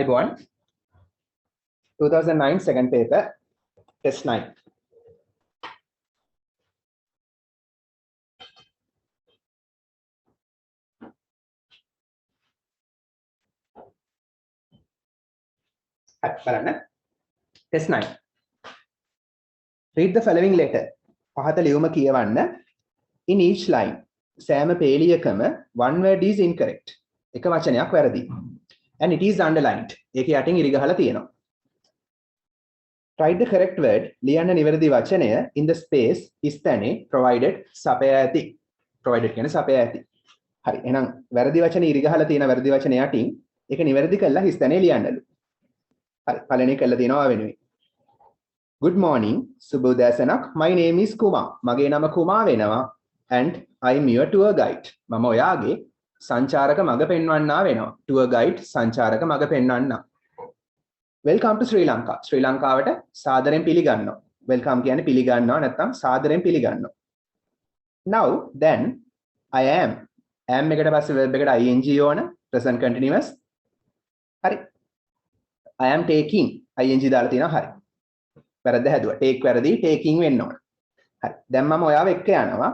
I1 2009 second paper test 9. Test 9. Read the following letter. පහත ලියුම කියවන්න. In each line සෑම පේලියකම one word is incorrect. එක වචනයක් වැරදි. And it is underlined. ඒක යටින් ඉරිගහලා තියෙනවා. Write the correct word. ලියන්න නිවැරදි වචනය in the space ස්ථානේ provided සපයා ඇති. Provided කියන්නේ සපයා ඇති. හරි. එහෙනම් වැරදි වචනේ ඉරිගහලා තියෙන වැරදි වචනය යටින් ඒක නිවැරදි කරලා ස්ථානේ ලියන්නලු. හරි. පළවෙනි කරලා තියෙනවා වෙනුයි. Good morning. සුබෝදෑසනක්. My name is Kumar. මගේ නම කුමා වෙනවා. And I'm your tour guide. මම ඔයාගේ සංචාරක මඟ පෙන්වන්නා වෙනවා. Tour guide සංචාරක මඟ පෙන්වන්නා. Welcome to Sri Lanka. ශ්‍රී ලංකාවට සාදරයෙන් පිළිගන්නවා. Welcome කියන්නේ පිළිගන්නවා නැත්නම් සාදරයෙන් පිළිගන්නවා. Now then I am. Am එකට පස්සේ verb එකට ing ඕන. Present continuous. හරි. I am taking. ing දාලා තියෙනවා. හරි. වැරද්ද හැදුවා. take වැරදි taking වෙන්න ඕන. හරි. දැන් මම ඔයාව එක්ක යනවා.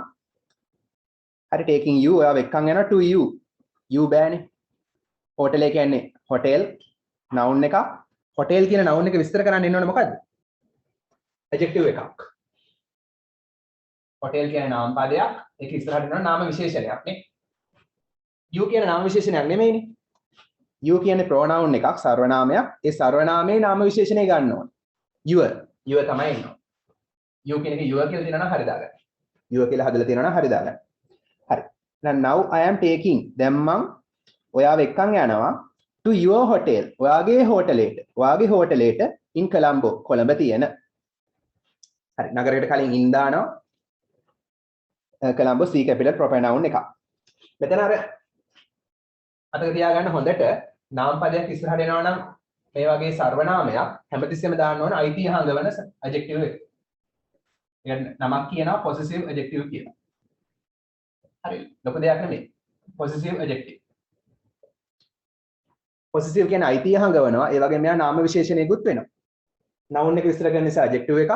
හරි taking you ඔයාව එක්කන් යනවා to you. you බෑනේ. hotel එක කියන්නේ hotel noun එකක්. hotel කියන noun එක විස්තර කරන්න ඉන්න ඕනේ මොකද්ද? adjective එකක්. hotel කියන නාම පදයක්. ඒක ඉස්සරහට එනවා නාම විශේෂණයක් නේ. you කියන නාම විශේෂණයක් නෙමෙයිනේ. you කියන්නේ pronoun එකක් සර්වනාමයක්. ඒ සර්වනාමයේ නාම විශේෂණය ගන්න ඕනේ. your තමයි එන්නේ. you කියන එක your කියලා තියෙනවා නම් හරි දාගන්න. your කියලා හදලා තියෙනවා නම් හරි දාගන්න. හරි. දැන් now I am taking. දැන් මම ඔයාව එක්කන් යනවා to your hotel. ඔයාගේ හෝටලේට. ඔයාගේ හෝටලේට in Colombo. කොළඹ තියෙන. හරි. නගරයකට කලින් in දානවා. Colombo C capital proper noun එකක්. මෙතන අර අතක තියාගන්න හොඳට නාම පදයක් ඉස්සරහට එනවා නම් මේ වගේ සර්වනාමයක් හැමතිස්සෙම දාන්න ඕන IT හංගවන adjective එක. ඒක නමක් කියනවා possessive adjective කියනවා. හරි. ලොකු දෙයක් නෙමෙයි. possessive adjective. possessive කියන්නේ IT හංගවනවා. ඒ වගේම මෙයා නාම විශේෂණයකුත් වෙනවා. noun එක විස්තර කරන නිසා adjective එකක්.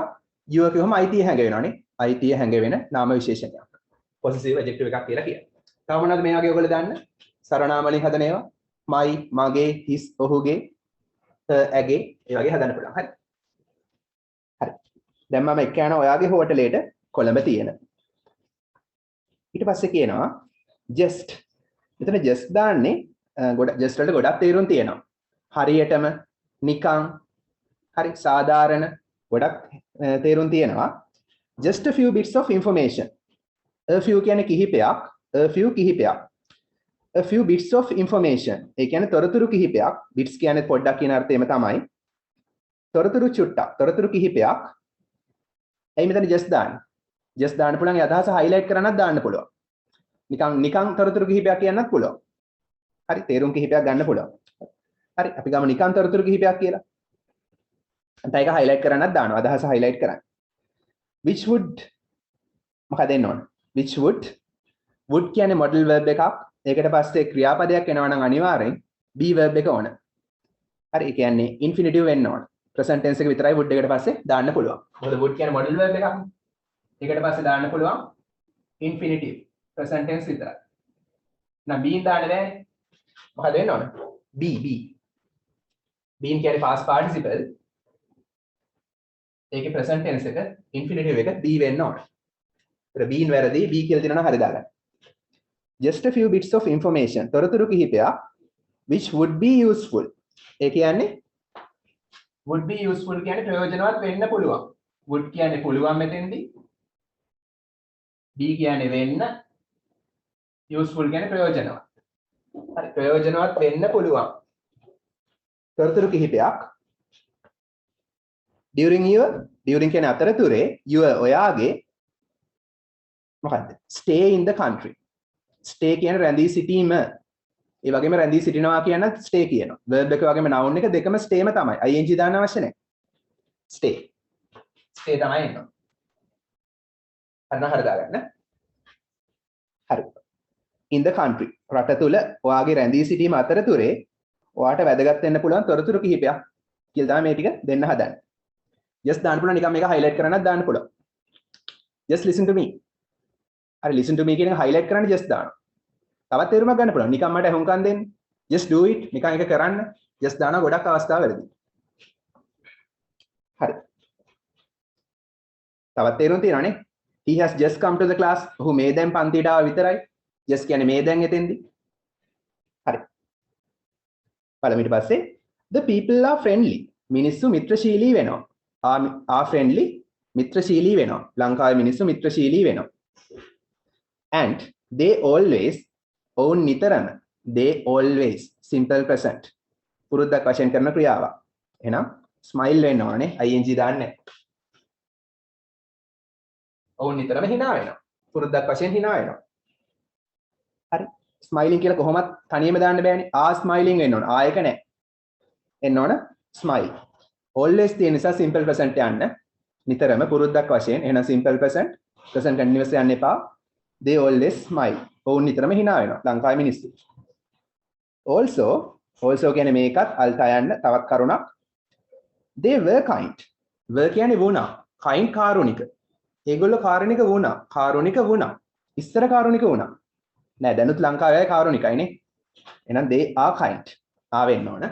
your කිව්වම IT හැංගෙවෙනවානේ. IT හැංගෙවෙන නාම විශේෂණයක්. possessive adjective එකක් කියලා කියනවා. තව මොනවද මේ වගේ ඔයගොල්ලෝ දන්න? සර්වනාම වලින් හදන ඒවා. my, මගේ, his, ඔහුගේ, ඇගේ ඒ වගේ හදන්න පුළුවන්. හරි. හරි. දැන් මම එක්ක යනවා ඔයාගේ හෝටලේට කොළඹ තියෙන. ඊට පස්සේ කියනවා just. මෙතන just දාන්නේ just වලට ගොඩක් තේරුම් තියෙනවා. හරියටම, නිකං, හරි සාධාරණ ගොඩක් තේරුම් තියෙනවා. Just a few bits of information. A few කියන්නේ කිහිපයක්, a few කිහිපයක්. A few bits of information. ඒ කියන්නේ තොරතුරු කිහිපයක්. bits කියන්නේ පොඩ්ඩක් කියන අර්ථයම තමයි. තොරතුරු චුට්ටක්, තොරතුරු කිහිපයක්. එයි මෙතන just දාන්න. just දාන්න පුළුවන්. ඒ අදහස highlight කරන්නත් දාන්න පුළුවන්. නිකන් තොරතුරු කිහිපයක් කියන්නත් පුළුවන්. හරි තේරුම් කිහිපයක් ගන්න පුළුවන්. හරි අපි ගමු නිකන් තොරතුරු කිහිපයක් කියලා. අන්ත ඒක highlight කරන්නත් දානවා. අදහස highlight කරන්න. which would මොකද එන්න ඕන? which would කියන්නේ modal verb එකක්. ඒකට පස්සේ ක්‍රියාපදයක් එනවා නම් අනිවාර්යෙන් be verb එක ඕන. හරි ඒ කියන්නේ infinitive වෙන්න ඕන. present tense එක විතරයි would එකට පස්සේ දාන්න පුළුවන්. මොකද would කියන්නේ modal verb එකක්. ඒකට පස්සේ දාන්න පුළුවන් infinitive present tense විතරයි. නම් be දාන්න බෑනේ. මොකද වෙන්න ඕන? be. be කියන්නේ past participle. ඒකේ present tense එක infinitive එක be වෙන්න ඕන. ඒතර be වැරදි be කියලා තියෙනවා නම් හරි දාගන්න. Just a few bits of information. තොරතුරු කිහිපයක් which would be useful. ඒ කියන්නේ would be useful කියන්නේ ප්‍රයෝජනවත් වෙන්න පුළුවන්. would කියන්නේ පුළුවන් මෙතෙන්දී. be කියන්නේ වෙන්න. useful කියන්නේ ප්‍රයෝජනවත්. හරි ප්‍රයෝජනවත් වෙන්න පුළුවන්. තොරතුරු කිහිපයක් during කියන්නේ අතරතුරේ your ඔයාගේ මොකද්ද? stay in the country. stay කියන්නේ රැඳී සිටීම. ඒ වගේම රැඳී සිටිනවා කියනත් stay කියනවා. verb එක වගේම noun එක දෙකම stayම තමයි. ing දාන්න අවශ්‍ය නැහැ. stay තමයි එන්නේ. හරි දාගන්න. හරි. in the country රට තුල ඔයාගේ රැඳී සිටීම අතරතුරේ ඔයාට වැදගත් වෙන්න පුළුවන් තොරතුරු කිහිපයක් කියලා තමයි මේ ටික දෙන්න හදන්නේ. just දාන්න පුළුවන් නිකන් මේක highlight කරන්නත් දාන්න පුළුවන්. just listen to me. හරි listen to me කියන එක highlight කරන්න just දාන්න. තවත් තේරුමක් ගන්න පුළුවන්. නිකන් මට හුම්කම් දෙන්න. just do it. නිකන් එක කරන්න. just දානවා ගොඩක් අවස්ථාවලදී. හරි. තවත් තේරුම් තියෙනවනේ. he has just come to the class. ඔහු මේ දැන් පන්තියට ආව විතරයි. just කියන්නේ මේ දැන් එතෙන්දී. හරි. පළවෙනිට පස්සේ the people are friendly. මිනිස්සු මිත්‍රශීලී වෙනවා. are friendly මිත්‍රශීලී වෙනවා. ලංකාවේ මිනිස්සු මිත්‍රශීලී වෙනවා. and they always ඔවුන් නිතරම they always simple present පුරුද්දක් වශයෙන් කරන ක්‍රියාවක්. එහෙනම් smile වෙන්න ඕනේ ing දාන්නේ. ඔවුන් නිතරම hina වෙනවා. පුරුද්දක් වශයෙන් hina වෙනවා. හරි. smiling කියලා කොහොමත් තනියම දාන්න බෑනේ. smiling වෙන්න ඕන. එක නෑ. එන්න ඕන smile. always තියෙන නිසා simple present යන්න. නිතරම පුරුද්දක් වශයෙන් එහෙනම් simple present continuous යන්න එපා. they always smile. ඔවුන් නිතරම hina වෙනවා. ලංකාවේ මිනිස්සු. also කියන්නේ මේකත් අල්තා යන්න තවත් කරුණක්. they were kind. were කියන්නේ වුණා. kind කාරුණික. ඒගොල්ලෝ කාරුණික වුණා. කාරුණික වුණා. ඉස්සර කාරුණික වුණා. නෑ දැනුත් ලංකාවේ අය කාරුණිකයිනේ. එහෙනම් they are kind. වෙන්න ඕන.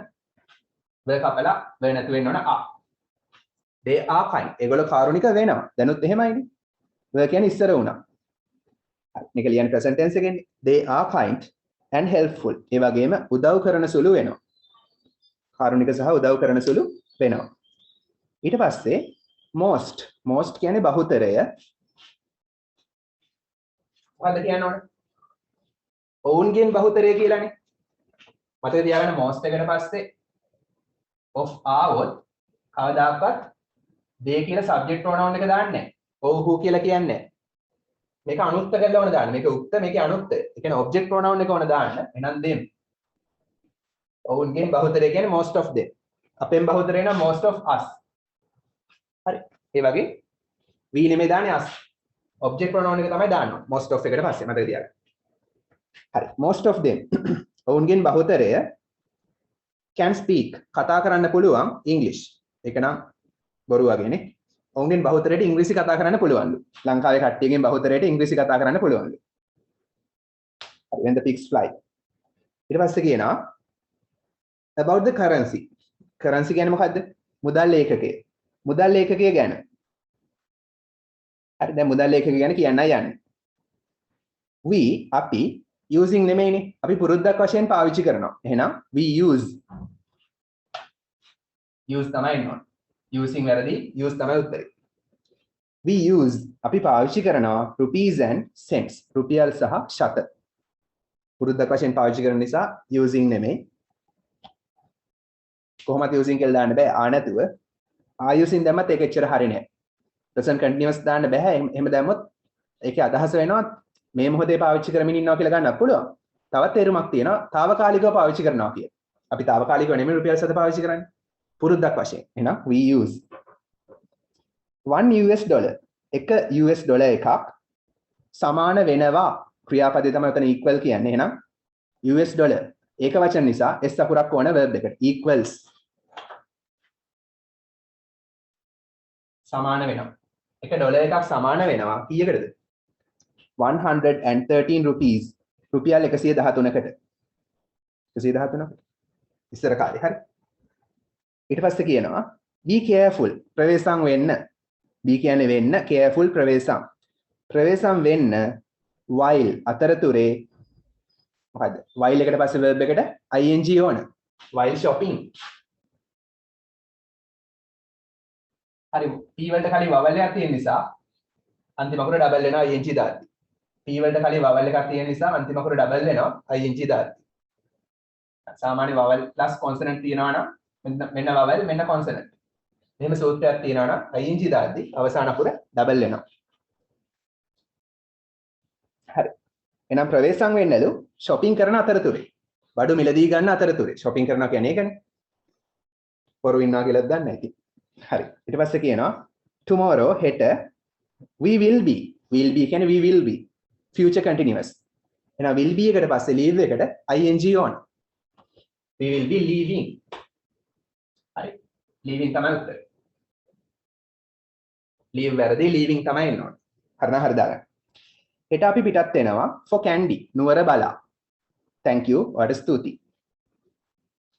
were කපලා were නැතු වෙන්න ඕන they are kind. ඒගොල්ලෝ කාරුණික වෙනවා. දැනුත් එහෙමයිනේ. were කියන්නේ ඉස්සර වුණා. මේක ලියන්නේ present tense එකෙන්. they are kind and helpful. ඒ වගේම උදව් කරන සුළු වෙනවා. කාරුණික සහ උදව් කරන සුළු වෙනවා. ඊට පස්සේ most කියන්නේ බහුතරය. මොකද්ද කියන්න ඕන? ඔවුන්ගෙන් බහුතරය කියලානේ. මතක තියාගන්න most එකට පස්සේ of ආවොත් කවදාකවත් they කියලා subject pronoun එක දාන්නේ නැහැ. ඔව්හු කියලා කියන්නේ නැහැ. මේක අනුත්ත කරලා ඕන දාන්න. මේක උත්ත මේකේ අනුත්ත. ඒ කියන්නේ object pronoun එක ඕන දාන්න. එහෙනම් them. ඔවුන්ගෙන් බහුතරය කියන්නේ most of them. අපෙන් බහුතරය නම් most of us. හරි. ඒ වගේ we නෙමෙයි දාන්නේ us. object pronoun එක තමයි දාන්න. most of එකට පස්සේ මතක තියාගන්න. හරි. most of them. ඔවුන්ගෙන් බහුතරය can speak. කතා කරන්න පුළුවන් English. ඒක නම් බොරු වගේනේ. ඔවුන්ගෙන් බහුතරයට ඉංග්‍රීසි කතා කරන්න පුළුවන්ලු. ලංකාවේ කට්ටියගෙන් බහුතරයට ඉංග්‍රීසි කතා කරන්න පුළුවන්ලු. when the pigs fly. ඊට පස්සේ කියනවා about the currency. currency කියන්නේ මොකද්ද? මුදල් ඒකකය. මුදල් ඒකකය ගැන. හරි දැන් මුදල් ඒකකය ගැන කියන්නයි යන්නේ. we අපි using නෙමෙයිනේ. අපි පුරුද්දක් වශයෙන් පාවිච්චි කරනවා. එහෙනම් we use තමයි එන්නේ. using වැරදි use තමයි උත්තරේ. we use අපි පාවිච්චි කරනවා rupees and cents. රුපියල් සහ ශත. පුරුද්දක් වශයෙන් පාවිච්චි කරන නිසා using නෙමෙයි. කොහොමද using කියලා දාන්න බෑ නැතුව. using දැම්මත් ඒක එච්චර හරිය නෑ. present continuous දාන්න බෑ. එහෙම දැම්මොත් ඒකේ අදහස වෙනවා මේ මොහොතේ පාවිච්චි කරමින් ඉන්නවා කියලා ගන්නත් පුළුවන්. තවත් තේරුමක් තියෙනවා తాවකාලිකව පාවිච්චි කරනවා කිය. අපි తాවකාලිකව නෙමෙයි රුපියල් ශත පාවිච්චි කරන්නේ. පුරුද්දක් වශයෙන්. එහෙනම් we use $1 එක US ඩොලර් එකක් සමාන වෙනවා. ක්‍රියාපදේ තමයි උතන equal කියන්නේ. එහෙනම් US ඩොලර් ඒක වචන නිසා s අකුරක් ඕන verb එකට equals සමාන වෙනවා. එක ඩොලර් එකක් සමාන වෙනවා කීයකටද? 113 rupees. රුපියල් 113කට. 113කට. ඉස්සර කාලේ හරි. ඊට පස්සේ කියනවා be careful. ප්‍රවේශම් වෙන්න. be කියන්නේ වෙන්න, careful ප්‍රවේශම්. ප්‍රවේශම් වෙන්න while අතරතුරේ මොකද්ද? while එකට පස්සේ verb එකට ing ඕන. while shopping. හරි p වලට කලින් vowel එකක් තියෙන නිසා අන්තිම අකුර double වෙනවා ing දාද්දි. p වලට කලින් vowel එකක් තියෙන නිසා අන්තිම අකුර double වෙනවා ing දාද්දි. සාමාන්‍ය vowel plus consonant තියෙනවා නම් මෙන්න vowel මෙන්න consonant. මෙහෙම සූත්‍රයක් තියෙනවා නම් ing දාද්දි අවසාන අකුර double වෙනවා. හරි. එහෙනම් ප්‍රවේශම් වෙන්නලු shopping කරන අතරතුරේ. බඩු මිලදී ගන්න අතරතුරේ. shopping කරනවා කියන්නේ ඒකනේ. පොරු ඉන්නවා කියලාත් දන්නේ නැහැ. හරි. ඊට පස්සේ කියනවා tomorrow හෙට we will be. will be කියන්නේ we will be. future continuous. එහෙනම් will be එකට පස්සේ leave එකට ing on. we will be leaving. හරි. leaving තමයි උත්තරේ. leave වැරදි leaving තමයි එන්න ඕනේ. හරිද? හරි දාගන්න. හෙට අපි පිටත් වෙනවා for candy නුවර බලා. thank you. ඔයාලට ස්තුතියි.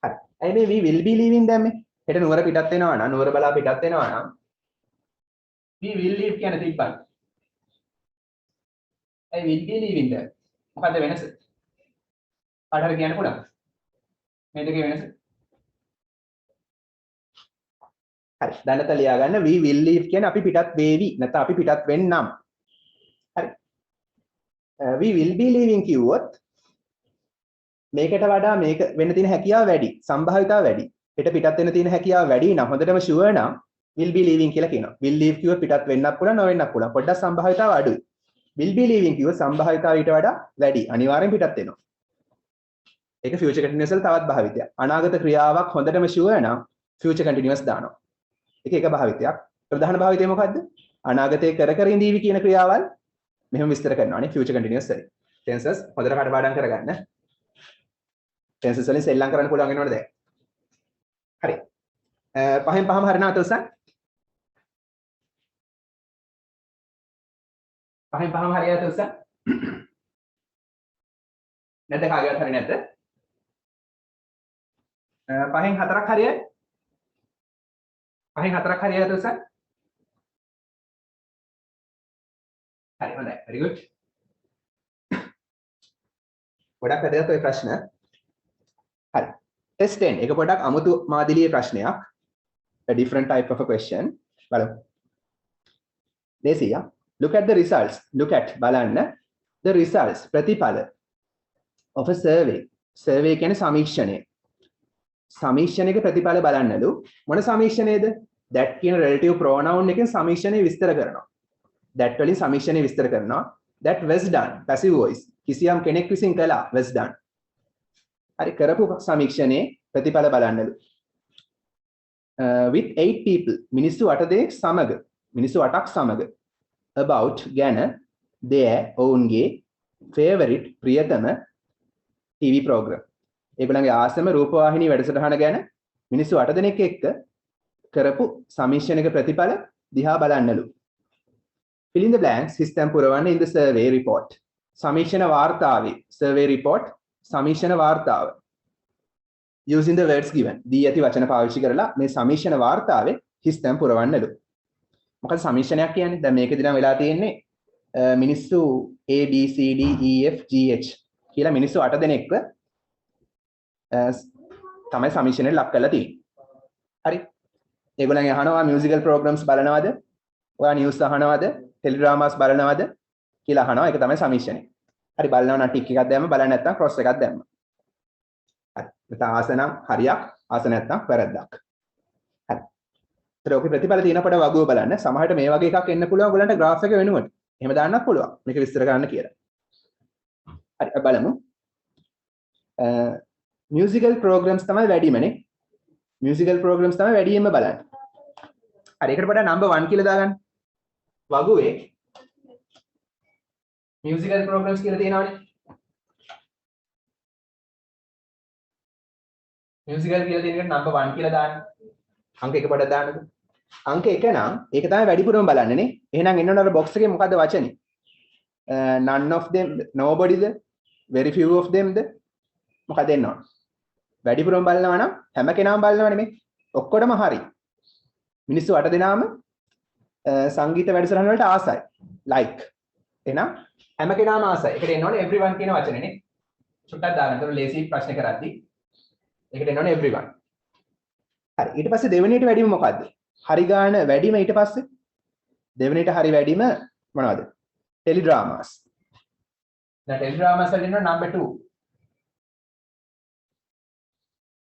හරි. ඇයි මේ we will be leaving දැම්මේ? හෙට නුවර පිටත් වෙනවා නම් නුවර බලා පිටත් වෙනවා නම් we will leave කියන තිබ්බා. I will be leaving there. මොකද්ද වෙනස? කාට හරි කියන්න පුළුවන්? මේ දෙකේ වෙනස? හරි. දැනට ලියා ගන්න we will leave කියන්නේ අපි පිටත් වේවි. නැත්නම් අපි පිටත් වෙන්නම්. හරි. we will be leaving කිව්වොත් මේකට වඩා මේක වෙන්න තියෙන හැකියාව වැඩි. සම්භාවිතාව වැඩි. පිට පිටත් වෙන්න තියෙන හැකියාව වැඩි නම් හොඳටම ෂුවර් නම් will be leaving කියලා කියනවා. will leave කිව්වොත් පිටත් වෙන්නත් පුළුවන් නොවෙන්නත් පුළුවන්. පොඩ්ඩක් සම්භාවිතාව අඩුයි. will be leaving කිව්වොත් සම්භාවිතාව ඊට වඩා වැඩි. අනිවාර්යෙන් පිටත් වෙනවා. ඒක future continuous වල තවත් භාවිතයක්. අනාගත ක්‍රියාවක් හොඳටම ෂුවර් නම් future continuous දානවා. ඒක එක භාවිතයක්. ප්‍රධාන භාවිතය මොකද්ද? අනාගතයේ කර කර ඉඳීවි කියන ක්‍රියාවල් මෙහෙම විස්තර කරනවානේ future continuous වලින්. tenses හොඳට කඩපාඩම් කරගන්න. tenses වලින් සෙල්ලම් කරන්න පුළුවන් වෙනවද දැන්? හරි. පහෙන් පහම හරිනවද උසන්? පහෙන් පහම හරියට උසන්? නැද්ද කාගේවත් හරි නැද්ද? පහෙන් හතරක් හරියයි? පහෙන් හතරක් හරියට උසන්? හරි හොඳයි. very good. ගොඩක් වැදගත් ඔය ප්‍රශ්න. හරි. test 10 එක පොඩක් අමුතු මාදිලියේ ප්‍රශ්නයක්. a different type of a question. බලමු. දේසියා look at the results. look at බලන්න the results ප්‍රතිඵල of a survey. survey කියන්නේ සමීක්ෂණය. සමීක්ෂණයක ප්‍රතිඵල බලන්නලු. මොන සමීක්ෂණයද? that කියන relative pronoun එකෙන් සමීක්ෂණය විස්තර කරනවා. that වලින් සමීක්ෂණය විස්තර කරනවා. that was done passive voice. කිසියම් කෙනෙක් විසින් කළා was done. හරි කරපු සමීක්ෂණයේ ප්‍රතිඵල බලන්නලු. with 8 people මිනිස්සු 8 දෙනෙක් සමග මිනිස්සු 8ක් සමග about ගැන their ඔවුන්ගේ favorite ප්‍රියතම TV program. ඒගොල්ලන්ගේ ආසම රූපවාහිනී වැඩසටහන ගැන මිනිස්සු 8 දෙනෙක් එක්ක කරපු සමීක්ෂණයක ප්‍රතිඵල දිහා බලන්නලු. fill in the blanks හිස්තැන් පුරවන්න in the survey report. සමීක්ෂණ වාර්තාවේ survey report සමීක්ෂණ වාර්තාව using the words given. දී ඇති වචන පාවිච්චි කරලා මේ සමීක්ෂණ වාර්තාවේ හිස්තැන් පුරවන්නලු. මොකද සමීක්ෂණයක් කියන්නේ? දැන් මේකෙදි නම් වෙලා තියෙන්නේ මිනිස්සු A B C D E F G H කියලා මිනිස්සු 8 දෙනෙක්ව තමයි සමීක්ෂණයට ලක් කරලා තියෙන්නේ. හරි. ඒගොල්ලන් අහනවා මියුසිකල් ප්‍රෝග්‍රෑම්ස් බලනවද? ඔයා නිවුස් අහනවද? ටෙලිඩ්‍රාමාස් බලනවද? කියලා අහනවා. ඒක තමයි සමීක්ෂණය. හරි බලනවා නම් ටික් එකක් දැම්ම බලන්න නැත්නම් ක්‍රොස් එකක් දැම්ම. හරි. නැත්නම් ආස නම් හරියක් ආස නැත්නම් වැරද්දක්. හරි. ඒතර ඔකේ ප්‍රතිඵල තියෙනකොට වගුව බලන්න. සමහරට මේ වගේ එකක් එන්න පුළුවන් ඔයගලන්ට graph එක වෙනුවට. එහෙම දාන්නත් පුළුවන්. මේක විස්තර කරන්න කියලා. හරි බලමු. musical programs තමයි වැඩිමනේ. musical programs තමයි වැඩියෙන්ම බලන්න. හරි ඒකට වඩා number 1 කියලා දාගන්න. වගුවේ musical programs කියලා තියෙනවනේ. musical කියලා තියෙන එකට number 1 කියලා දාන්න. අංක එක පොඩක් දාන්නකෝ. අංක 1 නම් ඒක තමයි වැඩිපුරම බලන්නේ නේ. එහෙනම් එන්න ඕන අර box එකේ මොකද්ද වචනේ? none of them, nobody the, very few of them ද මොකද එන්න ඕන? වැඩිපුරම බලනවා නම් හැම කෙනාම බලනවනේ මේ. ඔක්කොටම හරි. මිනිස්සු 8 දෙනාම සංගීත වැඩසටහන වලට ආසයි. like. එහෙනම් හැම කෙනාම ආසයි. ඒකට එන්න ඕනේ everyone කියන වචනේ නේ. චුට්ටක් දාන්න. ඒක ලේසි ප්‍රශ්න කරද්දි. ඒකට එන්න ඕනේ everyone. හරි. ඊට පස්සේ දෙවෙනියට වැඩිම මොකද්ද? හරි ගාන වැඩිම ඊට පස්සේ දෙවෙනියට හරි වැඩිම මොනවද? ටෙලිඩ්‍රාමාස්. දැන් ටෙලිඩ්‍රාමාස් වල ඉන්න number 2.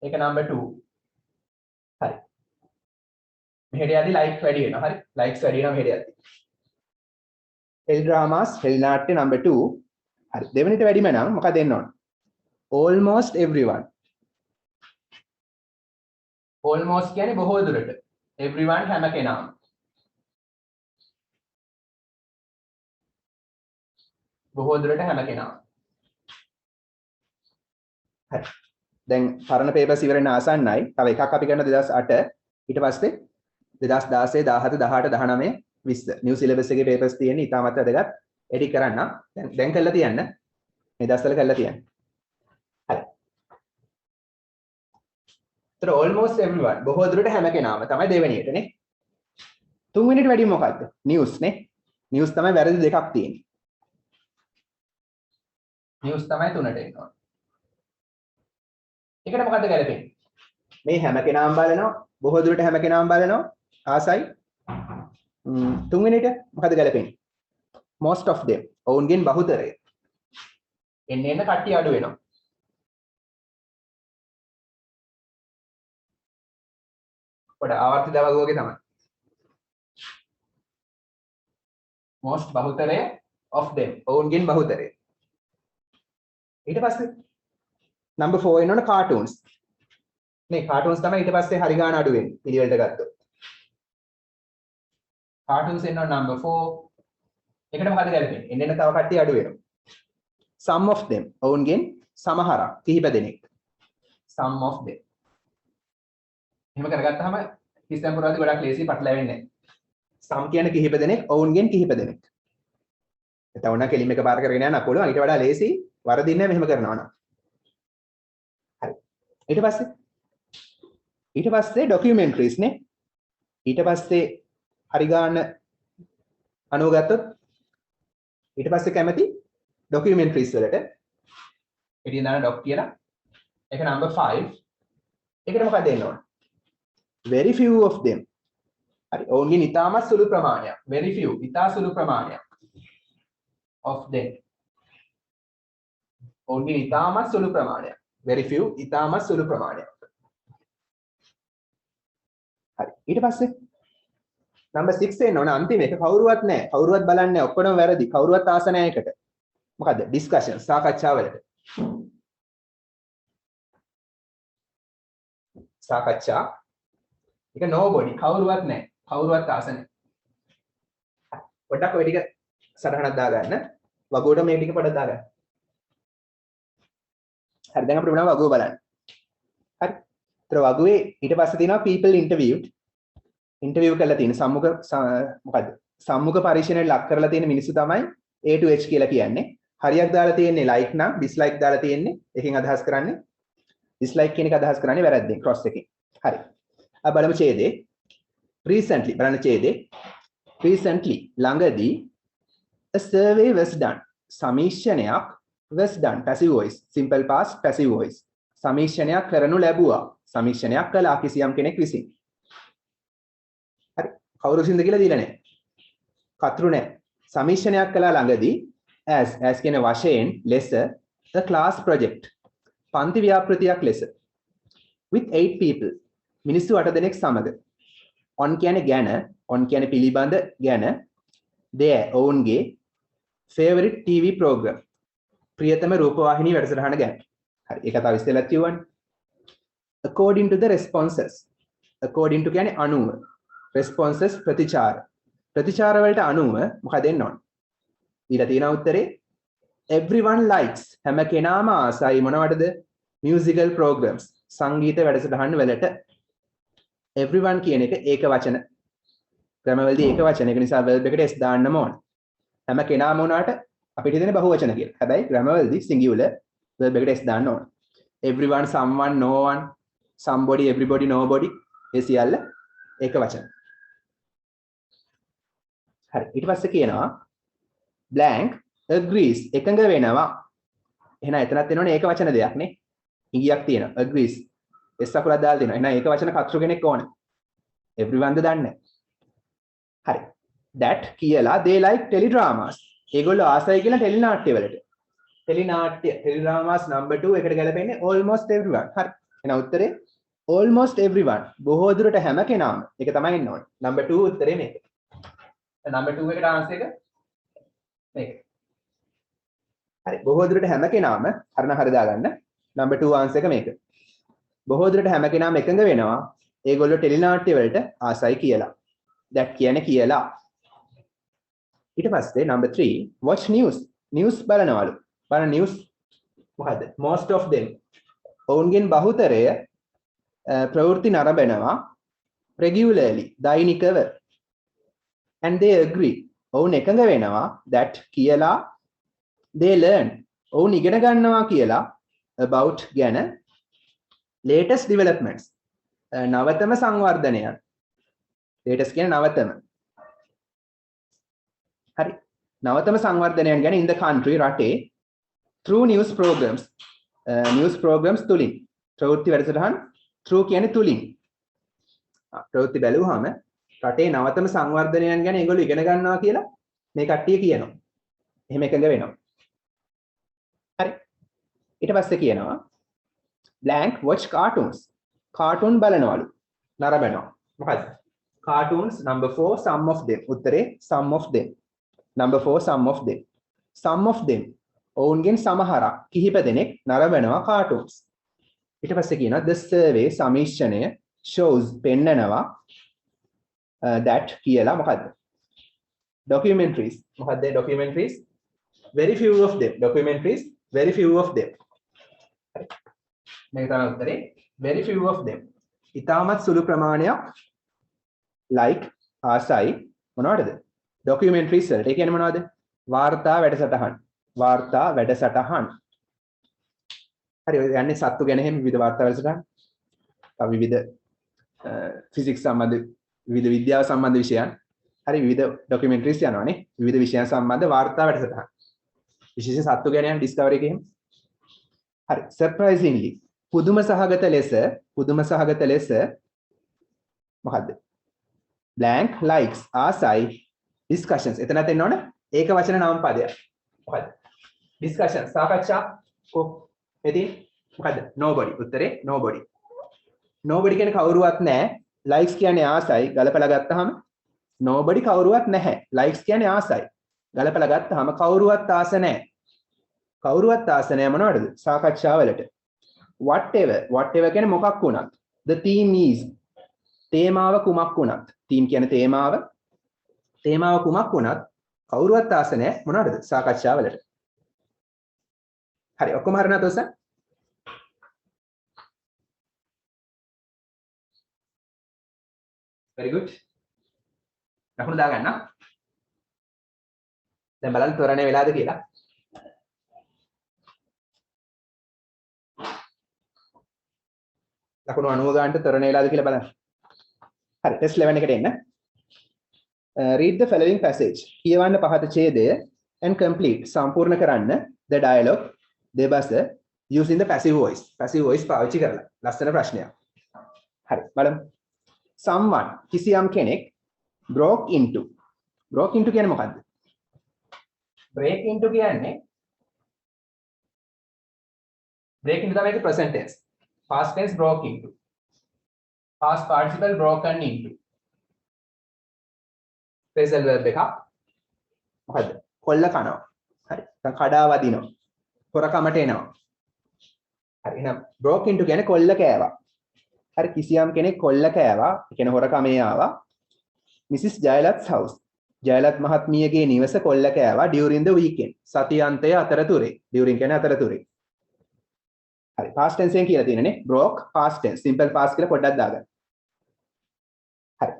ඒක number 2. හරි. මෙහෙට යද්දි like වැඩි වෙනවා. හරි. likes වැඩි වෙනවා මෙහෙට යද්දි. ටෙලිඩ්‍රාමාස් හෙල්නාට්‍ය number 2. හරි. දෙවෙනිට වැඩිම නම් මොකද එන්න ඕන? almost everyone. almost කියන්නේ බොහෝ දුරට. everyone හැම කෙනාම. බොහෝ දුරට හැම කෙනාම. හරි. දැන් පරණ papers ඉවර වෙන ආසන්නයි. තව එකක් අපි කරන 2008 ඊට පස්සේ 2016 17 18 19 20 new syllabus එකේ papers තියෙන ඉතාමත් වැදගත් edit කරන්න. දැන් කරලා තියන්න. මේ දවස්වල කරලා තියන්න. හරි. ඒතර almost everyone බොහෝ දුරට හැම කෙනාම තමයි දෙවෙනියට නේ. තුන්වෙනියට වැඩි මොකද්ද? news නේ. news තමයි වැරදි දෙකක් තියෙන්නේ. news තමයි තුනට එනවා. ඒකට මොකද්ද ගැලපෙන්නේ? මේ හැම කෙනාම බලනවා, බොහෝ දුරට හැම කෙනාම බලනවා, ආසයි. තුන්වෙනියට මොකද්ද ගැලපෙන්නේ? most of them. ඔවුන්ගෙන් බහුතරය. එන්න කට්ටිය අඩු වෙනවා. පොඩ ආවර්තිත වගුවගේ තමයි. most බහුතරය of them. ඔවුන්ගෙන් බහුතරය. ඊට පස්සේ number 4 එනවනේ cartoons. මේ cartoons තමයි ඊට පස්සේ හරි ගන්න අඩු වෙන්නේ පිළිවෙලට ගත්තොත්. cartoons එනවා number 4. එකට මොකද ගැලපෙන්නේ? එන්න තව කට්ටිය අඩු වෙනවා. some of them. ඔවුන්ගෙන් සමහරක් කිහිප දෙනෙක්. some of them. එහෙම කරගත්තාම කිසියම් පුරාදී ගොඩක් ලේසි පටලැවෙන්නේ නැහැ. some කියන්නේ කිහිප දෙනෙක්, ඔවුන්ගෙන් කිහිප දෙනෙක්. එතකොට කෙලිම එක පාර කරගෙන යන්න පුළුවන්. ඊට වඩා ලේසි වරදින්නේ මෙහෙම කරනවා නම්. හරි. ඊට පස්සේ documentaries නේ. ඊට පස්සේ හරි ගන්න අනුව ගත්තොත් ඊට පස්සේ කැමති documentaries වලට එළිය දාන doc කියලා. ඒක number 5. ඒකට මොකක්ද දෙන්න ඕන? very few of them. හරි. ඔවුන්ගෙන් ඉතාමත් සුළු ප්‍රමාණයක්. very few. ඉතා සුළු ප්‍රමාණයක්. of them. ඔවුන්ගෙන් ඉතාමත් සුළු ප්‍රමාණයක්. very few. ඉතාමත් සුළු ප්‍රමාණයක්. හරි. ඊට පස්සේ number 6 එන්න ඕන අන්තිම එක කවුරුවත් නැහැ. කවුරුවත් බලන්නේ නැහැ. ඔක්කොම වැරදි. කවුරුවත් ආස නැහැ එකට. මොකද්ද? discussion සාකච්ඡාවලට. සාකච්ඡා. ඒක nobody. කවුරුවත් නැහැ. කවුරුවත් ආස නැහැ. පොඩ්ඩක් ඔය ටික සටහනක් දාගන්න. වගුවට මේ ටික පොඩ්ඩක් දාගන්න. හරි දැන් අපිට මොනවද වගුව බලන්න. හරි. ඒතර වගුවේ ඊට පස්සේ තියෙනවා people interviewed. ඉන්ටර්විව් කරලා තියෙන සම්මුඛ මොකද්ද? සම්මුඛ පරීක්ෂණයට ලක් කරලා තියෙන මිනිස්සු තමයි A to H කියලා කියන්නේ. හරියක් දාලා තියෙන්නේ like නම් dislike දාලා තියෙන්නේ. එකෙන් අදහස් කරන්නේ dislike කියන එක අදහස් කරන්නේ වැරද්දෙන් cross එකෙන්. හරි. අපි බලමු ඡේදේ. recently බලන්න ඡේදේ. recently ළඟදී a survey was done. සමීක්ෂණයක් was done passive voice simple past passive voice. සමීක්ෂණයක් කරනු ලැබුවා. සමීක්ෂණයක් කළා කිසියම් කෙනෙක් විසින්. හරි. කවුරු විසින්ද කියලා දීලා නැහැ. කතුරු නැහැ. සමීක්ෂණයක් කළා ළඟදී as කියන වශයෙන් less a class project. පන්ති ව්‍යාපෘතියක් ලෙස with 8 people. මිනිස්සු 8 දෙනෙක් සමග. on කියන්නේ ගැන, on කියන්නේ පිළිබඳ ගැන. their ඔවුන්ගේ favorite TV program. ප්‍රියතම රූපවාහිනී වැඩසටහන ගැන. හරි. ඒක තව ඉස්සෙල්ලත් කියවන්නේ. according to the responses. according to කියන්නේ අනුව. responses ප්‍රතිචාර. ප්‍රතිචාර වලට අනුව මොකද දෙන්න ඕන? ඊට තියෙන උත්තරේ everyone likes. හැම කෙනාම ආසයි මොනවටද? musical programs. සංගීත වැඩසටහන් වලට. everyone කියන එක ඒක වචන. grammar වලදී ඒක වචන. ඒක නිසා verb එකට s දාන්නම ඕන. හැම කෙනාම උනාට අපිට දෙන බහුවචන කියලා. හැබැයි grammar වලදී singular verb එකට s දාන්න ඕන. everyone, someone, no one, somebody, everybody, nobody ඒ සියල්ල ඒක වචන. හරි. ඊට පස්සේ කියනවා blank agrees එකඟ වෙනවා. එහෙනම් එතනත් එනවනේ ඒක වචන දෙයක් නේ. ඉංගියක් තියෙනවා agrees. s අකුරක් දාලා තියෙනවා. එහෙනම් ඒක වචන කතෘ කෙනෙක් ඕන. everyone ද දන්නේ. හරි. that කියලා they like teledramas. ඒගොල්ලෝ ආසයි කියලා ටෙලි නාට්‍ය වලට. ටෙලි නාට්‍ය teledramas number 2 එකට ගැලපෙන්නේ almost everyone. හරි. එහෙනම් උත්තරේ almost everyone. බොහෝ දුරට හැම කෙනාම. ඒක තමයි එන්න ඕනේ. number 2 උත්තරේ මේක. number 2 එකට ආන්සර් එක මේක. හරි. බොහෝ දුරට හැම කෙනාම හරින හරි දාගන්න. number 2 ආන්සර් එක මේක. බොහෝ දුරට හැම කෙනාම එකඟ වෙනවා ඒගොල්ලෝ ටෙලි නාට්‍ය වලට ආසයි කියලා. that කියන්නේ කියලා. ඊට පස්සේ number 3 watch news. news බලනවලු. බලන news මොකද්ද? most of them. ඔවුන්ගෙන් බහුතරය ප්‍රවෘත්ති නරඹනවා regularly දෛනිකව. And they agree. ඔවුන් එකඟ වෙනවා that කියලා they learn. ඔවුන් ඉගෙන ගන්නවා කියලා about ගැන latest developments. නවතම සංවර්ධනයන්. latest කියන නවතම. හරි. නවතම සංවර්ධනයන් ගැන in the country රටේ through news programs. news programs තුලින්. ප්‍රවෘත්ති වැඩසටහන් through කියන්නේ තුලින්. ප්‍රවෘත්ති බැලුවාම රටේ නවතම සංවර්ධනයන් ගැන ඒගොල්ලෝ ඉගෙන ගන්නවා කියලා මේ කට්ටිය කියනවා. එහෙම එකඟ වෙනවා. හරි. ඊට පස්සේ කියනවා blank watch cartoons. cartoon බලනවලු. නරඹනවා. මොකද්ද? cartoons number 4 some of them. උත්තරේ some of them. number 4 some of them. some of them. ඔවුන්ගෙන් සමහරක් කිහිප දෙනෙක් නරඹනවා cartoons. ඊට පස්සේ කියනවා the survey සමීක්ෂණය shows පෙන්නනවා that කියලා මොකද්ද? documentaries. මොකද්ද documentaries? very few of them. documentaries very few of them. මේක තමයි උත්තරේ very few of them. ඉතාමත් සුළු ප්‍රමාණයක් like ආසයි මොනවටද? documentaries වලට. ඒ කියන්නේ මොනවද? වාර්තා වැඩසටහන්. වාර්තා වැඩසටහන්. හරි ඔය යන්නේ සත්තු ගැන එහෙම විවිධ වාර්තා වැඩසටහන්. විවිධ ෆිසික්ස් සම්බන්ධ විවිධ විද්‍යාව සම්බන්ධ විෂයන්. හරි විවිධ documentaries යනවානේ. විවිධ විෂයන් සම්බන්ධ වාර්තා වැඩසටහන්. විශේෂයෙන් සත්තු ගැන යන ඩිස්කවරි එකේ එහෙම. හරි surprisingly පුදුම සහගත ලෙස මොකද්ද? blank likes ආසයි discussions. එතනත් එන්න ඕන ඒක වචන නම් පදයක්. මොකද්ද? discussion සාකච්ඡා කො මෙදී මොකද්ද? nobody. උත්තරේ nobody. nobody කියන්නේ කවුරුවත් නැහැ. likes කියන්නේ ආසයි. ගලපලා ගත්තාම nobody කවුරුවත් නැහැ. likes කියන්නේ ආසයි. ගලපලා ගත්තාම කවුරුවත් ආස නැහැ. කවුරුවත් ආස නැහැ මොනවටද? සාකච්ඡාවලට. whatever කියන්නේ මොකක් වුණත්. the theme is තේමාව කුමක් වුණත්. theme කියන්නේ තේමාව. තේමාව කුමක් වුණත් කවුරුවත් ආස නැහැ මොනවටද? සාකච්ඡාවලට. හරි ඔක්කොම හරිනවද ඔස්ස? very good. ලකුණු දාගන්න. දැන් බලන්න ත්වරණය වෙලාද කියලා. ලකුණු 90 ගන්නට ත්වරණය වෙලාද කියලා බලන්න. හරි ටෙස්ට් 11 එකට එන්න. read the following passage. කියවන්න පහත ඡේදය and complete සම්පූර්ණ කරන්න the dialogue දෙබස using the passive voice. passive voice පාවිච්චි කරලා. ලස්සන ප්‍රශ්නයක්. හරි බලමු. someone කිසියම් කෙනෙක් broke into කියන්නේ මොකද්ද? break into කියන්නේ තමයි present tense. past tense broke into. past participle broken into. phrasal verb එක මොකද්ද? කොල්ල කනවා. හරි. දැන් කඩා වදිනවා. හොරකමට එනවා. හරි. එහෙනම් broke into කියන්නේ කොල්ල කෑවා. හරි කිසියම් කෙනෙක් කොල්ල කෑවා. ඒ කියන්නේ හොරකමේ ආවා. Mrs. Jayalath's house. ජයලත් මහත්මියගේ නිවස කොල්ල කෑවා during the weekend. සතියන්තය අතරතුරේ. during කියන්නේ අතරතුරේ. හරි past tense එකෙන් කියලා තියෙනනේ broke past tense simple past කියලා පොඩ්ඩක් දාගන්න. හරි.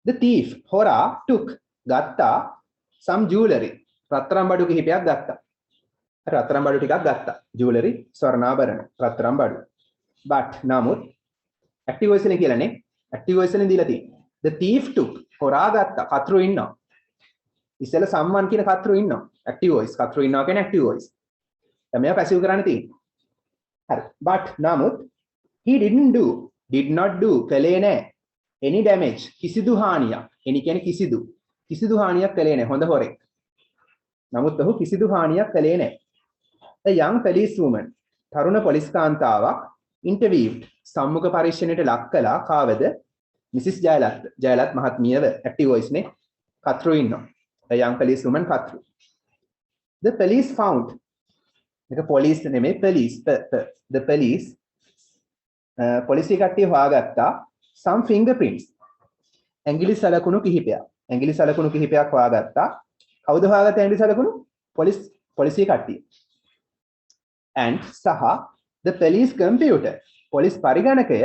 The thief හොරා took ගත්තා some jewelry රත්තරන් බඩු කිහිපයක් ගත්තා. හරි රත්තරන් බඩු ටිකක් ගත්තා. jewelry ස්වර්ණාභරණ රත්තරන් බඩු. but නමුත් active voice එකෙන් කියලානේ active voice එකෙන් දීලා තියෙන්නේ. The thief took හොරා ගත්තා කතරු ඉන්නවා. ඉස්සෙල්ලා someone කියන කතරු ඉන්නවා. active voice කතරු ඉන්නවා කියන්නේ active voice. දැන් මේවා passive කරන්න තියෙන්නේ. හරි. but නමුත් he did not do කළේ නැහැ. any damage කිසිදු හානියක්. any කියන්නේ කිසිදු හානියක් කළේ නැහැ. හොඳ හොරෙක්. නමුත් ඔහු කිසිදු හානියක් කළේ නැහැ. A young policewoman තරුණ පොලිස් කාන්තාවක් interviewed සම්මුඛ පරීක්ෂණයට ලක් කළා කාවද? Mrs. ජයලත් මහත්මියව active voice නේ කතරු ඉන්නවා. A young policewoman කතරු. The police found මේක police නෙමෙයි police the police පොලිසිය කට්ටිය හොයාගත්තා some fingerprints ඇඟිලි සලකුණු කිහිපයක් හොයාගත්තා. කවුද හොයාගත්තේ ඇඟිලි සලකුණු? පොලිසිය කට්ටිය. and සහ the police computer police පරිගණකය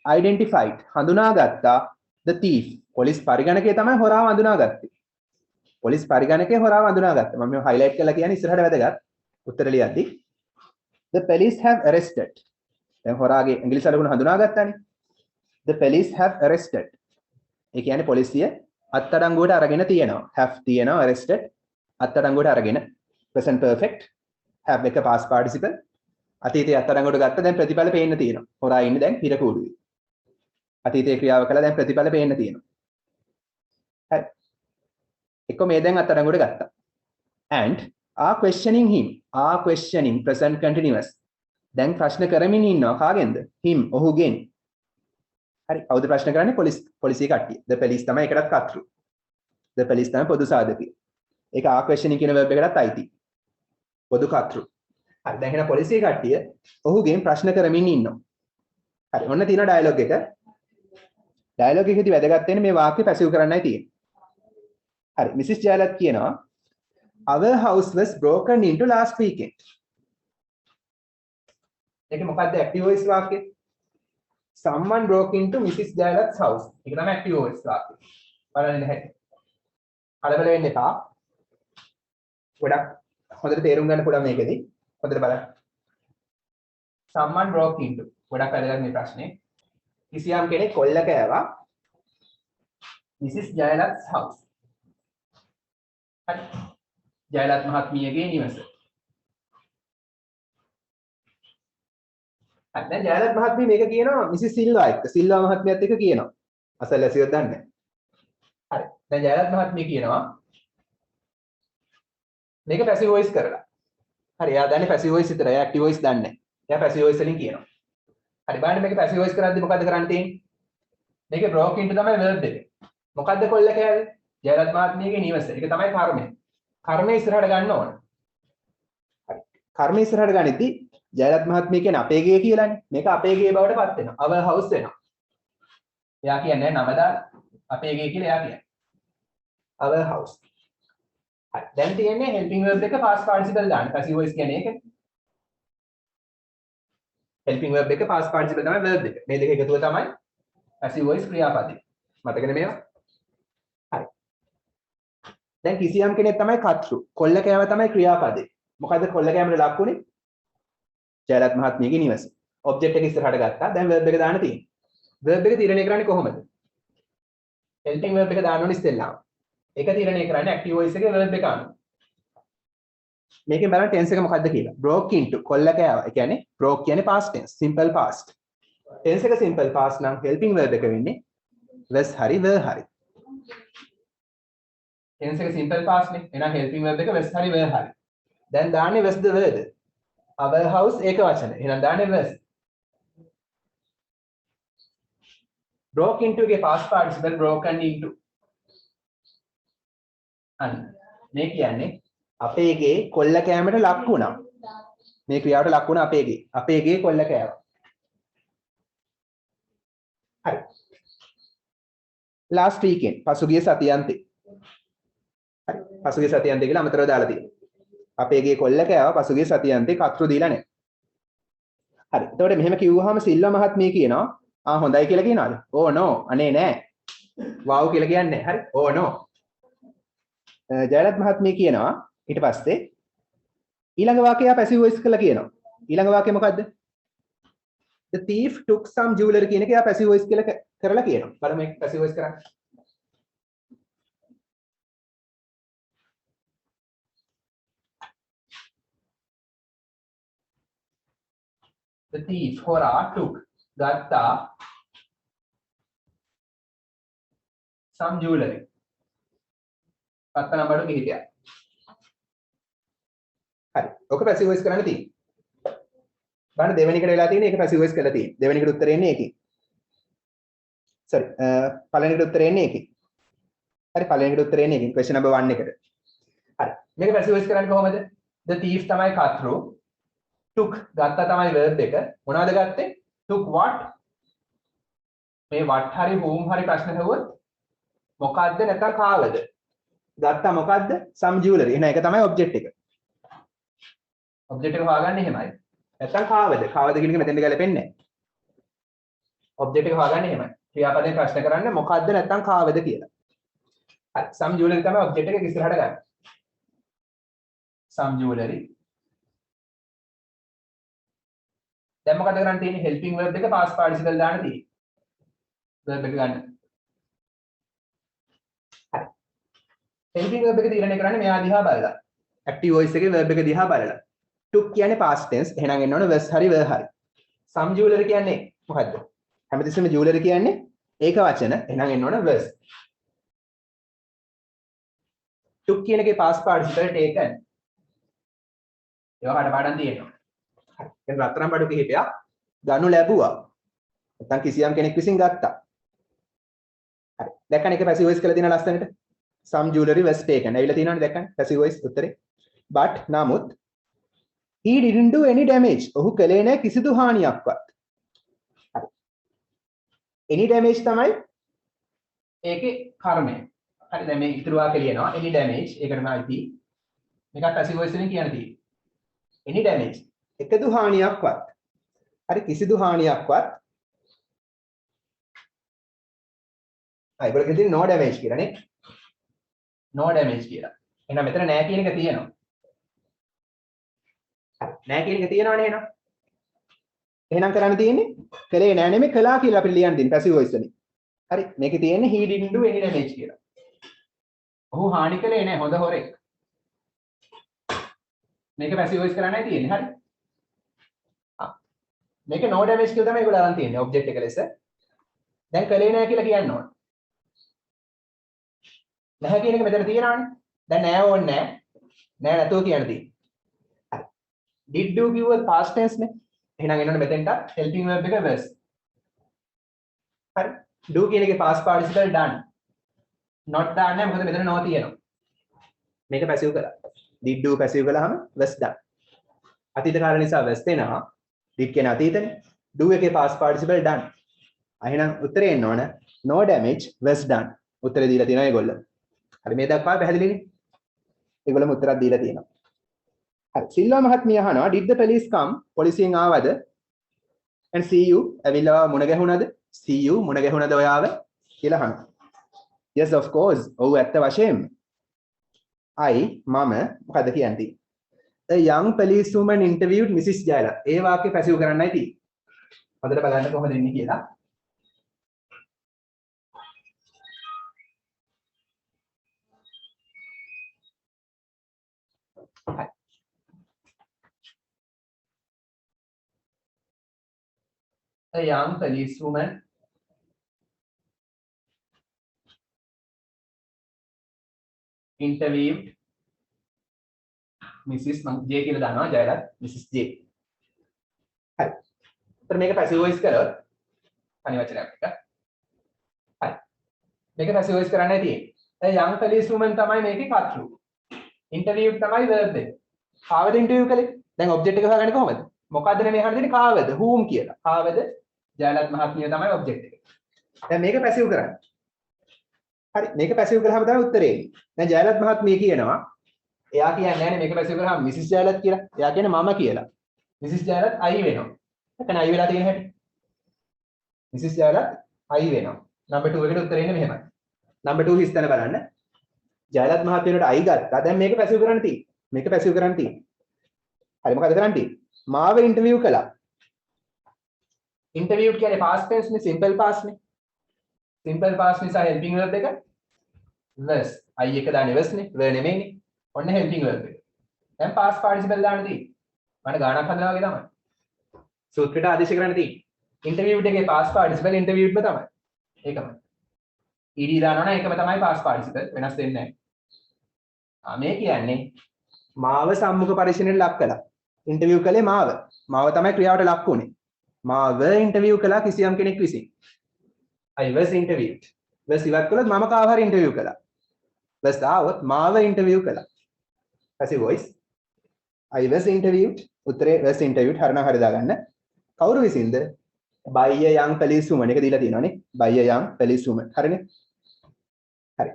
identified හඳුනාගත්තා the thief police පරිගණකය තමයි හොරාව හඳුනාගත්තේ police පරිගණකය හොරාව හඳුනාගත්තා මම මේ highlight කරලා කියන්නේ ඉස්සරහට වැදගත් උත්තර ලියද්දි the police have arrested දැන් හොරාගේ ඉංග්‍රීසි අලුගුණ හඳුනාගත්තානේ the police have arrested ඒ කියන්නේ පොලිසිය අත්අඩංගුවට අරගෙන තියෙනවා have තියෙනවා arrested අත්අඩංගුවට අරගෙන present perfect have එක past participle අතීතයේ අත්අඩංගුවට ගත්ත දැන් ප්‍රතිඵල පේන්න තියෙනවා හොරා ඉන්නේ දැන් හිර කූඩුවේ අතීතයේ ක්‍රියාව කළා දැන් ප්‍රතිඵල පේන්න තියෙනවා හරි එක්ක මේ දැන් අත්අඩංගුවට ගත්තා and are questioning him are questioning present continuous දැන් ප්‍රශ්න කරමින් ඉන්නවා කාගෙන්ද him ඔහුගෙන් හරි කවුද ප්‍රශ්න කරන්නේ පොලිසිය කට්ටිය the police තමයි එකටත් කතෘ the police තමයි පොදු සාධකය ඒක are questioning කියන verb එකටත් අයිති පොදු කතෘ හරි දැන් එහෙනම් පොලිසිය කට්ටිය ඔහුගෙන් ප්‍රශ්න කරමින් ඉන්නවා හරි ඔන්න තියෙන ඩයලොග් එක ඩයලොග් එකේදී වැදගත් වෙන්නේ මේ වාක්‍ය පැසිව් කරන්නයි තියෙන්නේ හරි මිසිස් ජයලත් කියනවා our house was broken into last weekend ඒක මොකක්ද active voice වාක්‍යය someone broke into Mrs. Jayalat's house ඒක තමයි active voice වාක්‍යය බලන්න නැහැ කලබල වෙන්න එපා ගොඩක් හොඳට තේරුම් ගන්න පුළුවන් මේකෙදි හොඳට බලන්න someone broke into ගොඩක් වැදගත් මේ ප්‍රශ්නේ කිසියම් කෙනෙක් කොල්ල කෑවා Mrs. Jayalat's house හරි ජයලත් මහත්මියගේ නිවස දැන් ජයලත් මහත්මිය මේක කියනවා මිසිස් සිල්වා එක්ක සිල්වා මහත්මියත් එක්ක කියනවා අසල්වැසියෝ දන්නේ හරි දැන් ජයලත් මහත්මිය කියනවා මේක පැසිව් වොයිස් කරලා හරි එයා දන්නේ පැසිව් වොයිස් විතරයි එයා ඇක්ටිව් වොයිස් දන්නේ නැහැ එයා පැසිව් වොයිස් වලින් කියනවා හරි බලන්න මේක පැසිව් වොයිස් කරද්දි මොකද්ද කරන්න තියෙන්නේ මේකේ බ්‍රෝක් ඉන්ටු තමයි verb එක මොකද්ද කොල්ල කෑවේ ජයලත් මහත්මියගේ නිවස ඒක තමයි කර්මය කර්මය ඉස්සරහට ගන්න ඕන හරි කර්මය ඉස්සරහට ගනිද්දි ජයලත් මහත්මිය කියන්නේ අපේ ගේ කියලානේ මේක අපේ ගේ බවට පත් වෙනවා our house වෙනවා එයා කියන්නේ නම දාලා අපේ ගේ කියලා එයා කියන්නේ our house හරි දැන් තියෙන්නේ helping verb එක past participle දාන්න passive voice කියන්නේ ඒක helping verb එක past participle තමයි verb එක මේ දෙක එකතුව තමයි passive voice ක්‍රියාපදේ මතකනේ මේවා හරි දැන් කිසියම් කෙනෙක් තමයි කතෘ කොල්ල කෑම තමයි ක්‍රියාපදේ මොකද කොල්ල කෑමට ලක් උනේ ජයලත් මහත්මියගේ නිවස ඔබ්ජෙක්ට් එක ඉස්සරහට ගත්තා දැන් verb එක දාන්න තියෙනවා verb එක තීරණය කරන්නේ කොහොමද helping verb එක දාන්න ඕනේ ඉස්සෙල්ලාම ඒක තීරණය කරන්නේ active voice එකේ verb එක අනුව මේකෙන් බලන්න tense එක මොකද්ද කියලා broke into කොල්ල කෑවා ඒ කියන්නේ broke කියන්නේ past tense simple past tense එක simple past නම් helping verb එක වෙන්නේ was හරි were හරි tense එක simple past නේ එහෙනම් helping verb එක was හරි were හරි දැන් දාන්නේ was the word our house ඒක වචන එහෙනම් දාන්නේ was broke into ගේ past participle broken into අන්න මේ කියන්නේ අපේ ගේ කොල්ල කෑමට ලක් වුණා මේ ක්‍රියාවට ලක් වුණා අපේ ගේ කොල්ල කෑවා හරි last weekend පසුගිය සතියන්තේ හරි පසුගිය සතියන්තේ කියලා අමතරව දාලා තියෙනවා අපේ ගේ කොල්ල කෑවා පසුගිය සතියන්තේ කතෘ දීලා නැහැ. හරි. එතකොට මෙහෙම කිව්වහම සිල්වා මහත්මිය කියනවා ආ හොඳයි කියලා කියනවාද? ඕ නෝ අනේ නෑ. වව් කියලා කියන්නේ හරි. ඕ නෝ. ජයලත් මහත්මිය කියනවා ඊට පස්සේ ඊළඟ වාක්‍යය පැසිව් වොයිස් කරලා කියනවා. ඊළඟ වාක්‍යය මොකද්ද? The thief took some jewelry කියන එක එයා පැසිව් වොයිස් කියලා කරලා කියනවා. බලමු මේක පැසිව් වොයිස් කරන්න. The thief hora took gatta some jewelry පත්ත නම්බරට ගිහිටියා හරි ඔක පැසිව් වොයිස් කරන්න තියෙන්නේ බලන්න දෙවෙනි එකට වෙලා තියෙන්නේ ඒක පැසිව් වොයිස් කරලා තියෙන්නේ දෙවෙනි එකට උත්තරේ එන්නේ ඒකේ sorry පළවෙනි එකට උත්තරේ එන්නේ ඒකේ හරි පළවෙනි එකට උත්තරේ එන්නේ ඒකේ question number 1 එකට හරි මේක පැසිව් වොයිස් කරන්නේ කොහමද the thief තමයි කතෘ took ගත්තා තමයි verb එක මොනවද ගත්තේ took what මේ what හරි whom හරි ප්‍රශ්න අහුවොත් මොකද්ද නැත්නම් කාවද ගත්තා මොකද්ද some jewelry එහෙනම් ඒක තමයි object එක object එක හොයාගන්නේ එහෙමයි නැත්තම් කාවද කියන එක මෙතෙන්ද ගැලපෙන්නේ නැහැ. ඔබ්ජෙක්ට් එක හොයාගන්න එහෙමයි. ක්‍රියාපදයෙන් ප්‍රශ්න කරන්න මොකද්ද නැත්තම් කාවද කියලා. හරි. some jewelry තමයි ඔබ්ජෙක්ට් එක ඉස්සරහට ගන්න. some jewelry. දැන් මොකද කරන්න තියෙන්නේ? helping verb එක past participle දාන්න තියෙන්නේ. verb එක ගන්න. හරි. helping verb එක තීරණය කරන්නේ මෙයා දිහා බලලා. active voice එකේ verb එක දිහා බලලා. took කියන්නේ past tense. එහෙනම් එන්න ඕන was හරි were හරි. some jewelry කියන්නේ මොකද්ද? හැමතිස්සෙම jewelry කියන්නේ ඒක වචන. එහෙනම් එන්න ඕන was. took කියන එකේ past participle taken. ඒවා කඩපාඩම් තියෙනවා. හරි. දැන් රත්තරන් බඩු කිහිපයක් ගනු ලැබුවා. නැත්නම් කිසියම් කෙනෙක් විසින් ගත්තා. හරි. දැක්කනේ ඒක passive voice කියලා තියෙන ලස්සනට. some jewelry was taken. ඇවිල්ලා තියෙනවනේ දැක්කනේ passive voice උත්තරේ. but නමුත් he didn't do any damage. ඔහු කළේ නැහැ කිසිදු හානියක්වත්. හරි. any damage තමයි ඒකේ කර්මය. හරි දැන් මේ ඉතුරු වාක්‍ය ලියනවා any damage ඒකටම අයිති. මේකත් passive voice වලින් කියන්න තියෙන්නේ. any damage එකදු හානියක්වත්. හරි කිසිදු හානියක්වත්. ඒගොල්ලෝ කියන්නේ no damage කියලා නේ. no damage කියලා. එහෙනම් මෙතන නෑ කියන එක තියෙනවා. නෑ කියන එක තියෙනවනේ එහෙනම්. එහෙනම් කරන්න තියෙන්නේ කලේ නෑ නෙමෙයි කළා කියලා අපිට ලියන්න තියෙන්නේ passive voice වලින්. හරි මේකේ තියෙන්නේ he didn't do any damage කියලා. ඔහු හානි කළේ නෑ හොඳ හොරෙක්. මේක passive voice කරන්නයි තියෙන්නේ හරි. මේක no damage කියලා තමයි ඒගොල්ලෝ අරන් තියෙන්නේ object එක ලෙස. දැන් කලේ නෑ කියලා කියන්න ඕන. නැහැ කියන එක මෙතන තියෙනවානේ. දැන් නෑ ඕනේ නෑ. නෑ නැතුව කියන්න තියෙන්නේ. did do කිව්ව past tense නේ. එහෙනම් එන්නොත් මෙතෙන්ට helping verb එක was. හරි. do කියන එකේ past participle done. not දාන්නේ මොකද මෙතන no තියෙනවා. මේක passive කරා. did do passive කළාම was done. අතීත කාල නිසා was වෙනවා. did කියන අතීතනේ. do එකේ past participle done. එහෙනම් උත්තරේ එන්න ඕන no damage was done. උත්තරේ දීලා තියෙනවා ඒගොල්ලෝ. හරි මේ දක්වා පැහැදිලිනේ. ඒගොල්ලෝම උත්තරයක් දීලා තියෙනවා. හරි සිල්වා මහත්මිය අහනවා did the police come පොලිසියෙන් ආවද and see you ඇවිල්ලා මුණ ගැහුණාද see you මුණ ගැහුණාද ඔයාව කියලා අහනවා. yes of course ඔව් ඇත්ත වශයෙන්ම. මම මොකද කියන්නේ? a young police woman interviewed Mrs. Jayala. ඒ වාක්‍ය පැසිව් කරන්නයි තියෙන්නේ. හොඳට බලන්න කොහොමද එන්නේ කියලා. A young policewoman interviewed Mrs. J කියලා දානවා ජයලත් Mrs. J. හරි. ඒතර මේක passive voice කරොත් තනි වචනයක් එක. හරි. මේක passive voice කරන්නයි තියෙන්නේ. A young policewoman තමයි මේකේ කර්තෘ. interviewed තමයි verb එක. කාවද interview කළේ? දැන් object එක හොයාගන්නේ කොහොමද? මොකද්ද මේ අහන්න දෙන්නේ කාවද? whom කියලා. කාවද? ජයලත් මහත්මිය තමයි ඔබ්ජෙක්ට් එක. දැන් මේක පැසිව් කරන්න. හරි මේක පැසිව් කරාම තමයි උත්තරේ එන්නේ. දැන් ජයලත් මහත්මිය කියනවා එයා කියන්නේ නැහැ මේක පැසිව් කරාම මිසිස් ජයලත් කියලා. එයා කියන්නේ මම කියලා. මිසිස් ජයලත් අයි වෙනවා. එතන අයි වෙලා තියෙන හැටි. මිසිස් ජයලත් අයි වෙනවා. නම්බර් 2 එකට උත්තරේ එන්නේ මෙහෙමයි. නම්බර් 2 හිස්තැන බලන්න. ජයලත් මහත්මියට අයි ගත්තා. දැන් මේක පැසිව් කරන්න තියෙන්නේ. මේක පැසිව් කරන්න තියෙන්නේ. හරි මොකද කරන්න තියෙන්නේ? මාව ඉන්ටර්විව් කළා. interviewed කියන්නේ past tense නේ simple past නේ simple past නිසා helping verb එක was I එක දාන්නේ was නේ were නෙමෙයිනේ ඔන්න helping verb එක දැන් past participle දාන්න තියෙන්නේ මට ගානක් හදනවා වගේ තමයි සූත්‍රයට ආදේශ කරන්න තියෙන්නේ interviewed එකේ past participle interviewed ම තමයි ඒකමයි ed දානවනේ ඒකම තමයි past participle වෙනස් වෙන්නේ නැහැ මේ කියන්නේ මාව සම්මුඛ පරීක්ෂණයට ලක් කළා interview කළේ මාව තමයි ක්‍රියාවට ලක් වුනේ මාව ඉන්ටර්විව් කළා කිසියම් කෙනෙක් විසින්. I was interviewed. was ඉවත් කළොත් මම කාව හරි ඉන්ටර්විව් කළා. was ආවොත් මාව ඉන්ටර්විව් කළා. passive voice. I was interviewed. උත්තරේ was interviewed හරන හරි දාගන්න. කවුරු විසින්ද? by a young policewoman එක දීලා තියෙනවානේ. by a young policewoman. හරිනේ? හරි.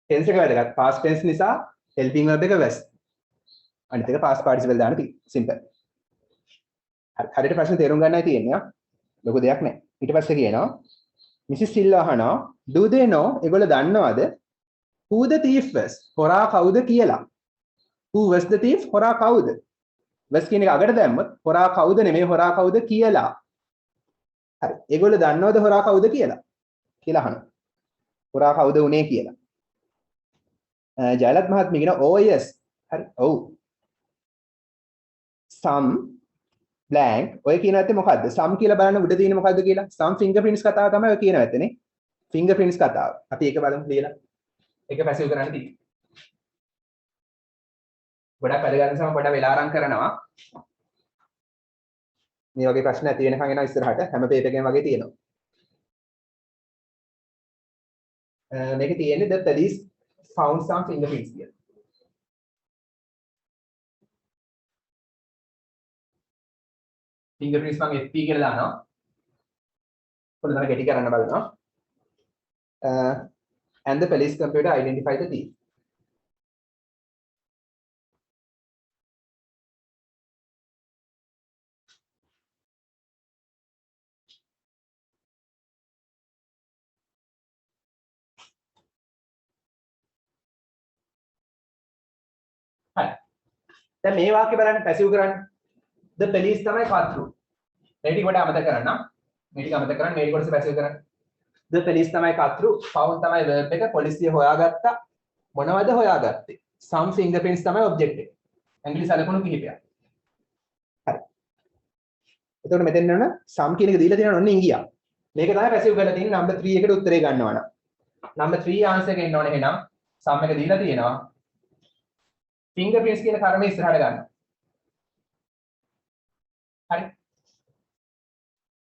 tense එක වැදගත්. past tense නිසා helping verb එක was. අනිත් එක past participle දාන්න තියෙන්නේ. simple. හරියට ප්‍රශ්න තේරුම් ගන්නයි තියෙන්නේ ආ. ලොකු දෙයක් නෑ. ඊට පස්සේ කියනවා මිසිස් සිල්වා අහනවා do they know ඒගොල්ලෝ දන්නවද who the thief was හොරා කවුද කියලා. who was the thief හොරා කවුද? was කියන එක අගට දැම්මොත් හොරා කවුද නෙමෙයි හොරා කවුද කියලා. හරි. ඒගොල්ලෝ දන්නවද හොරා කවුද කියලා? කියලා අහනවා. හොරා කවුද උනේ කියලා. ජයලත් මහත්මිය කියනවා oh yes. හරි. ඔව්. some blank ඔය කියන ඇත්තේ මොකද්ද? some කියලා බලන්න උඩ තියෙන්නේ මොකද්ද කියලා. some fingerprints කතාව තමයි ඔය කියන ඇත්තනේ. fingerprints කතාව. අපි ඒක බලමු ලියලා. ඒක පැසිව් කරන්න තියෙන්නේ. ගොඩක් වැඩ ගන්න සම පොඩ වෙලා අරන් කරනවා. මේ වගේ ප්‍රශ්න ඇති වෙනකන් එනවා ඉස්සරහට හැම පේපර් එකකම වගේ තියෙනවා. මේකේ තියෙන්නේ the police found some fingerprints කියලා. fingerprints මම FP කියලා දානවා. පොඩ්ඩක් ගැටි කරන්න බලනවා. And the police computer identify the thief. හරි. දැන් මේ වාක්‍ය බලන්න පැසිව් කරන්න. the police තමයි කත්රු. මේ ටික කොට අමතක කරන්න. මේ ටික අමතක කරන්න මේ ටික කොටස පැසිව් කරන්න. the police තමයි කත්රු. found තමයි verb එක. පොලිසිය හොයාගත්තා. මොනවද හොයාගත්තේ? some fingerprints තමයි object එක. ඇඟිලි සලකුණු කිහිපයක්. හරි. එතකොට මෙතෙන් නන some කියන එක දීලා තියෙනවා ඔන්න ඉංගියා. මේක තමයි පැසිව් කරලා තියෙන්නේ number 3 එකට උත්තරේ ගන්නවා නම්. number 3 ආන්සර් එක එන්න ඕනේ එහෙනම් some එක දීලා තියෙනවා. fingerprints කියන කර්මය ඉස්සරහට ගන්න. හරි.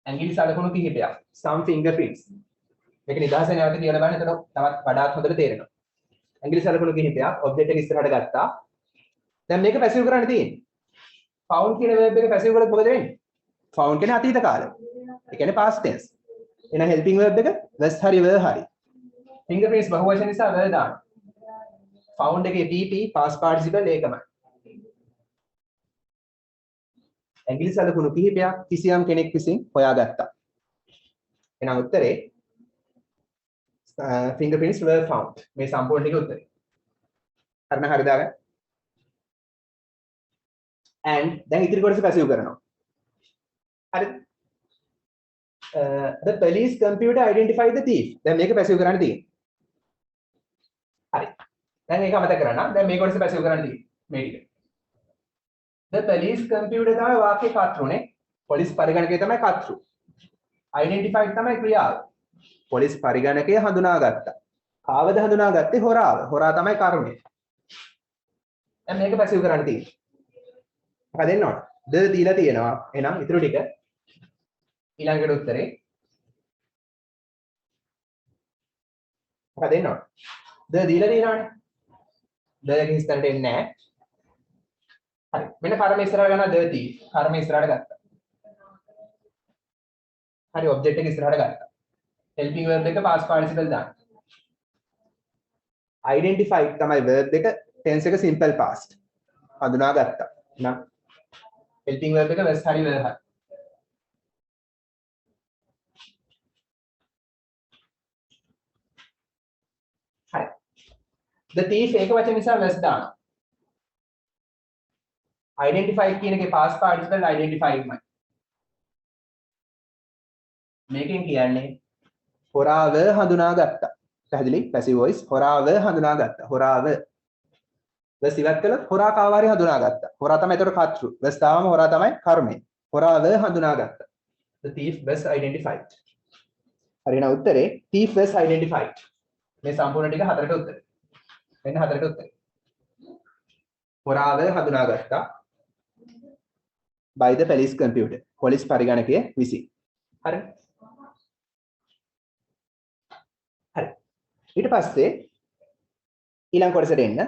ඇඟිලි සලකුණු කිහිපයක්. some fingerprints. මේක නිදහසේ නැවත කියලා බලන්න එතකොට තවත් වඩාත් හොඳට තේරෙනවා. ඇඟිලි සලකුණු කිහිපයක් ඔබ්ජෙක්ට් එක ඉස්සරහට ගත්තා. දැන් මේක පැසිව් කරන්න තියෙන්නේ. found කියන verb එක පැසිව් කරොත් මොකද වෙන්නේ? found කියන්නේ අතීත කාලය. ඒ කියන්නේ past tense. එහෙනම් helping verb එක was හරි were හරි. fingerprints බහුවචන නිසා were දාන්න. found එකේ pp past participle ඒකමයි. ඇඟිලි සලකුණු කිහිපයක් කිසියම් කෙනෙක් විසින් හොයාගත්තා. එහෙනම් උත්තරේ fingerprints were found. මේ සම්පූර්ණ ටික උත්තරේ. හරිද? හරි දාගන්න. and දැන් ඉතිරි කොටස පැසිව් කරනවා. හරිද? the police computer identified the thief. දැන් මේක පැසිව් කරන්න තියෙන්නේ. හරි. දැන් මේක අමතක කරන්න. දැන් මේ කොටස පැසිව් කරන්න තියෙන්නේ. මේ ටික. the police computer තමයි වාක්‍යයේ කර්තෘනේ. පොලිස් පරිගණකය තමයි කර්තෘ. identified තමයි ක්‍රියාව. පොලිස් පරිගණකය හඳුනාගත්තා. කාවද හඳුනාගත්තේ? හොරාව. හොරා තමයි කර්මය. දැන් මේක පැසිව් කරන්න තියෙන්නේ. මොකද එන්න ඕන? ද දීලා තියෙනවා. එහෙනම් ඊටු ටික ඊළඟට උත්තරේ මොකද එන්න ඕන? ද දීලා තියෙනවානේ. ද එකකින් ඉස්සරහට එන්නේ නැහැ. හරි. මෙන්න කර්ම ඉස්සරහට ගන්නවා ද දී. කර්ම ඉස්සරහට ගත්තා. හරි ඔබ්ජෙක්ට් එක ඉස්සරහට ගත්තා. helping verb එක past participle දාන්න. identify තමයි verb එක tense එක simple past. හඳුනාගත්තා. එහෙනම් helping verb එක was හරි were හරි. හරි. the thief ඒක වචන නිසා was දානවා. identified කියන එකේ past participle identified මයි. මේකෙන් කියන්නේ හොරාව හඳුනාගත්තා. පැහැදිලි? passive voice හොරාව හඳුනාගත්තා. හොරාව was ඉවත් කළොත් හොරා කාව හරි හඳුනාගත්තා. හොරා තමයි ඒතර කර්තෘ. was තාම හොරා තමයි කර්මය. හොරාව හඳුනාගත්තා. the thief was identified. හරි නේද උත්තරේ? thief was identified. මේ සම්පූර්ණ ටික හතරට උත්තරේ. මෙන්න හතරට උත්තරේ. හොරාව හඳුනාගත්තා by the police computer. පොලිස් පරිගණකය විසින්. හරි. හරි. ඊට පස්සේ ඊළඟ කොටසට එන්න.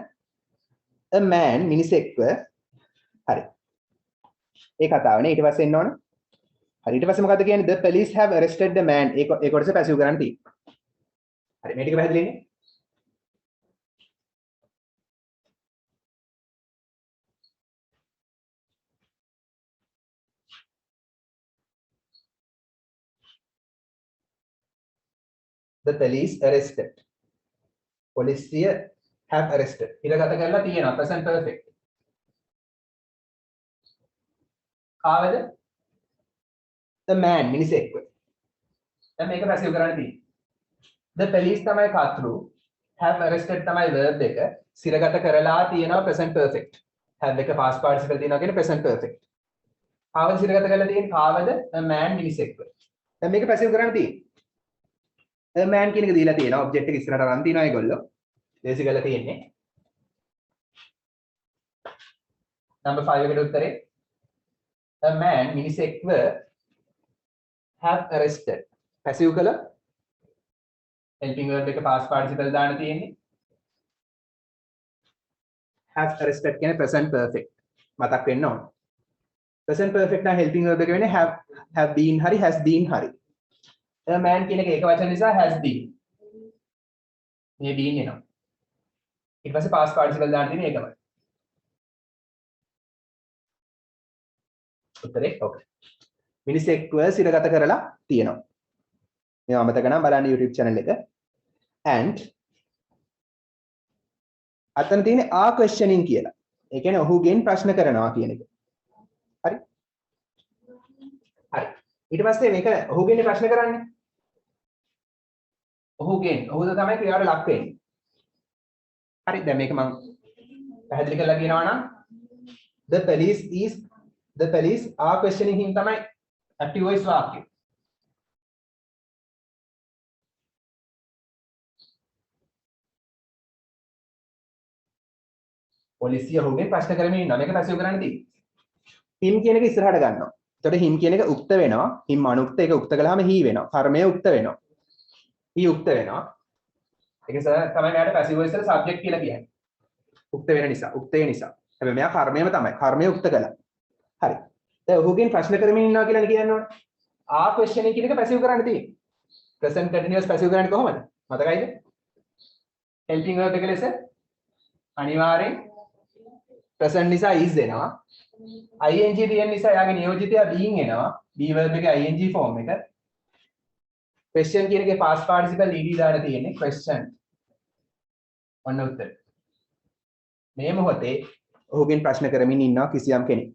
a man මිනිසෙක්ව හරි. ඒ කතාවනේ ඊට පස්සේ එන්න ඕන. හරි ඊට පස්සේ මොකද්ද කියන්නේ? the police have arrested the man. ඒ කොටස පැසිව් කරන්න තියෙනවා. හරි මේ ටික පැහැදිලිනේ? the police arrested. පොලිසිය have arrested. ඉරගත කරලා තියෙනවා present perfect. කාවද? the man මිනිසෙක්ව. දැන් මේක පැසිව් කරන්න තියෙන්නේ. the police තමයි කර්තෘ, have arrested තමයි verb එක, සිරගත කරලා තියෙනවා present perfect. have එක past participle තියෙනවා කියන්නේ present perfect. කාවද සිරගත කරලා තියෙන්නේ? කාවද? the man මිනිසෙක්ව. දැන් මේක පැසිව් කරන්න තියෙන්නේ. the man කියන එක දීලා තියෙනවා, object එක ඉස්සරහට අරන් තියනවා ඒගොල්ලෝ. දේශි කරලා තියෙන්නේ. number 5 එකට උත්තරේ the man මිනිසෙක්ව have arrested. Passive කළා helping verb එක past participle දාන්න තියෙන්නේ. have arrested කියන්නේ present perfect. මතක් වෙන්න ඕන. present perfect නම් helping verb එක වෙන්නේ have been හරි has been හරි. the man කියන එක ඒක වචන නිසා has been. මේ been එනවා. ඊට පස්සේ past participle දාන්න තියෙන්නේ ඒකමයි. උත්තරේ ඔක. මිනිසෙක්ව සිරගත කරලා තියෙනවා. මේ අමතක නම් බලන්න YouTube channel එක. and අතන තියෙන්නේ are questioning කියලා. ඒ කියන්නේ ඔහුගෙන් ප්‍රශ්න කරනවා කියන එක. හරි? හරි. ඊට පස්සේ මේක ඔහුගෙන් ප්‍රශ්න කරන්නේ. ඔහුද තමයි ක්‍රියාවට ලක් වෙන්නේ. හරි. දැන් මේක මම පැහැදිලි කරලා කියනවා නම් the police are questioning him තමයි active voice වාක්‍යය. පොලිසිය ඔහුගෙන් ප්‍රශ්න කරමින් ඉන්නවා. මේක පැසිව් කරන්න තියෙන්නේ. him කියන එක ඉස්සරහට ගන්නවා. එතකොට him කියන එක උක්ත වෙනවා. him අනුක්ත එක උක්ත කළාම he වෙනවා. කර්මය උක්ත වෙනවා. he උක්ත වෙනවා. ඒක තමයි මෙයාට පැසිව් වොයිස් වල සබ්ජෙක්ට් කියලා කියන්නේ. උක්ත වෙන නිසා, උක්තේ නිසා. හැබැයි මෙයා කර්මයම තමයි. කර්මය උක්ත කළා. හරි. දැන් ඔහුගෙන් ප්‍රශ්න කරමින් ඉන්නවා කියලා කියන්න ඕනේ. are questioning කියන එක පැසිව් කරන්න තියෙන්නේ. present continuous පැසිව් කරන්නේ කොහොමද? මතකයිද? helping verb එක ලෙස අනිවාර්යෙන් present නිසා is එනවා. ing තියෙන නිසා යාගේ නියෝජිතයා being එනවා. be verb එකේ ing form එක. question කියන එකේ past participle ed දාලා තියෙන්නේ question. ඔන්න උත්තර. මේ මොහොතේ ඔහුගෙන් ප්‍රශ්න කරමින් ඉන්නවා කිසියම් කෙනෙක්.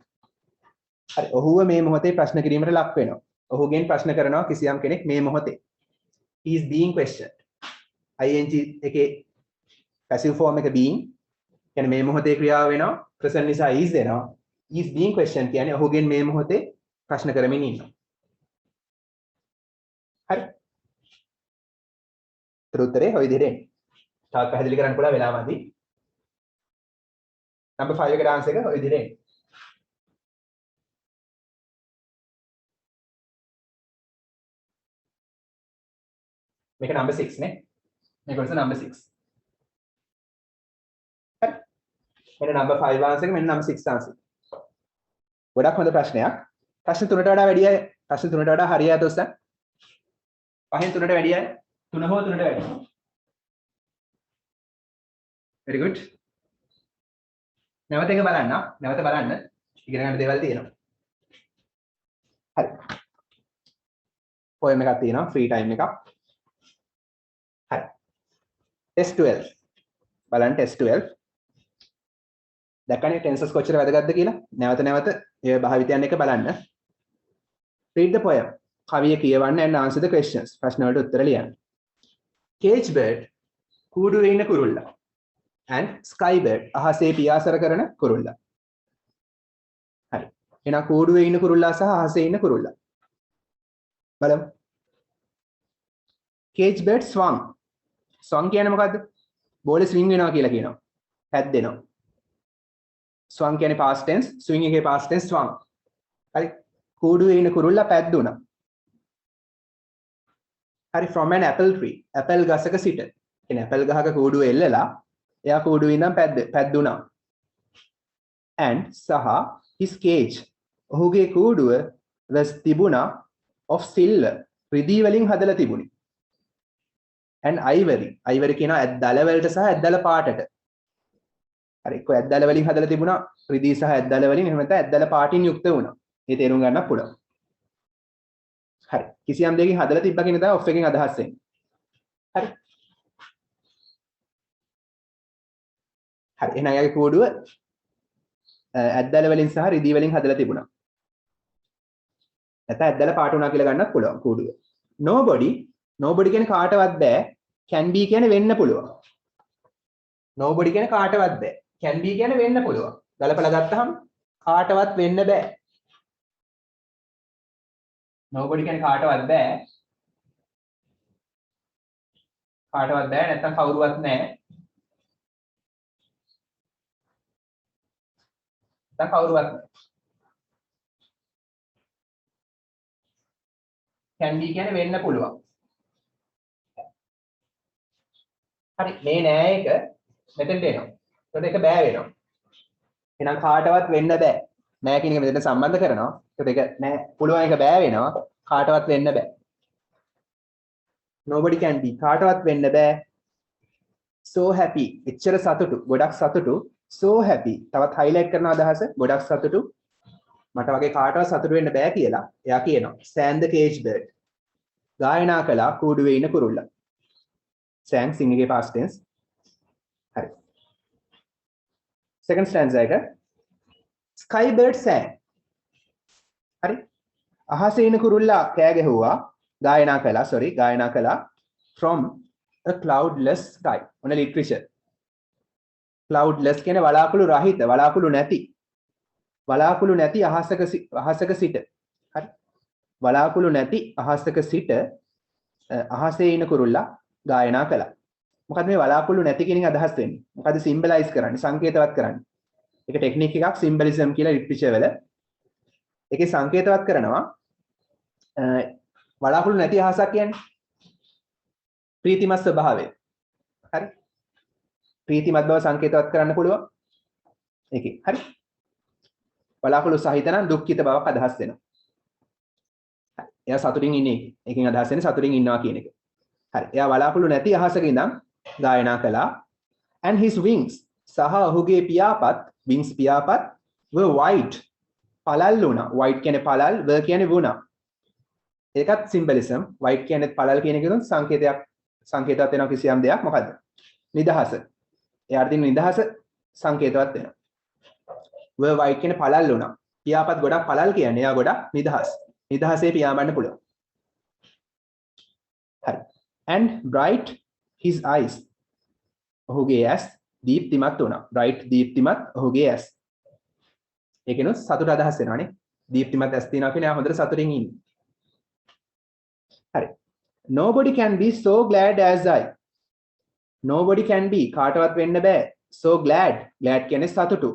හරි. ඔහුව මේ මොහොතේ ප්‍රශ්න කිරීමට ලක් වෙනවා. ඔහුගෙන් ප්‍රශ්න කරනවා කිසියම් කෙනෙක් මේ මොහොතේ. he is being questioned. ing එකේ passive form එක being කියන්නේ මේ මොහොතේ ක්‍රියාව වෙනවා. present නිසා is එනවා. he is being questioned කියන්නේ ඔහුගෙන් මේ මොහොතේ ප්‍රශ්න කරමින් ඉන්නවා. හරි. උත්තරේ ඔය විදිහට එන්නේ. තාත් පැහැදිලි කරන්න පුළුවන් වෙලාවදී. number 5 එකට answer එක ඔය විදිහට එන්නේ. මේක number 6 නේ. මේක ඔස්සේ number 6. හරි. මෙන්න number 5 answer එක මෙන්න number 6 answer. ගොඩක් හොඳ ප්‍රශ්නයක්. ප්‍රශ්න 3ට වඩා වැඩි අය ප්‍රශ්න 3ට වඩා හරියට ඔස්ස. 5න් 3ට වැඩි අය 3 හෝ 3ට වැඩි. very good. නැවත එක බලන්න. නැවත බලන්න. ඉගෙන ගන්න දේවල් තියෙනවා. හරි. poem එකක් තියෙනවා free time එකක්. හරි. test 12. බලන්න test 12. දැක්කනේ tenses කොච්චර වැදගත්ද කියලා. නැවත නැවත ඒ භාවිතයන් එක බලන්න. read the poem. කවිය කියවන්න and answer the questions. ප්‍රශ්න වලට උත්තර ලියන්න. cage bird කූඩුවේ ඉන්න කුරුල්ලා. and sky bird අහසේ පියාසර කරන කුරුල්ලා. හරි. එහෙනම් කූඩුවේ ඉන්න කුරුල්ලා සහ අහසේ ඉන්න කුරුල්ලා. බලමු. cage bird swung. swung කියන්නේ මොකද්ද? බෝලේ ස්විං වෙනවා කියලා කියනවා. හැද්දෙනවා. swung කියන්නේ past tense, swing එකේ past tense swung. හරි. කූඩුවේ ඉන්න කුරුල්ලා පැද්දුණා. හරි. from an apple tree. apple ගසක සිට. කියන්නේ apple ගහක කූඩුව එල්ලලා එයා කූඩුවේ ඉඳන් පැද්දුණා. and සහ his cage. ඔහුගේ කූඩුව was තිබුණා of silver. රිදී වලින් හදලා තිබුණි. and ivory. ivory කියනවා ඇද්දල වලට සහ ඇද්දල පාටට. හරි. කො ඇද්දල වලින් හදලා තිබුණා රිදී සහ ඇද්දල වලින් එහෙම නැත්නම් ඇද්දල පාටින් යුක්ත වුණා. මේ තේරුම් ගන්න පුළුවන්. හරි. කිසියම් දෙයකින් හදලා තිබ්බා කියන තමයි of එකෙන් අදහස් වෙන්නේ. හරි. හරි. එහෙනම් යාගේ කූඩුව ඇද්දල වලින් සහ රිදී වලින් හදලා තිබුණා. නැත්නම් ඇද්දල පාට වුණා කියලා ගන්නත් පුළුවන් කූඩුව. nobody කියන්නේ කාටවත් බෑ. can be කියන්නේ වෙන්න පුළුවන්. nobody කියන්නේ කාටවත් බෑ. can be කියන්නේ වෙන්න පුළුවන්. ගලපලා ගත්තහම කාටවත් වෙන්න බෑ. nobody කියන්නේ කාටවත් බෑ. කාටවත් බෑ නැත්නම් කවුරුවත් නැහැ. දැන් කවුරුවත් නැහැ. can be කියන්නේ වෙන්න පුළුවන්. හරි මේ නෑ එක මෙතෙන්ට එනවා. ඒකට ඒක බෑ වෙනවා. එහෙනම් කාටවත් වෙන්න බෑ. නෑ කියන එක මෙතන සම්බන්ධ කරනවා. ඒකට ඒක නෑ පුළුවන් එක බෑ වෙනවා. කාටවත් වෙන්න බෑ. nobody can be කාටවත් වෙන්න බෑ. so happy එච්චර සතුටු ගොඩක් සතුටු so happy තවත් highlight කරන අදහස ගොඩක් සතුටු මට වගේ කාටවත් සතුටු වෙන්න බෑ කියලා එයා කියනවා. sang the cage bird ගායනා කළා කූඩුවේ ඉන්න කුරුල්ලා. sang sing එකේ past tense. හරි. second stanza එක sky bird sang. හරි. අහසේ ඉන්න කුරුල්ලා කෑ ගැහුවා ගායනා කළා from a cloudless sky. ඔන්න literature. cloudless කියන්නේ වලාකුළු රහිත වලාකුළු නැති අහසක සිට. හරි. වලාකුළු නැති අහසක සිට අහසේ ඉන කුරුල්ලා ගායනා කළා. මොකද මේ වලාකුළු නැති කියන එක අදහස් වෙන්නේ? මොකද සිම්බලයිස් කරන්නේ? සංකේතවත් කරන්නේ. ඒක ටෙක්නික් එකක් සිම්බලිසම් කියලා ලිටරචර් වල. ඒකේ සංකේතවත් කරනවා වලාකුළු නැති අහසක් කියන්නේ ප්‍රීතිමත් ස්වභාවය. හරි. ප්‍රීතිමත් බව සංකේතවත් කරන්න පුළුවන්. ඒකේ. හරි. වලාකුළු සහිත නම් දුක්ඛිත බවක් අදහස් වෙනවා. එයා සතුටින් ඉන්නේ. ඒකෙන් අදහස් වෙන්නේ සතුටින් ඉන්නවා කියන එක. හරි. එයා වලාකුළු නැති අහසක ඉඳන් ගායනා කළා. and his wings සහ ඔහුගේ පියාපත් wings පියාපත් were white. පළල් වුණා. white කියන්නේ පළල්, were කියන්නේ වුණා. ඒකත් symbolism. white කියන්නේ පළල් කියන එකෙන් සංකේතවත් වෙනවා කිසියම් දෙයක්. මොකද්ද? නිදහස. එයාට තියෙන නිදහස සංකේතවත් වෙනවා. were white කියන්නේ පළල් වුණා. පියාපත් ගොඩක් පළල් කියන්නේ එයා ගොඩක් නිදහස්. නිදහසේ පියාඹන්න පුළුවන්. හරි. and bright his eyes. ඔහුගේ ඇස් දීප්තිමත් වුණා. bright දීප්තිමත් ඔහුගේ ඇස්. ඒකෙනුත් සතුට අදහස් වෙනවානේ. දීප්තිමත් ඇස් තියනවා කියන්නේ හොඳට සතුටින් ඉන්නේ. හරි. nobody can be so glad as I. nobody can be කාටවත් වෙන්න බෑ. so glad. glad කියන්නේ සතුටු.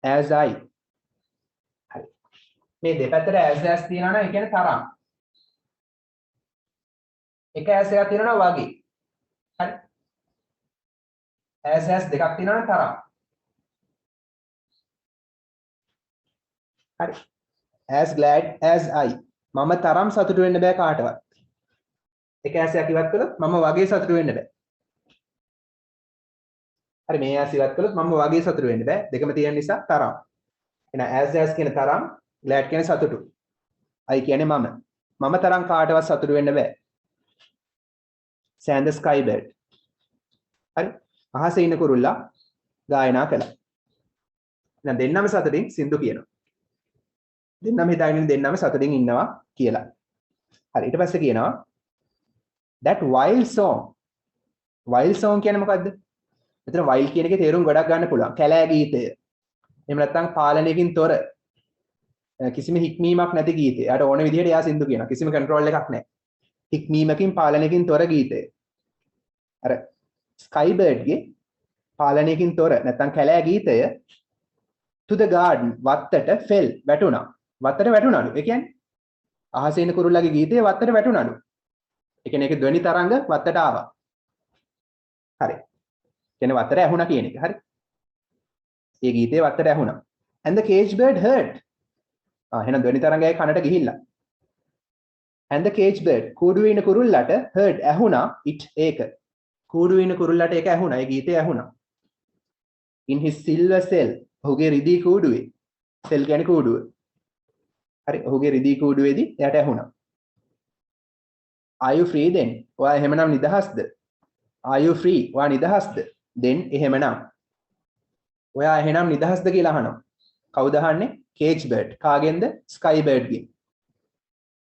as I. හරි. මේ දෙපැත්තට as තියනවා නම් ඒ කියන්නේ තරම්. එක as එකක් තියෙනවා වගේ. හරි. as දෙකක් තියෙනවා නම් තරම්. හරි. as glad as I. මම තරම් සතුටු වෙන්න බෑ කාටවත්. එක as එකක් ඉවත් කළොත් මම වගේ සතුටු වෙන්න බෑ. හරි මේ as ඉවත් කළොත් මම වගේ සතුටු වෙන්න බෑ. දෙකම තියෙන නිසා තරම්. එහෙනම් as කියන තරම්, glad කියන්නේ සතුටු. I කියන්නේ මම. මම තරම් කාටවත් සතුටු වෙන්න බෑ. sang the sky bird. හරි. අහසේ ඉන්න කුරුල්ලා ගායනා කළා. එහෙනම් දෙන්නම සතුටින් සින්දු කියනවා. දෙන්නම හිතාගෙන දෙන්නම සතුටින් ඉන්නවා කියලා. හරි ඊට පස්සේ කියනවා that wild song. wild song කියන්නේ මොකද්ද? මෙතන wild කියන එකේ තේරුම් ගොඩක් ගන්න පුළුවන්. කැලෑ ගීතය. එහෙම නැත්නම් පාලනයකින් තොර කිසිම හික්මීමක් නැති ගීතය. එයාට ඕන විදිහට එයා සින්දු කියනවා. කිසිම කන්ට්‍රෝල් එකක් නැහැ. හික්මීමකින් පාලනයකින් තොර ගීතය. අර sky bird ගේ පාලනයකින් තොර නැත්නම් කැලෑ ගීතය to the garden වත්තට fell වැටුණා. වත්තට වැටුණාලු. ඒ කියන්නේ අහසේ ඉන්න කුරුල්ලාගේ ගීතය වත්තට වැටුණාලු. ඒ කියන්නේ ඒකේ ධ්වනි තරංග වත්තට ආවා. හරි. කියන්නේ වත්තට ඇහුණා කියන එක. හරි. ඒ ගීතය වත්තට ඇහුණා. and the cage bird heard. එහෙනම් ධ්වනි තරංගයයි කනට ගිහිල්ලා. and the cage bird කූඩුවේ ඉන්න කුරුල්ලට heard ඇහුණා it ඒක. කූඩුවේ ඉන්න කුරුල්ලට ඒක ඇහුණා. ඒ ගීතය ඇහුණා. in his silver cell ඔහුගේ රිදී කූඩුවේ. සෙල් කියන්නේ කූඩුව. හරි ඔහුගේ රිදී කූඩුවේදී එයාට ඇහුණා. are you free then ඔයා එහෙමනම් නිදහස්ද are you free ඔයා නිදහස්ද then එහෙමනම් ඔයා එහෙනම් නිදහස්ද කියලා අහනවා කවුද අහන්නේ cage bird කාගෙන්ද sky bird ගෙන්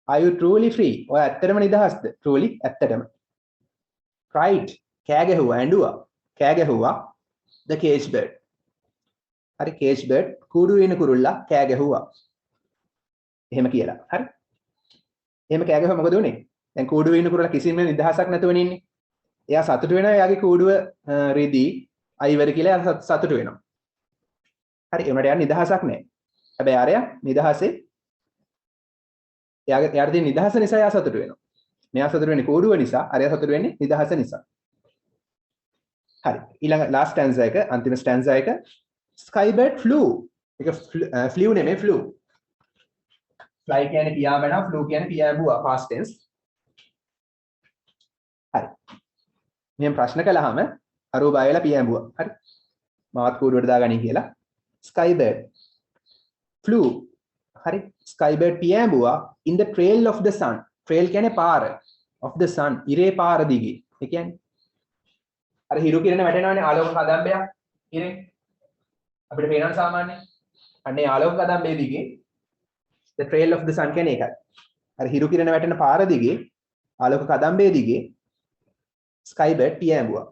are you truly free ඔයා ඇත්තටම නිදහස්ද truly ඇත්තටම right කෑ ගැහුවා ඇඬුවා කෑ ගැහුවා the cage bird හරි cage bird කූඩුවේ ඉන්න කුරුල්ලා කෑ ගැහුවා එහෙම කියලා හරි එහෙම කෑ ගැහුවා මොකද උනේ දැන් කූඩුවේ ඉන්න කුරුල්ලා කිසිම නිදහසක් නැතුවනේ ඉන්නේ එයා සතුටු වෙනවා එයාගේ කූඩුව රිදී අයිවරි කියලා එයා සතුටු වෙනවා හරි ඒ උනට එයා නිදහසක් නැහැ හැබැයි ආරයා නිදහසේ එයාට තියෙන නිදහස නිසා එයා සතුටු වෙනවා මෙයා සතුටු වෙන්නේ කූඩුව නිසා අරයා සතුටු වෙන්නේ නිදහස නිසා හරි ඊළඟ last stanza එක අන්තිම stanza එක skybird flew ඒක flew නෙමෙයි flew fly කියන්නේ පියා බැනවා flew කියන්නේ පියා ඇබුවා past tense හරි මෙහෙම ප්‍රශ්න කළාම අරෝ බය වෙලා පියා ඇබුවා හරි මාවත් කූඩුවට දාගනි කියලා skybird flew හරි skybird පියා ඇබුවා in the trail of the sun trail කියන්නේ පාර of the sun ඉරේ පාර දිගේ ඒ කියන්නේ අර හිරු කිරණ වැටෙනවානේ ආලෝක කදම්බයක් ඉරේ අපිට පේනවා සාමාන්‍යයෙන් අන්නේ ආලෝක කදම්බේ දිගේ the trail of the sun කියන්නේ ඒකයි අර හිරු කිරණ වැටෙන පාර දිගේ ආලෝක කදම්බේ දිගේ skybird පියා ඇඹුවා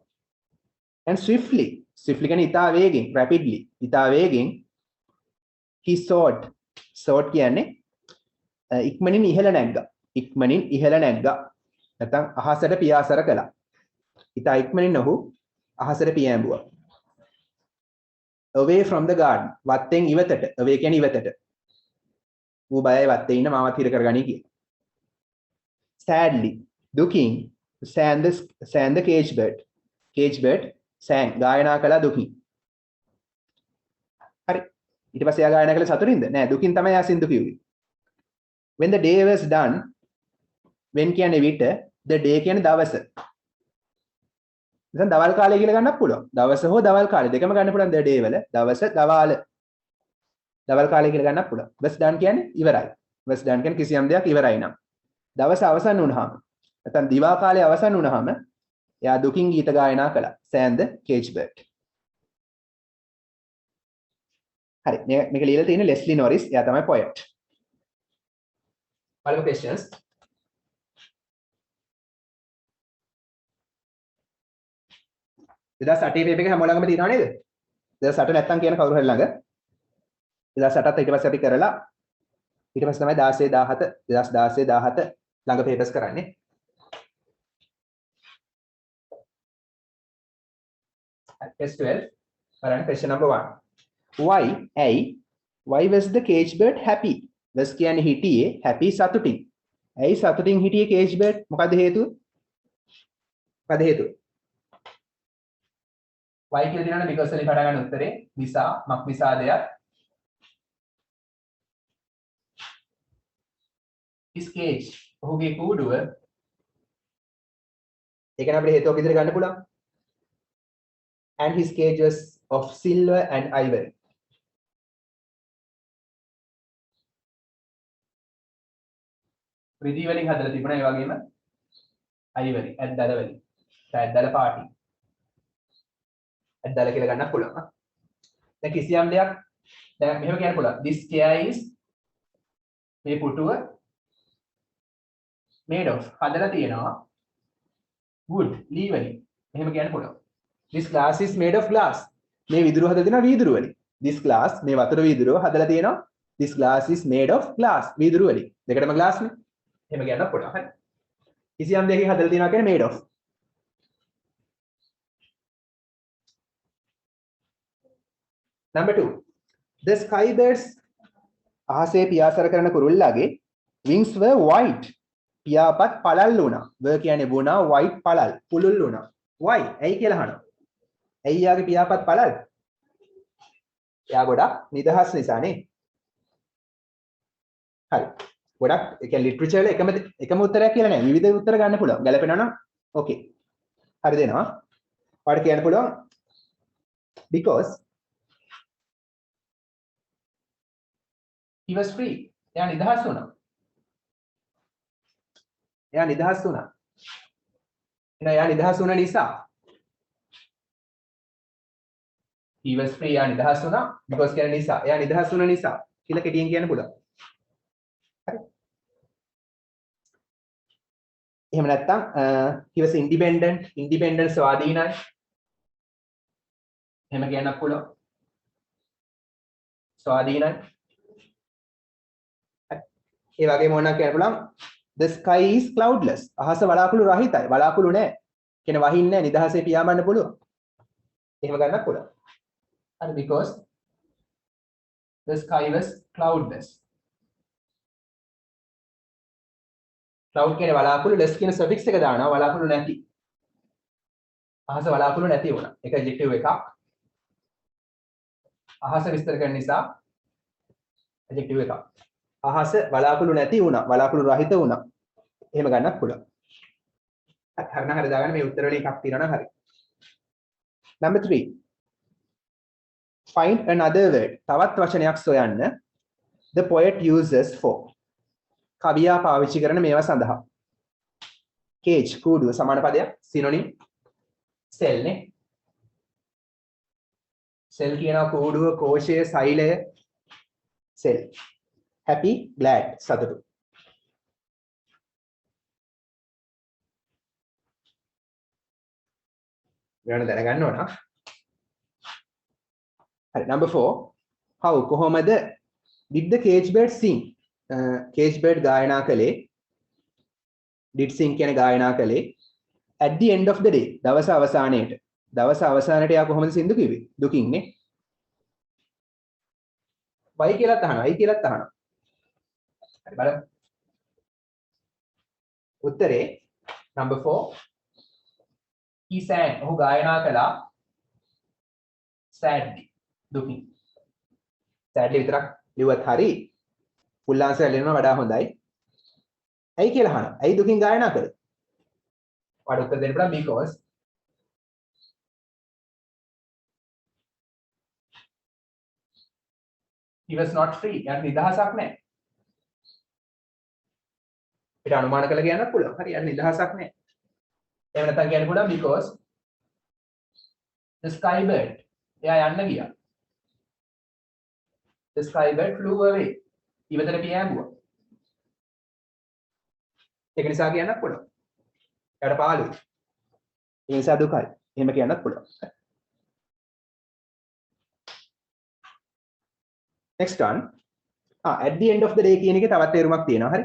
and swiftly කියන්නේ ඉතා වේගෙන් rapidly ඉතා වේගෙන් he soared කියන්නේ ඉක්මනින් ඉහළ නැග්ගා නැත්නම් අහසට පියාසර කළා ඉතා ඉක්මනින් ඔහු අහසට පියා ඇඹුවා away from the garden වත්තෙන් ඉවතට away කියන්නේ ඉවතට ඌ බයයි වත්තේ ඉන්න මාවත් හිර කරගනි කියලා sadly දුකින් sang the cage bird sang ගායනා කළා දුකින් හරි ඊට පස්සේ එයා ගායනා කළේ සතුටින්ද නෑ දුකින් තමයි එයා සින්දු කිව්වේ when the day was done when කියන්නේ විට the day කියන්නේ දවස දැන් දවල් කාලය කියලා ගන්නත් පුළුවන් දවස හෝ දවල් කාලය දෙකම ගන්න පුළුවන් the day වල දවස දවල් කාලය කියලා ගන්නත් පුළුවන් was done කියන්නේ ඉවරයි was done කියන්නේ කිසියම් දෙයක් ඉවරයි නම් දවස අවසන් වුණාම නැත්නම් දිවා කාලය අවසන් වුණාම එයා දුකින් ගීත ගායනා කළා sang the cage bird හරි මේක ලියලා තියෙන්නේ ලෙස්ලි නොරිස් එයා තමයි poet බලමු questions 2008 පේපර් එක හැම ළඟම තියෙනව නේද 2008 නැත්තම් කියන කවුරු හරි ළඟ 2008ත් ඊට පස්සේ අපි කරලා ඊට පස්සේ තමයි 16 17 2016 17 ළඟ පේපර්ස් කරන්නේ test 12 බලන්න question number 1 why was the cage bird happy was කියන්නේ හිටියේ happy සතුටින් ඇයි සතුටින් හිටියේ cage bird මොකද හේතුව why කියලා දෙනවා because වලින් පටන් ගන්න උත්තරේ නිසා මක් නිසාදයක් his cage ඔහුගේ කූඩුව ඒක නම් අපිට හේතුවක් විදිහට ගන්න පුළුවන් and his cage was of silver and ivory රිදී වලින් හදලා තිබුණා ඒ වගේම ivory ඇද්දල වලින් ඇද්දල පාටි ඇද්දල කියලා ගන්නත් පුළුවන් දැන් කිසියම් දෙයක් දැන් මෙහෙම කියන්න පුළුවන් this chair is මේ පුටුව made of හදලා තියෙනවා wood ලී වලින් මෙහෙම කියන්න පුළුවන් this glass is made of glass මේ විදුරුව හදලා තියෙනවා වීදුරු වලින් this glass මේ වතුර වීදුරුව හදලා තියෙනවා this glass is made of glass වීදුරු වලින් දෙකටම glass නේ එහෙම කියන්න පුළුවන් හරි කිසියම් දෙයකින් හදලා තියෙනවා කියන්නේ made of number 2 the sky birds අහසේ පියාසර කරන කුරුල්ලාගේ wings were white පියාපත් පළල් වුණා were කියන්නේ වුණා white පළල් පුළුල් වුණා why ඇයි කියලා අහනවා ඇයි යාගේ පියාපත් පළල් එයා ගොඩක් නිදහස් නිසා නේ හරි ගොඩක් ඒ කියන්නේ ලිටරචර් වල එකම උත්තරයක් කියලා නෑ විවිධ උත්තර ගන්න පුළුවන් ගැලපෙනවා නම් ඕකේ හරි දෙනවා ඔයාලට කියන්න පුළුවන් because he was free එයා නිදහස් වුණා එයා නිදහස් වුණා. එහෙනම් එයා නිදහස් වුණ නිසා he was free එයා නිදහස් වුණා because කියන නිසා එයා නිදහස් වුණ නිසා කියලා කෙටියෙන් කියන්න පුළුවන්. හරි. එහෙම නැත්නම් he was independent ස්වාධීනයි. එහෙම කියන්නත් පුළුවන්. ස්වාධීනයි. ඒ වගේම ඕනනම් කියන්න පුළුවන් the sky is cloudless. අහස වලාකුළු රහිතයි. වලාකුළු නැහැ. කියන වහින්නේ නැහැ. නිදහසේ පියාඹන්න පුළුවන්. එහෙම ගන්නත් පුළුවන්. හරි because the sky was cloudless. cloud කියන්නේ වලාකුළු, less කියන suffix එක දානවා වලාකුළු නැති. අහස වලාකුළු නැති වුණා. ඒක adjective එකක්. අහස විස්තර කරන නිසා adjective එකක්. අහස වලාකුළු නැති වුණා. වලාකුළු රහිත වුණා. එහෙම ගන්නත් පුළුවන්. හරිනම් හරි දාගන්න මේ උත්තර වලින් එකක් තියෙනවා නම් හරි. Number 3. Find another word. තවත් වචනයක් සොයන්න. The poet uses for. කවියා පාවිච්චි කරන මේවා සඳහා. cage කූඩුව සමාන පදයක්. synonym cell නේ. cell කියනවා කූඩුව, කෝෂය, සෛලය. cell. happy, glad සතුටු. මෙන්න දැනගන්න ඕන. හරි number 4 how කොහොමද did the cage bird sing cage bird ගායනා කළේ did sing කියන ගායනා කළේ at the end of the day දවස අවසානයේට යා කොහොමද සින්දු කිව්වේ දුකින් නේ why කියලාත් අහනවා hරි බලන්න උත්තරේ number 4 he sang ඔහු ගායනා කළා sadly දුකින් sadly විතරක් ලිව්වත් හරි full answer ලියනවා වඩා හොඳයි ඇයි කියලා අහනවා ඇයි දුකින් ගායනා කළේ ඔයාලට උත්තර දෙන්න පුළුවන් because he was not free යාට නිදහසක් නැහැ ඒක අනුමාන කරලා කියන්නත් පුළුවන් හරි යාට නිදහසක් නැහැ එහෙම නැත්නම් කියන්න පුළුවන් because the sky bird එයා යන්න ගියා the sky bird flew away ඉවතට පියාඹුවා ඒක නිසා කියන්නත් පුළුවන් එයාට පාළුයි ඒ නිසා දුකයි එහෙම කියන්නත් පුළුවන් next one at the end of the day කියන එකේ තවත් තේරුමක් තියෙනවා හරි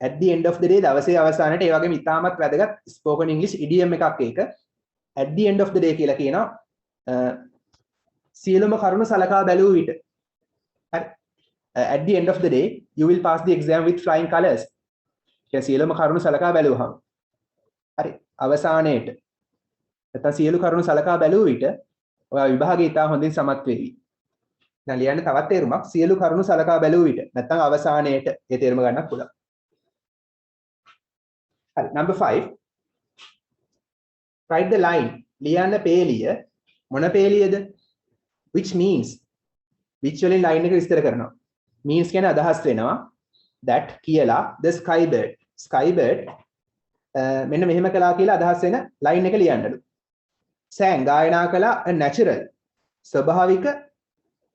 at the end of the day දවසේ අවසානයේ ඒ වගේම ඉතාමත් වැදගත් spoken english idiom එකක් ඒක at the end of the day කියලා කියනවා සියලුම කරුණු සලකා බැලුව විට හරි at the end of the day you will pass the exam with flying colors කියන සියලුම කරුණු සලකා බැලුවහම හරි අවසානයේට නැත්නම් සියලු කරුණු සලකා බැලුව විට ඔයා විභාගය ඉතා හොඳින් සමත් වෙවි දැන් ලියන්න තවත් තේරුමක් සියලු කරුණු සලකා බැලුව විට නැත්නම් අවසානයේට ඒ තේරුම ගන්නත් පුළුවන් හරි number 5 write the line ලියන්න පේලිය මොන පේලියද which means which වලින් line එක විස්තර කරනවා means කියන්නේ අදහස් වෙනවා that කියලා the sky bird මෙන්න මෙහෙම කළා කියලා අදහස් වෙන line එක ලියන්නලු sang ගායනා කළා a natural ස්වභාවික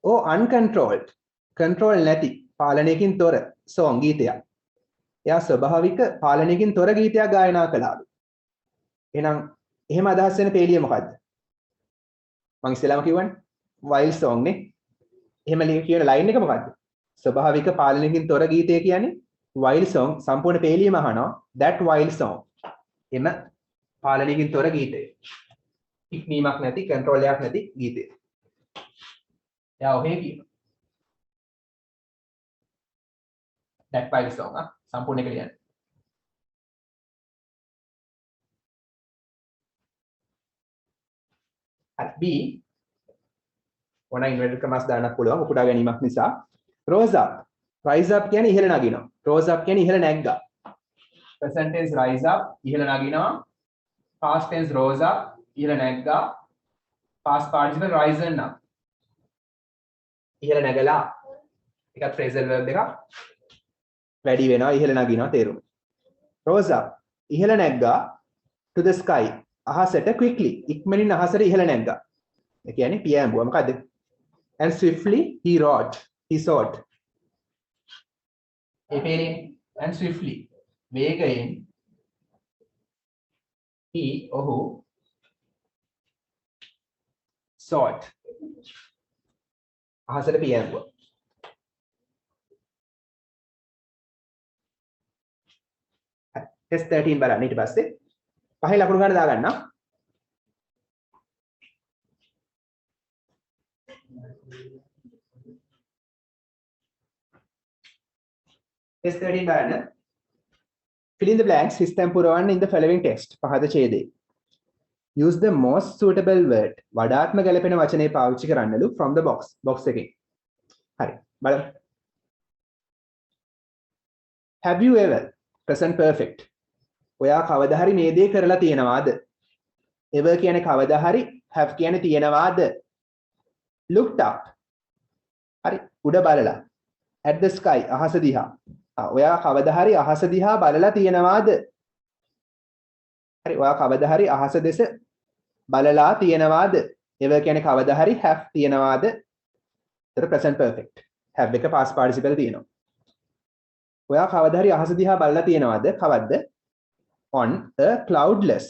or uncontrolled control නැති පාලනයකින් තොර song ගීතයක් එයා ස්වභාවික පාලනයකින් තොර ගීතයක් ගායනා කළාලු එහෙනම් එහෙම අදහස් වෙන පේලිය මොකද්ද මම ඉස්සෙල්ලාම කිව්වනේ wild song නේ එහෙම කියන line එක මොකද්ද ස්වභාවික පාලනයකින් තොර ගීතය කියන්නේ wild song සම්පූර්ණ පේලියම අහනවා that wild song එම පාලනයකින් තොර ගීතය ඉක්මීමක් නැති control එකක් නැති ගීතය එයා ඔහේ කියනවා that wild song සම්පූර්ණ එක ලියන්න at B ඕන ඉන්වර්ටඩ් කමාස් දාන්නත් පුළුවන් උපුටා ගැනීමක් නිසා rose up කියන්නේ ඉහළ නගිනවා rose up කියන්නේ ඉහළ නැග්ගා present tense rise up ඉහළ නගිනවා past tense rose up ඉහළ නැග්ගා past participle risen up ඉහළ නැගලා එකත් phrasal verb එකක් වැඩි වෙනවා ඉහළ නගිනවා තේරුම rose up ඉහළ නැග්ගා to the sky. අහසට quickly. ඉක්මනින් අහසට ඉහළ නැග්ගා. ඒ කියන්නේ පියෑඹුවා. මොකද්ද? And swiftly he rode. He soared. ඒ පේන්නේ and swiftly. වේගයෙන් he ඔහු soared. අහසට පියෑඹුවා. test 13 බලන්න ඊට පස්සේ පහේ ලකුණු ගන්න දාගන්න. test 13 බලන්න. fill in the blanks හිස්තැන් පුරවන්න in the following text. පහත ඡේදයේ. use the most suitable word. වඩාත්ම ගැළපෙන වචනේ පාවිච්චි කරන්නලු from the box. box එකෙන්. හරි. බලමු. have you ever present perfect. ඔයා කවදා හරි මේ දේ කරලා තියෙනවාද? ever කියන්නේ කවදා හරි, have කියන්නේ තියෙනවාද? looked up. හරි. උඩ බලලා. at the sky අහස දිහා. ඔයා කවදා හරි අහස දිහා බලලා තියෙනවාද? හරි. ඔයා කවදා හරි අහස දෙස බලලා තියෙනවාද? ever කියන්නේ කවදා හරි, have තියෙනවාද? ඒතර present perfect. have එක past participle තියෙනවා. ඔයා කවදා හරි අහස දිහා බලලා තියෙනවද? කවද්ද? on a cloudless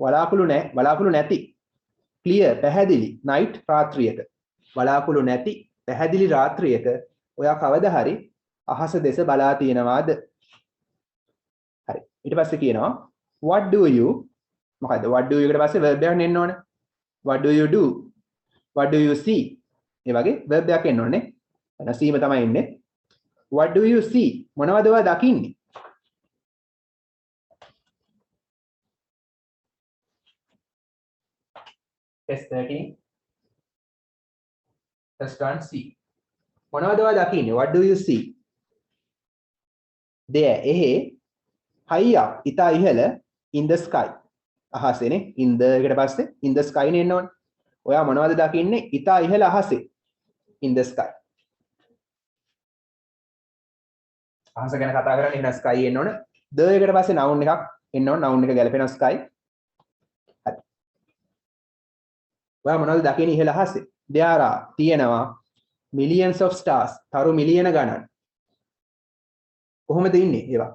වලාකුළු නැති clear පැහැදිලි night රාත්‍රියක වලාකුළු නැති පැහැදිලි රාත්‍රියක ඔයා කවදා හරි අහස දෙස බලා තියෙනවද? හරි. ඊට පස්සේ කියනවා what do you මොකද්ද? what do you එකට පස්සේ verb එකක් එන්න ඕනේ. what do you do? what do you see? මේ වගේ verb එකක් එන්න ඕනේ. එන සීම තමයි එන්නේ. what do you see? මොනවද ඔයා දකින්නේ? test 13 test 1 C. මොනවද ඔයා දකින්නේ? what do you see? there එහි high up ඉතා ඉහළ in the sky අහසේනේ in the එකට පස්සේ in the sky නේ එන්න ඕනේ. ඔයා මොනවද දකින්නේ? ඉතා ඉහළ අහසේ in the sky. අහස ගැන කතා කරන්නේ එහෙනම් sky එන්න ඕනේ. the එකට පස්සේ noun එකක් එන්න ඕනේ. noun එක ගැලපෙන sky. හරි. ඔයා මොනවද දකින්නේ ඉහළ අහසේ? there are තියෙනවා millions of stars. තරු මිලියන ගණන්. කොහොමද ඉන්නේ ඒවා?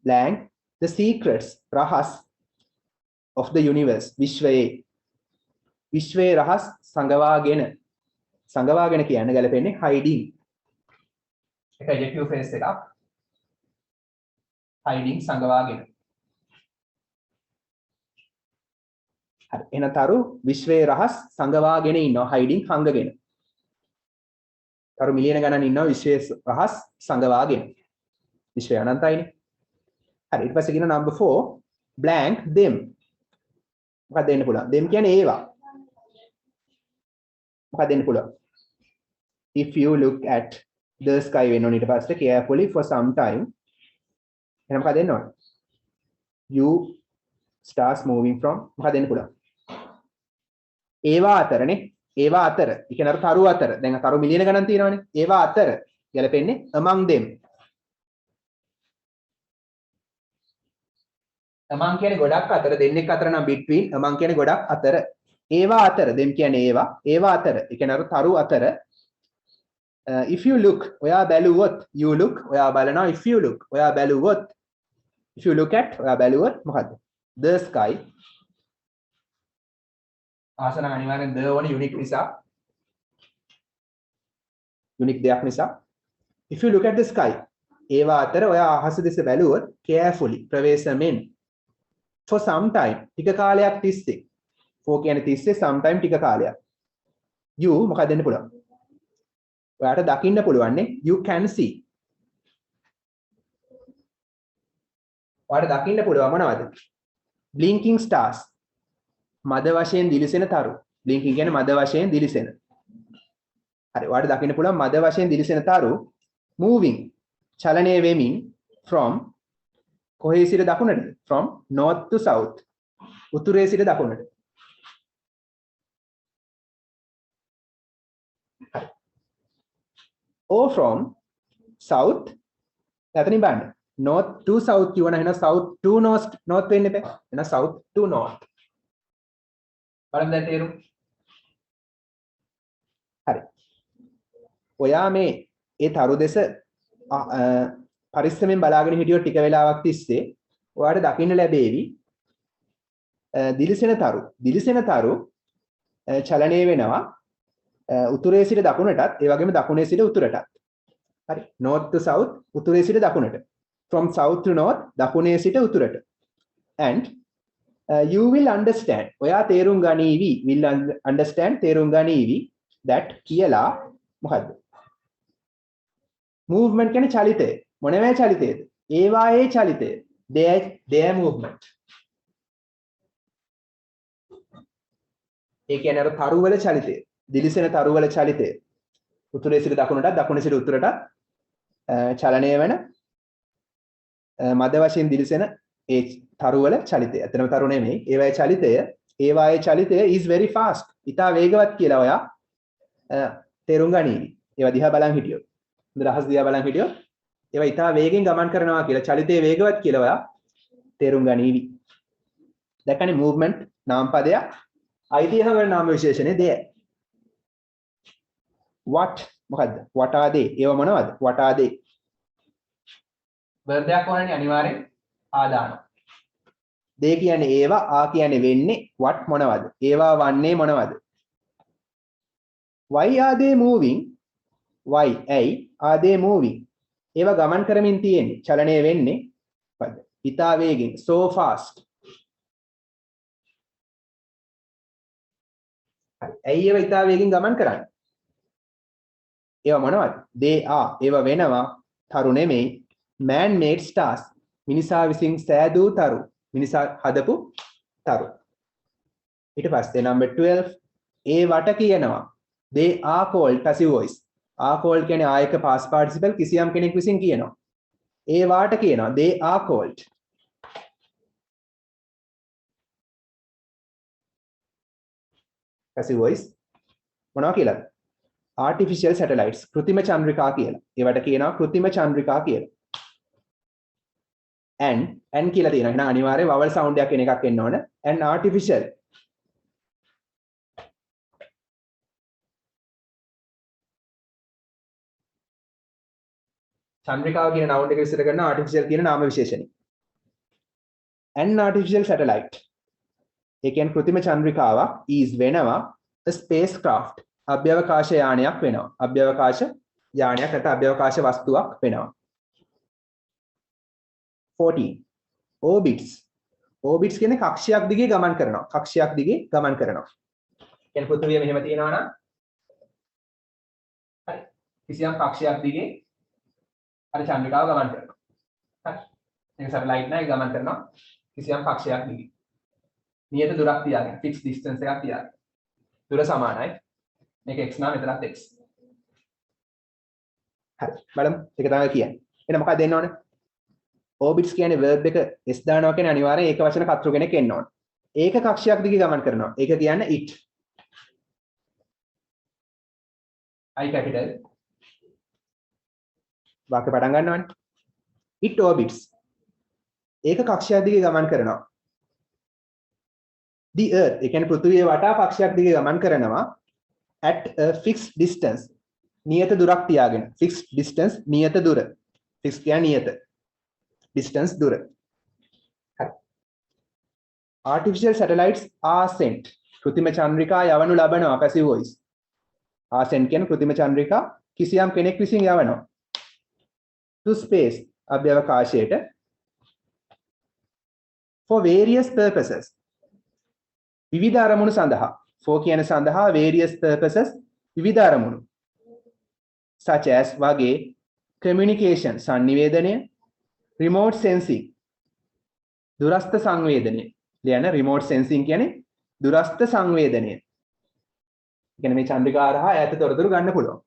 blank the secrets රහස් of the universe විශ්වයේ රහස් සංගවාගෙන කියන්න ගැලපෙන්නේ hiding. එක adjective phrase එකක්. hiding සංගවාගෙන. හරි. එන තරු විශ්වයේ රහස් සංගවාගෙන ඉන්නවා hiding හංගගෙන. තරු මිලියන ගණන් ඉන්නවා විශ්වයේ රහස් සංගවාගෙන. විශ්වය අනන්තයිනේ. හරි. ඊට පස්සේ කියන number 4 blank them. මොකක්ද දෙන්න පුළුවන්? them කියන්නේ ඒවා. මොකක්ද දෙන්න පුළුවන්? if you look at the sky වෙන්න ඕනේ ඊට පස්සේ carefully for some time. එහෙනම් මොකක්ද දෙන්න ඕනේ? you starts moving from මොකක්ද දෙන්න පුළුවන්? ඒවා අතරනේ. ඒවා අතර. ඒ කියන්නේ අර තරු අතර. දැන් තරු මිලියන ගණන් තියෙනවානේ. ඒවා අතර ගැලපෙන්නේ among them. among කියන්නේ ගොඩක් අතර දෙන්නෙක් අතර නම් between among කියන්නේ ගොඩක් අතර ඒවා අතර them කියන්නේ ඒවා අතර ඒ කියන්නේ අර තරු අතර if you look ඔයා බැලුවොත් you look ඔයා බලනවා if you look ඔයා බැලුවොත් if you look at ඔයා බැලුවොත් මොකද්ද the sky ආසන අනිවාර්යෙන් the වන unique නිසා unique දෙයක් නිසා if you look at the sky ඒවා අතර ඔයා අහස දෙස බැලුවොත් carefully ප්‍රවේශමෙන් for some time ටික කාලයක් තිස්සේ for කියන්නේ තිස්සේ some time ටික කාලයක් you මොකක්ද දෙන්න පුළුවන් ඔයාට දකින්න පුළුවන් නේ you can see ඔයාට දකින්න පුළුවන් මොනවද blinking stars මද වශයෙන් දිලිසෙන තරු blinking කියන්නේ මද වශයෙන් දිලිසෙන හරි ඔයාට දකින්න පුළුවන් මද වශයෙන් දිලිසෙන තරු moving චලනය වෙමින් from කොහේ සිට දකුණට from north to south උතුරේ සිට දකුණට or from south එතනින් බලන්න north to south කියවන එහෙනම් south to north වෙන්න එපා. එහෙනම් south to north. බලන්න දැන් තේරුම්. හරි. ඔයා මේ ඒ තරු දෙස පරිස්සමෙන් බලාගෙන හිටියොත් ටික වෙලාවක් තිස්සේ ඔයාලට දකින්න ලැබේවි දිලිසෙන තරු චලනය වෙනවා උතුරේ සිට දකුණටත් ඒ වගේම දකුණේ සිට උතුරටත්. හරි. north to south උතුරේ සිට දකුණට. from south to north දකුණේ සිට උතුරට. and you will understand ඔයා තේරුම් ගනීවි will understand තේරුම් ගනීවි that කියලා මොකද්ද? movement කියන්නේ චලිතය. මොනවැ චලිතයද? ඒවායේ චලිතය. their movement. ඒ කියන්නේ අර තරු වල චලිතය. දිලිසෙන තරු වල චලිතය. උතුරේ සිට දකුණට දකුණේ සිට උතුරට චලනය වෙන මද වශයෙන් දිලිසෙන ඒ තරු වල චලිතය. එතනම තරු නෙමෙයි. ඒවායේ චලිතය is very fast. ඉතා වේගවත් කියලා ඔයා තේරුම් ගනීවි. ඒවා දිහා බලන් හිටියොත්. හොඳ රහස් දිහා බලන් හිටියොත් ඒවා ඉතා වේගෙන් ගමන් කරනවා කියලා චලිතයේ වේගවත් කියලා ඔයා තේරුම් ගනීවි. දැක්කනේ movement නාම පදයක්. අයිතිහා වල නාම විශේෂණේ there. what මොකද්ද? what are they? ඒව මොනවද? what are they? verb එකක් වරනේ අනිවාර්යෙන් ආදාන. they කියන්නේ ඒවා, ආ කියන්නේ වෙන්නේ, what මොනවද? ඒවා වන්නේ මොනවද? why are they moving? why are they moving? ඒවා ගමන් කරමින් තියෙන්නේ, චලනය වෙන්නේ මොකද්ද? ඉතා වේගෙන්, so fast. ඇයි ඒවා ඉතා වේගෙන් ගමන් කරන්නේ? ඒවා මොනවද? they are ඒවා වෙනවා තරු නෙමෙයි man made stars. මිනිසා විසින් සෑදූ තරු. මිනිසා හදපු තරු. ඊට පස්සේ number 12 ඒ වට කියනවා they are called passive voice. are called කියන්නේ ආයක past participle කිසියම් කෙනෙක් විසින් කියනවා. ඒ වාට කියනවා they are called. passive voice මොනවා කියලාද? artificial satellites කෘත්‍රිම චන්ද්‍රිකා කියලා. ඒවට කියනවා කෘත්‍රිම චන්ද්‍රිකා කියලා. and කියලා තියෙනවා. එහෙනම් අනිවාර්යයෙන් vowel sound එකක් එන එකක් එන්න ඕන. and artificial චන්ද්‍රිකාව කියන noun එක විස්තර කරන artificial කියන නාම විශේෂණي. an artificial satellite ඒ කියන්නේ කෘත්‍රිම චන්ද්‍රිකාවක් is වෙනවා a spacecraft අභ්‍යවකාශ යානයක් වෙනවා. අභ්‍යවකාශ යානයක් නැත්නම් අභ්‍යවකාශ වස්තුවක් වෙනවා. 14 orbits කියන්නේ කක්ෂයක් දිගේ ගමන් කරනවා. කක්ෂයක් දිගේ ගමන් කරනවා. කියන්නේ පෘථිවිය මෙහෙම තියෙනවා නම් හරි කිසියම් කක්ෂයක් දිගේ අර චන්ද්‍රිකාව ගමන් කරනවා. හරි. මේක සැටලයිට් නෑ ගමන් කරනවා කිසියම් කක්ෂයක් දිගේ. නියත දුරක් තියාගෙන fixed distance එකක් තියාගෙන. දුර සමානයි. මේක x නම් මෙතනත් x. හරි. බලමු. ඒක තමයි කියන්නේ. එහෙනම් මොකක්ද දෙන්න ඕනේ? orbits කියන්නේ verb එක s දානවා කියන්නේ අනිවාර්යෙන් ඒක වචන කර්තෘ කෙනෙක් එන්න ඕනේ. ඒක කක්ෂයක් දිගේ ගමන් කරනවා. ඒක කියන්නේ it. I capital. වාක්‍ය පටන් ගන්නවනේ. it orbits. ඒක කක්ෂයක් දිගේ ගමන් කරනවා. the earth ඒ කියන්නේ පෘථිවිය වටා කක්ෂයක් දිගේ ගමන් කරනවා at a fixed distance. නියත දුරක් තියාගෙන. fixed distance නියත දුර. fixed කියන්නේ නියත. distance දුර. හරි. artificial satellites are sent. කෘත්‍රිම Chandrika යවනු ලබනවා passive voice. are sent කියන කෘත්‍රිම චන්ද්‍රිකා කිසියම් කෙනෙක් විසින් යවනවා. to space අභ්‍යවකාශයට for various purposes. විවිධ අරමුණු සඳහා. for කියන සඳහා various purposes විවිධ අරමුණු. such as වගේ communication සංනිවේදනය remote sensing දුරස්ත සංවේදනය. ලියන්න remote sensing කියන්නේ දුරස්ත සංවේදනය. කියන්නේ මේ චන්ද්‍රිකා හරහා ඈත තොරතුරු ගන්න පුළුවන්.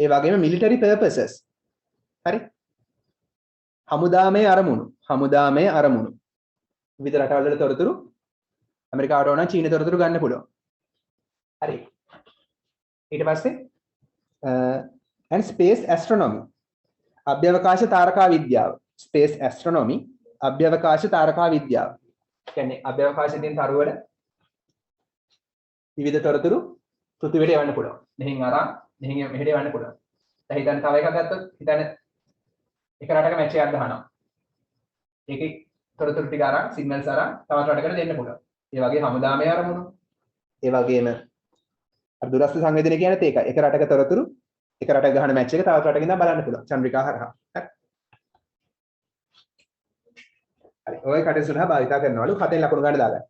ඒ වගේම military purposes. හරි. හමුදාමය අරමුණු. විවිධ රටවල් වල තොරතුරු ඇමරිකාවට ඕන චීන තොරතුරු ගන්න පුළුවන්. හරි. ඊට පස්සේ and space astronomy අභ්‍යවකාශ තාරකා විද්‍යාව space astronomy අභ්‍යවකාශ තාරකා විද්‍යාව කියන්නේ අභ්‍යවකාශයේ තියෙන තරුවල විවිධ තොරතුරු පෘථිවියට යවන්න පුළුවන්. මෙහෙන් අරන් මෙහෙන් මෙහෙට යවන්න පුළුවන්. දැන් හිතන්න තව එකක් ගත්තොත් හිතන්න එක රටක මැච් එකක් ගහනවා. ඒකේ තොරතුරු ටික අරන් සිග්නල්ස් අරන් තවත් රටකට දෙන්න පුළුවන්. ඒ වගේ හමුදාමය අරමුණු. ඒ වගේම අර දුරස්ථ සංවේදනය කියන්නේ ඒකයි. එක රටක තොරතුරු එක රටක ගහන මැච් එක තවත් රටකින් ඉඳන් බලන්න පුළුවන්. චන්ද්‍රිකා හරහා. හරි. ඔය කටයුතු සඳහා භාවිත කරනවලු. හතෙන් ලකුණු ගන්න දාගන්න.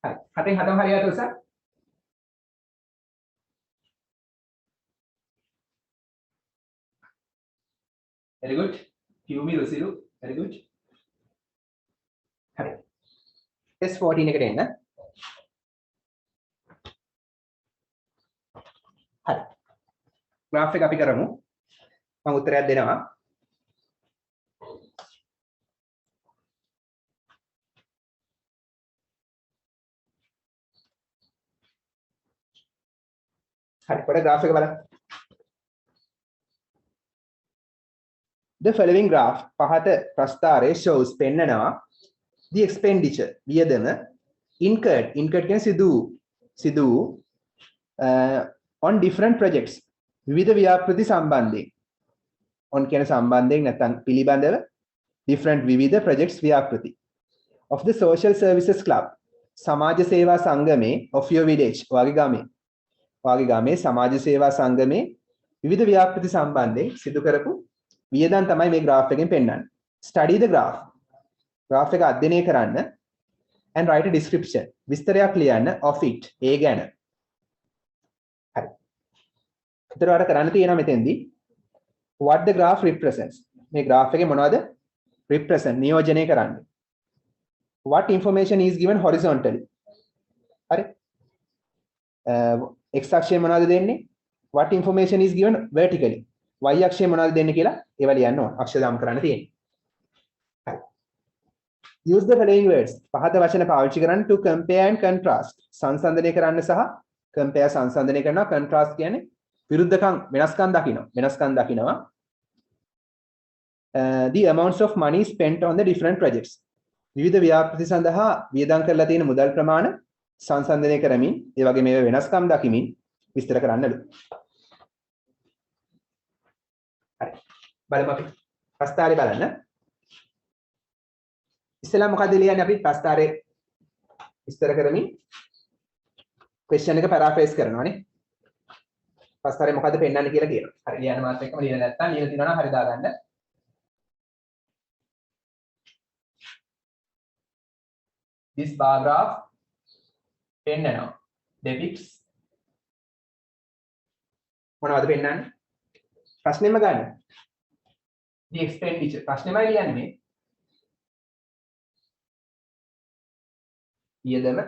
හරි. හතෙන් හතම හරියට උස. very good. Kiumi Rusiru. very good. හරි. test 14 එකට එන්න. හරි. graph එක අපි කරමු. මම උත්තරයක් දෙනවා. හරි. පොඩ graph එක බලන්න. The following graph පහත ප්‍රස්ථාරයේ shows පෙන්නනවා the expenditure වියදම incurred කියන්නේ සිදු on different projects විවිධ ව්‍යාපෘති සම්බන්ධයෙන් on කියන සම්බන්ධයෙන් නැත්නම් පිළිබඳව different විවිධ projects ව්‍යාපෘති of the social services club සමාජ සේවා සංගමේ of your village වාගේ ගමේ සමාජ සේවා සංගමේ විවිධ ව්‍යාපෘති සම්බන්ධයෙන් සිදු කරපු වියදම් තමයි මේ graph එකෙන් පෙන්නන්නේ. Study the graph. graph එක අධ්‍යයනය කරන්න and write a description. විස්තරයක් ලියන්න of it. ඒ ගැන. හරි. ඒතර වල කරන්න තියෙනවා මෙතෙන්දී what the graph represents. මේ graph එකේ මොනවද represent නියෝජනය කරන්නේ. What information is given horizontally. හරි. x අක්ෂයේ මොනවද දෙන්නේ? What information is given vertically. y අක්ෂයේ මොනවද දෙන්නේ කියලා ඒවා ලියන්න ඕන. අක්ෂර දාම් කරන්න තියෙන්නේ. හරි. Use the following words. පහත වචන පාවිච්චි කරන්න to compare and contrast. සංසන්දනය කරන්න සහ compare සංසන්දනය කරනවා. contrast කියන්නේ විරුද්ධකම් වෙනස්කම් දකිනවා. The amounts of money spent on the different projects. විවිධ ව්‍යාපෘති සඳහා වියදම් කරලා තියෙන මුදල් ප්‍රමාණ සංසන්දනය කරමින් ඒ වගේ මේ වෙනස්කම් දකිමින් විස්තර කරන්නලු. හරි. බලමු අපි ප්‍රස්තාරය බලන්න. ඉස්සෙල්ලා මොකද ලියන්නේ අපි ප්‍රස්තාරේ විස්තර කරමින් ක්වෙස්චන් එක පැරාෆ්‍රේස් කරනවානේ. ප්‍රස්තාරේ මොකද පෙන්නන්නේ කියලා කියනවා. හරි ලියන්න මාත් එක්කම ලියලා නැත්නම් ලියලා තියනවා නම් හරි දාගන්න. This bar graph පෙන්නනවා. depicts මොනවද පෙන්නන්නේ? ප්‍රශ්නෙම ගන්න. The expenditure ප්‍රශ්නෙමයි ලියන්නේ මේ. වියදම,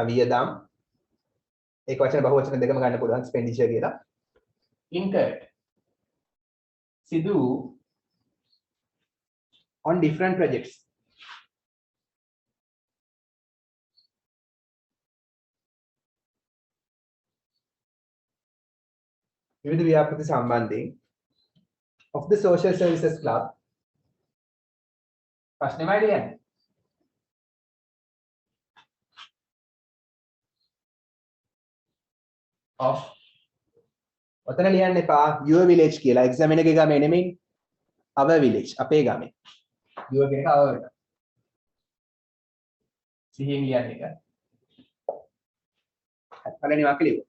වියදම් ඒක වචන බහුවචන දෙකම ගන්න පුළුවන් expenditure කියලා. Incurred සිදු on different projects. විවිධ ව්‍යාපෘති සම්බන්ධයෙන් of the social services club ප්‍රශ්නෙමයි ලියන්නේ. of ඔතන ලියන්න එපා your village කියලා. examine එකේ ගමේ නෙමෙයි our village අපේ ගමේ. your කියන එක our වෙනවා. සිහියෙන් ලියන්න එක. පළවෙනි වාක්‍ය ලියුවා.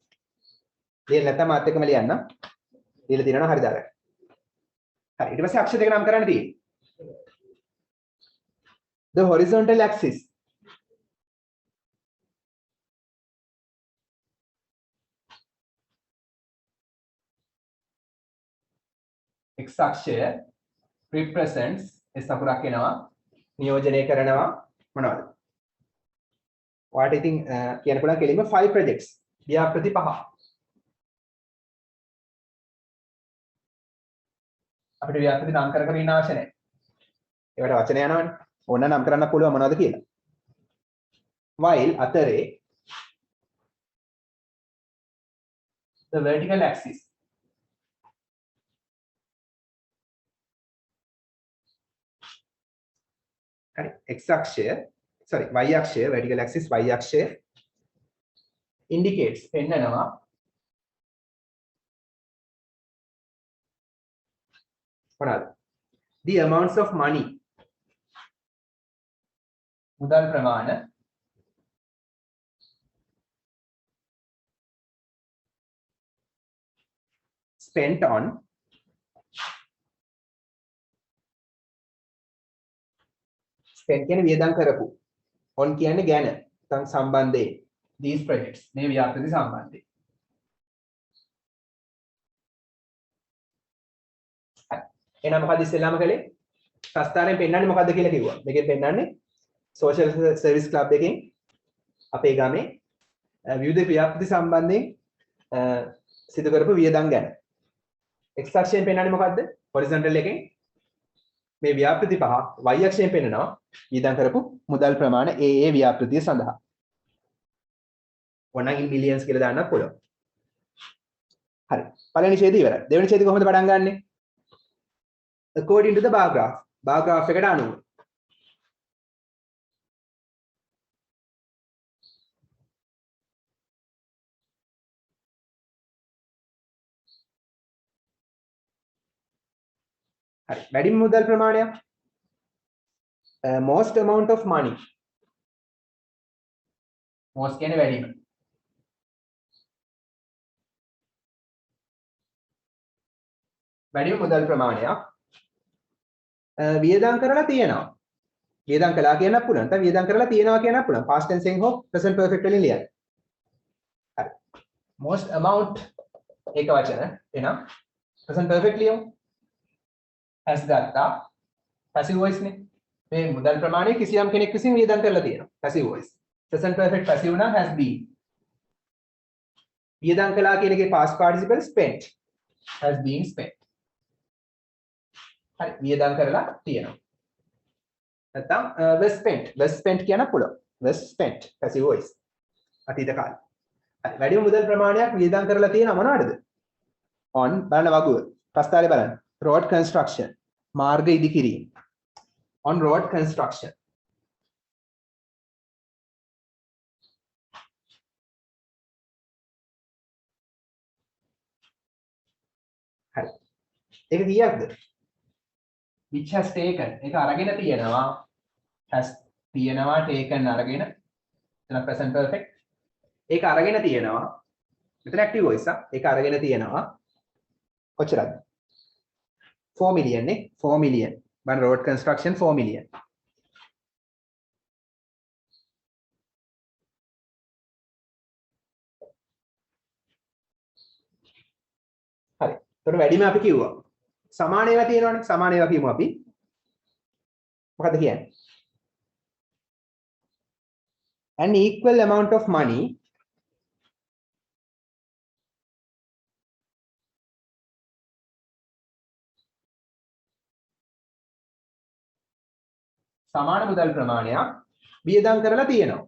ලියන්න නැත්නම් මාත් එක්කම ලියන්න. ලියලා තියෙනවා නම් හරි දාගන්න. හරි ඊට පස්සේ අක්ෂර දෙක නම් කරන්න තියෙන්නේ. The horizontal axis x අක්ෂය represents s අකුරක් එනවා නියෝජනය කරනවා මොනවද? ඔයාලට ඉතින් කියන්න පුළුවන් කෙලින්ම 5 projects ව්‍යාපෘති 5. අපිට ව්‍යාපෘති නම් කර ඉන්න අවශ්‍ය නැහැ. ඒවට වචන යනවනේ. ඕන නම් කරන්න පුළුවන් මොනවද කියලා. while අතරේ the vertical axis x අක්ෂය y අක්ෂය vertical axis y අක්ෂය indicates පෙන්නනවා මොනවාද the amounts of money මුදල් ප්‍රමාණ spent on spent කියන්නේ වියදම් කරපු on කියන්නේ ගැන තන් සම්බන්ධයෙන් these projects මේ ව්‍යාපෘති සම්බන්ධයෙන් එහෙනම් මොකද ඉස්සෙල්ලාම කළේ ප්‍රස්ථාරයෙන් පෙන්නන්නේ මොකද්ද කියලා කිව්වා මේකෙන් පෙන්නන්නේ social service club එකෙන් අපේ ගමේ විවිධ ව්‍යාපෘති සම්බන්ධයෙන් සිදු කරපු වියදම් ගැන x අක්ෂයෙන් පෙන්නන්නේ මොකද්ද horizontal එකෙන් මේ ව්‍යාපෘති පහ y අක්ෂයෙන් පෙන්නනවා වියදම් කරපු මුදල් ප්‍රමාණ ඒ ව්‍යාපෘතිය සඳහා ඕනනම් in millions කියලා දාන්නත් පුළුවන් හරි පළවෙනි ඡේදය ඉවරයි දෙවෙනි ඡේදය කොහොමද පටන් ගන්නෙ according to the bar graph එකට අනුව හරි වැඩිම මුදල් ප්‍රමාණයක් most amount of money most කියන්නේ වැඩිම වැඩිම මුදල් ප්‍රමාණයක් වියදම් කරලා තියෙනවා වියදම් කළා කියන්නත් පුළුවන් නැත්නම් වියදම් කරලා තියෙනවා කියන්නත් පුළුවන් past tense එකෙන් හෝ present perfect වලින් ලියන්න හරි most amount ඒක වචන එහෙනම් present perfect ලියමු has ගත්තා passive voice නේ මේ මුදල් ප්‍රමාණය කිසියම් කෙනෙක් විසින් වියදම් කරලා තියෙනවා passive voice present perfect passive නම් has been වියදම් කළා කියන එකේ past participle spent has been spent හරි වියදම් කරලා තියෙනවා නැත්නම් was spent කියන පුළුවන් was spent passive voice අතීත කාලේ හරි වැඩිම මුදල් ප්‍රමාණයක් වියදම් කරලා තියෙන මොනවටද on බලන්න වගුව ප්‍රස්තාරේ බලන්න road construction මාර්ග ඉදිකිරීම on road construction හරි ඒක කීයක්ද which has taken ඒක අරගෙන තියෙනවා has තියෙනවා taken අරගෙන එතන present perfect ඒක අරගෙන තියෙනවා මෙතන active voice ඒක අරගෙන තියෙනවා කොච්චරද 4 million නේ 4 million බලන්න road construction 4 million හරි එතකොට වැඩිම අපි කිව්වා සමාන ඒවා තියෙනවනේ සමාන ඒවා කියමු අපි මොකද කියන්නේ an equal amount of money සමාන මුදල් ප්‍රමාණයක් වියදම් කරලා තියෙනවා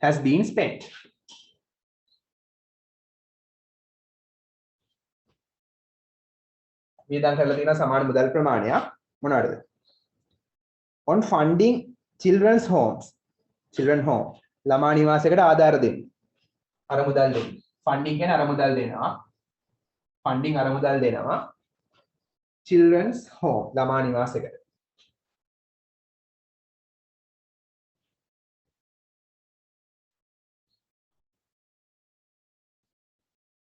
has been spent වියදම් කරලා තියෙන සමාන මුදල් ප්‍රමාණයක් මොනවාද on funding children's homes children home ළමා නිවාසයකට ආධාර දෙන්න අර මුදල් දෙන්න funding කියන්නේ අර මුදල් දෙනවා funding අර මුදල් දෙනවා children's home ළමා නිවාසයකට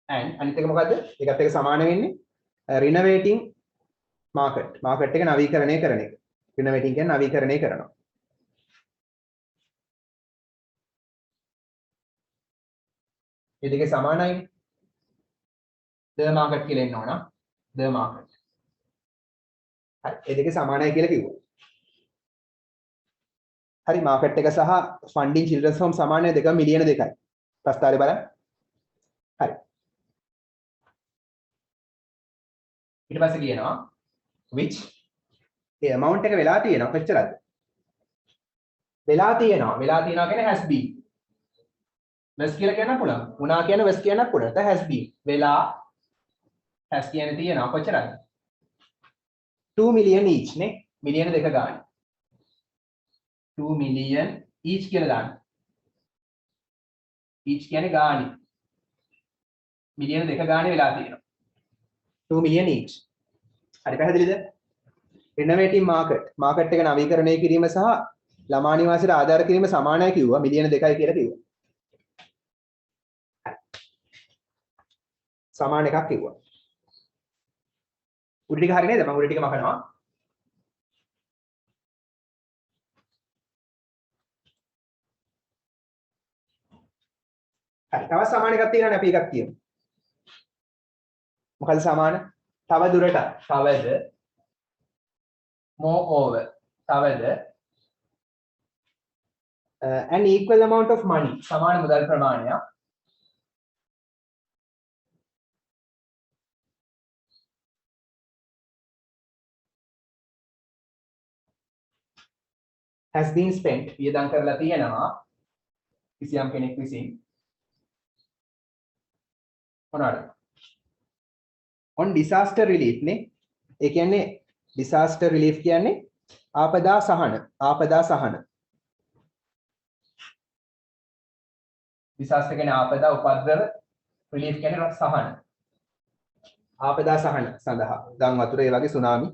and අනිත් එක මොකද්ද ඒකත් එක්ක සමාන වෙන්නේ renovating market එක නවීකරණය කරන එක renovating කියන්නේ නවීකරණය කරනවා මේ දෙකේ සමානයි the market කියලා එන්න ඕන the market හරි මේ දෙකේ සමානයි කියලා කිව්වා හරි market එක සහ funding children's home සමානයි දෙක මිලියන 2යි ප්‍රස්තාරේ බලන්න හරි ඊට පස්සේ කියනවා which ඒ amount එක වෙලා තියෙනවා කොච්චරද වෙලා තියෙනවා කියන්නේ has been was කියලා කියන්න පුළුවන් වුණා කියන්නේ was කියන්නත් පුළුවන් නැත්නම් has been වෙලා has කියන්නේ තියෙනවා කොච්චරද 2 million each නේ මිලියන 2 ගානේ 2 million each කියලා දාන්න. each කියන්නේ ගාණි. මිලියන දෙක ගාණි වෙලා තියෙනවා. 2 million each. හරි පැහැදිලිද? renovating market එක නවීකරණය කිරීම සහ ළමා නිවාසයට ආධාර කිරීම සමානයි කිව්වා. මිලියන 2යි කියලා කිව්වා. සමාන එකක් කිව්වා. උඩ ටික හරි නේද? මම උඩ ටික මකනවා. හරි. තව සමාන එකක් තියෙනවානේ අපි එකක් කියමු. මොකද සමාන? තව දුරට තවද moreover තවද an equal amount of money සමාන මුදල් ප්‍රමාණයක් has been spent වියදම් කරලා තියෙනවා කිසියම් කෙනෙක් විසින් මොනවාද on disaster relief නේ ඒ කියන්නේ disaster relief කියන්නේ ආපදා සහන disaster කියන්නේ ආපදා උපද්‍රව relief කියන්නේ සහන ආපදා සහන සඳහා ගම් වතුර ඒ වගේ සුනාමි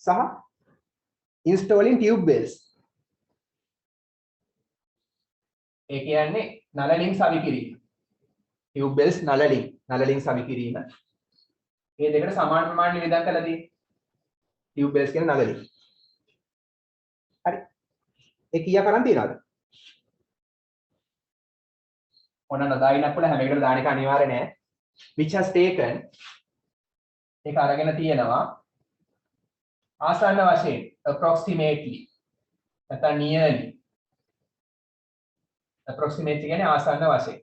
සහ installing tube wells ඒ කියන්නේ නළලින් සවි කිරීම tube wells නළලින් සවි කිරීම මේ දෙකට සමාන ප්‍රමාණය වියදම් කළා තියෙන්නේ tube wells කියන නළලින් හරි ඒ කීයක් අරන් තියනවද ඔන්න නදායිනක් වල හැම එකටම දාන එක අනිවාර්ය නෑ which has taken ඒක අරගෙන තියෙනවා ආසන්න වශයෙන් approximately නැත්නම් nearly approximately කියන්නේ ආසන්න වශයෙන්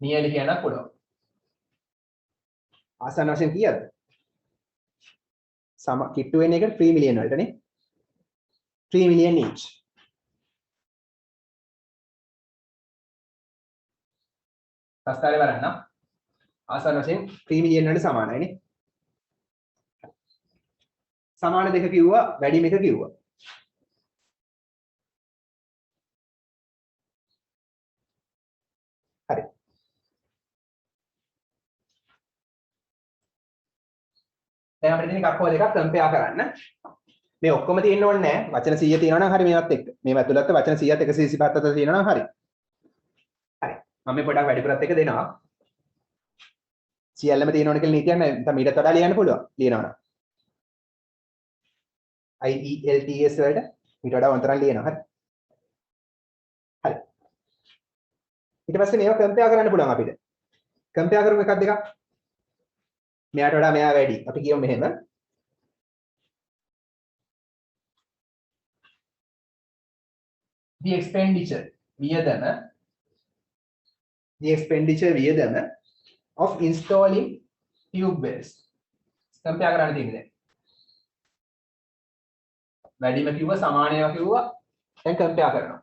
nearly කියන්න පුළුවන් ආසන්න වශයෙන් කීයද සම කිට්ටු වෙන එක 3 million වලටනේ 3 million each සස්තාරේ බලන්න ආසන්න වශයෙන් 3 million වලට සමානයිනේ සමාන දෙක කිව්වා වැඩිම එක කිව්වා හරි දැන් අපිට තියෙන එකක් හොය දෙකක් කම්පෙයාර් කරන්න මේ ඔක්කොම තියෙන්න ඕනේ නැහැ වචන 100 තියෙනවා නම් හරි මේවත් එක්ක මේව ඇතුළත වචන 100ත් 127ත් අතර තියෙනවා නම් හරි හරි මම මේ පොඩක් වැඩිපුරත් එක දෙනවා සියල්ලම තියෙනවනේ කියලා නීතියක් නැහැ නැත්නම් ඊටත් වඩා ලියන්න පුළුවන් ලියනවා නම් IELTS වලට ඊට වඩා වන්තරම් ලියනවා හරි හරි ඊට පස්සේ මේවා කම්පෙයාර් කරන්න පුළුවන් අපිට කම්පෙයාර් කරමු එකක් දෙකක් මෙයාට වඩා මෙයා වැඩි අපි කියමු මෙහෙම the expenditure වියදම of installing tube wells compare කරන්න තියෙන්නේ වැඩිම කිව්වා සමාන ඒවා කිව්වා දැන් කම්පෙයාර් කරනවා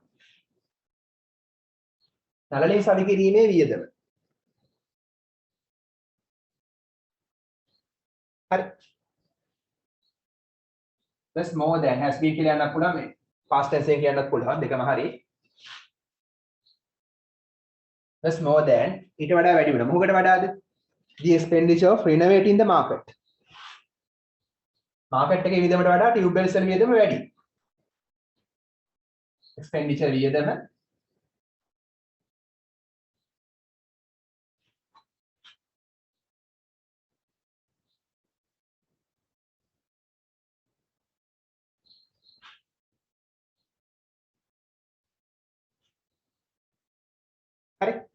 නළලින් සවි කිරීමේ වියදම හරි that's more than has been කියලා යන්නත් පුළුවන් මේ past tense එකෙන් කියන්නත් පුළුවන් දෙකම හරි that's more than ඊට වඩා වැඩි වෙනවා මොකකට වඩාද the expenditure of renovating the market එකේ වියදමට වඩා tube wells වල වියදම වැඩි expenditure වියදම හරි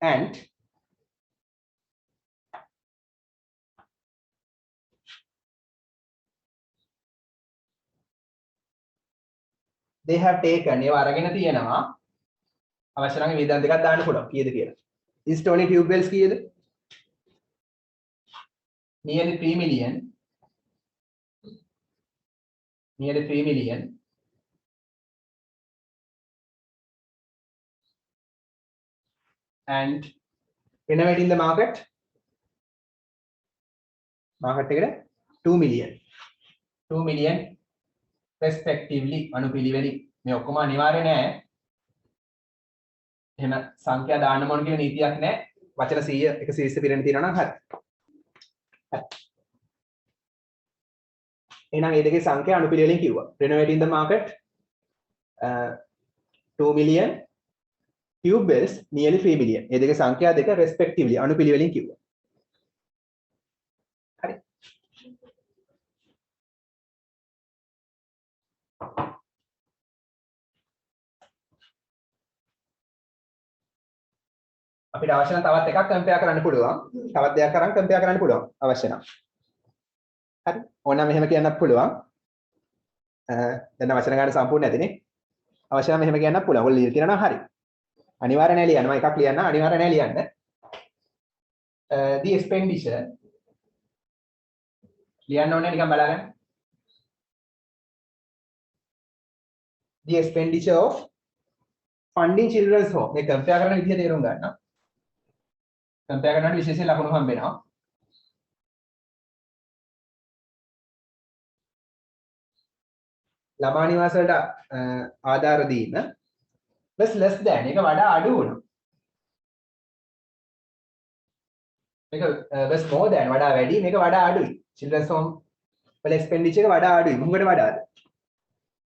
and they have taken ඒව අරගෙන තියෙනවා අවශ්‍ය නම් වියදම් දෙකක් දාන්න පුළුවන් කීයද කියලා installing tube wells කීයද nearly 3 million and renovating the market එකට 2 million respectively අනුපිළිවෙලින් මේ ඔක්කොම අනිවාර්ය නෑ එහෙම සංඛ්‍යා දාන්න ඕන කියන නීතියක් නෑ වචන 100 120 පිරෙන්න තියෙනවා නම් හරි එහෙනම් මේ දෙකේ සංඛ්‍යා අනුපිළිවෙලින් කිව්වා renovating the market 2 million tube bells nearly 3 million මේ දෙකේ සංඛ්‍යා දෙක respectively අනුපිළිවෙලින් කිව්වා හරි අපිට අවශ්‍ය නම් තවත් එකක් කම්පෙයාර් කරන්න පුළුවන්. තවත් දෙයක් අරන් කම්පෙයාර් කරන්න පුළුවන් අවශ්‍ය නම්. හරි. ඕනනම් මෙහෙම කියන්නත් පුළුවන්. දැන් වචන ගන්න සම්පූර්ණ නැතිනේ. අවශ්‍ය නම් මෙහෙම කියන්නත් පුළුවන්. ඔයගොල්ලෝ ලියලා තියෙනවා හරි. අනිවාර්ය නැහැ ලියන්න. මම එකක් ලියන්න අනිවාර්ය නැහැ ලියන්න. The expenditure ලියන්න ඕනේ නිකන් බලාගන්න. The expenditure of funding children's home. මේ කම්පෙයාර් කරන විදිහ තේරුම් ගන්න. කම්පෙයාර් කරනකොට විශේෂයෙන් ලකුණු හම්බ වෙනවා. ළමා නිවාස වලට ආධාර දීම plus less than එක වඩා අඩු වුණා. මේක plus more than වඩා වැඩි මේක වඩා අඩුයි. children's home වල expenditure එක වඩා අඩුයි. මොකකට වඩාද?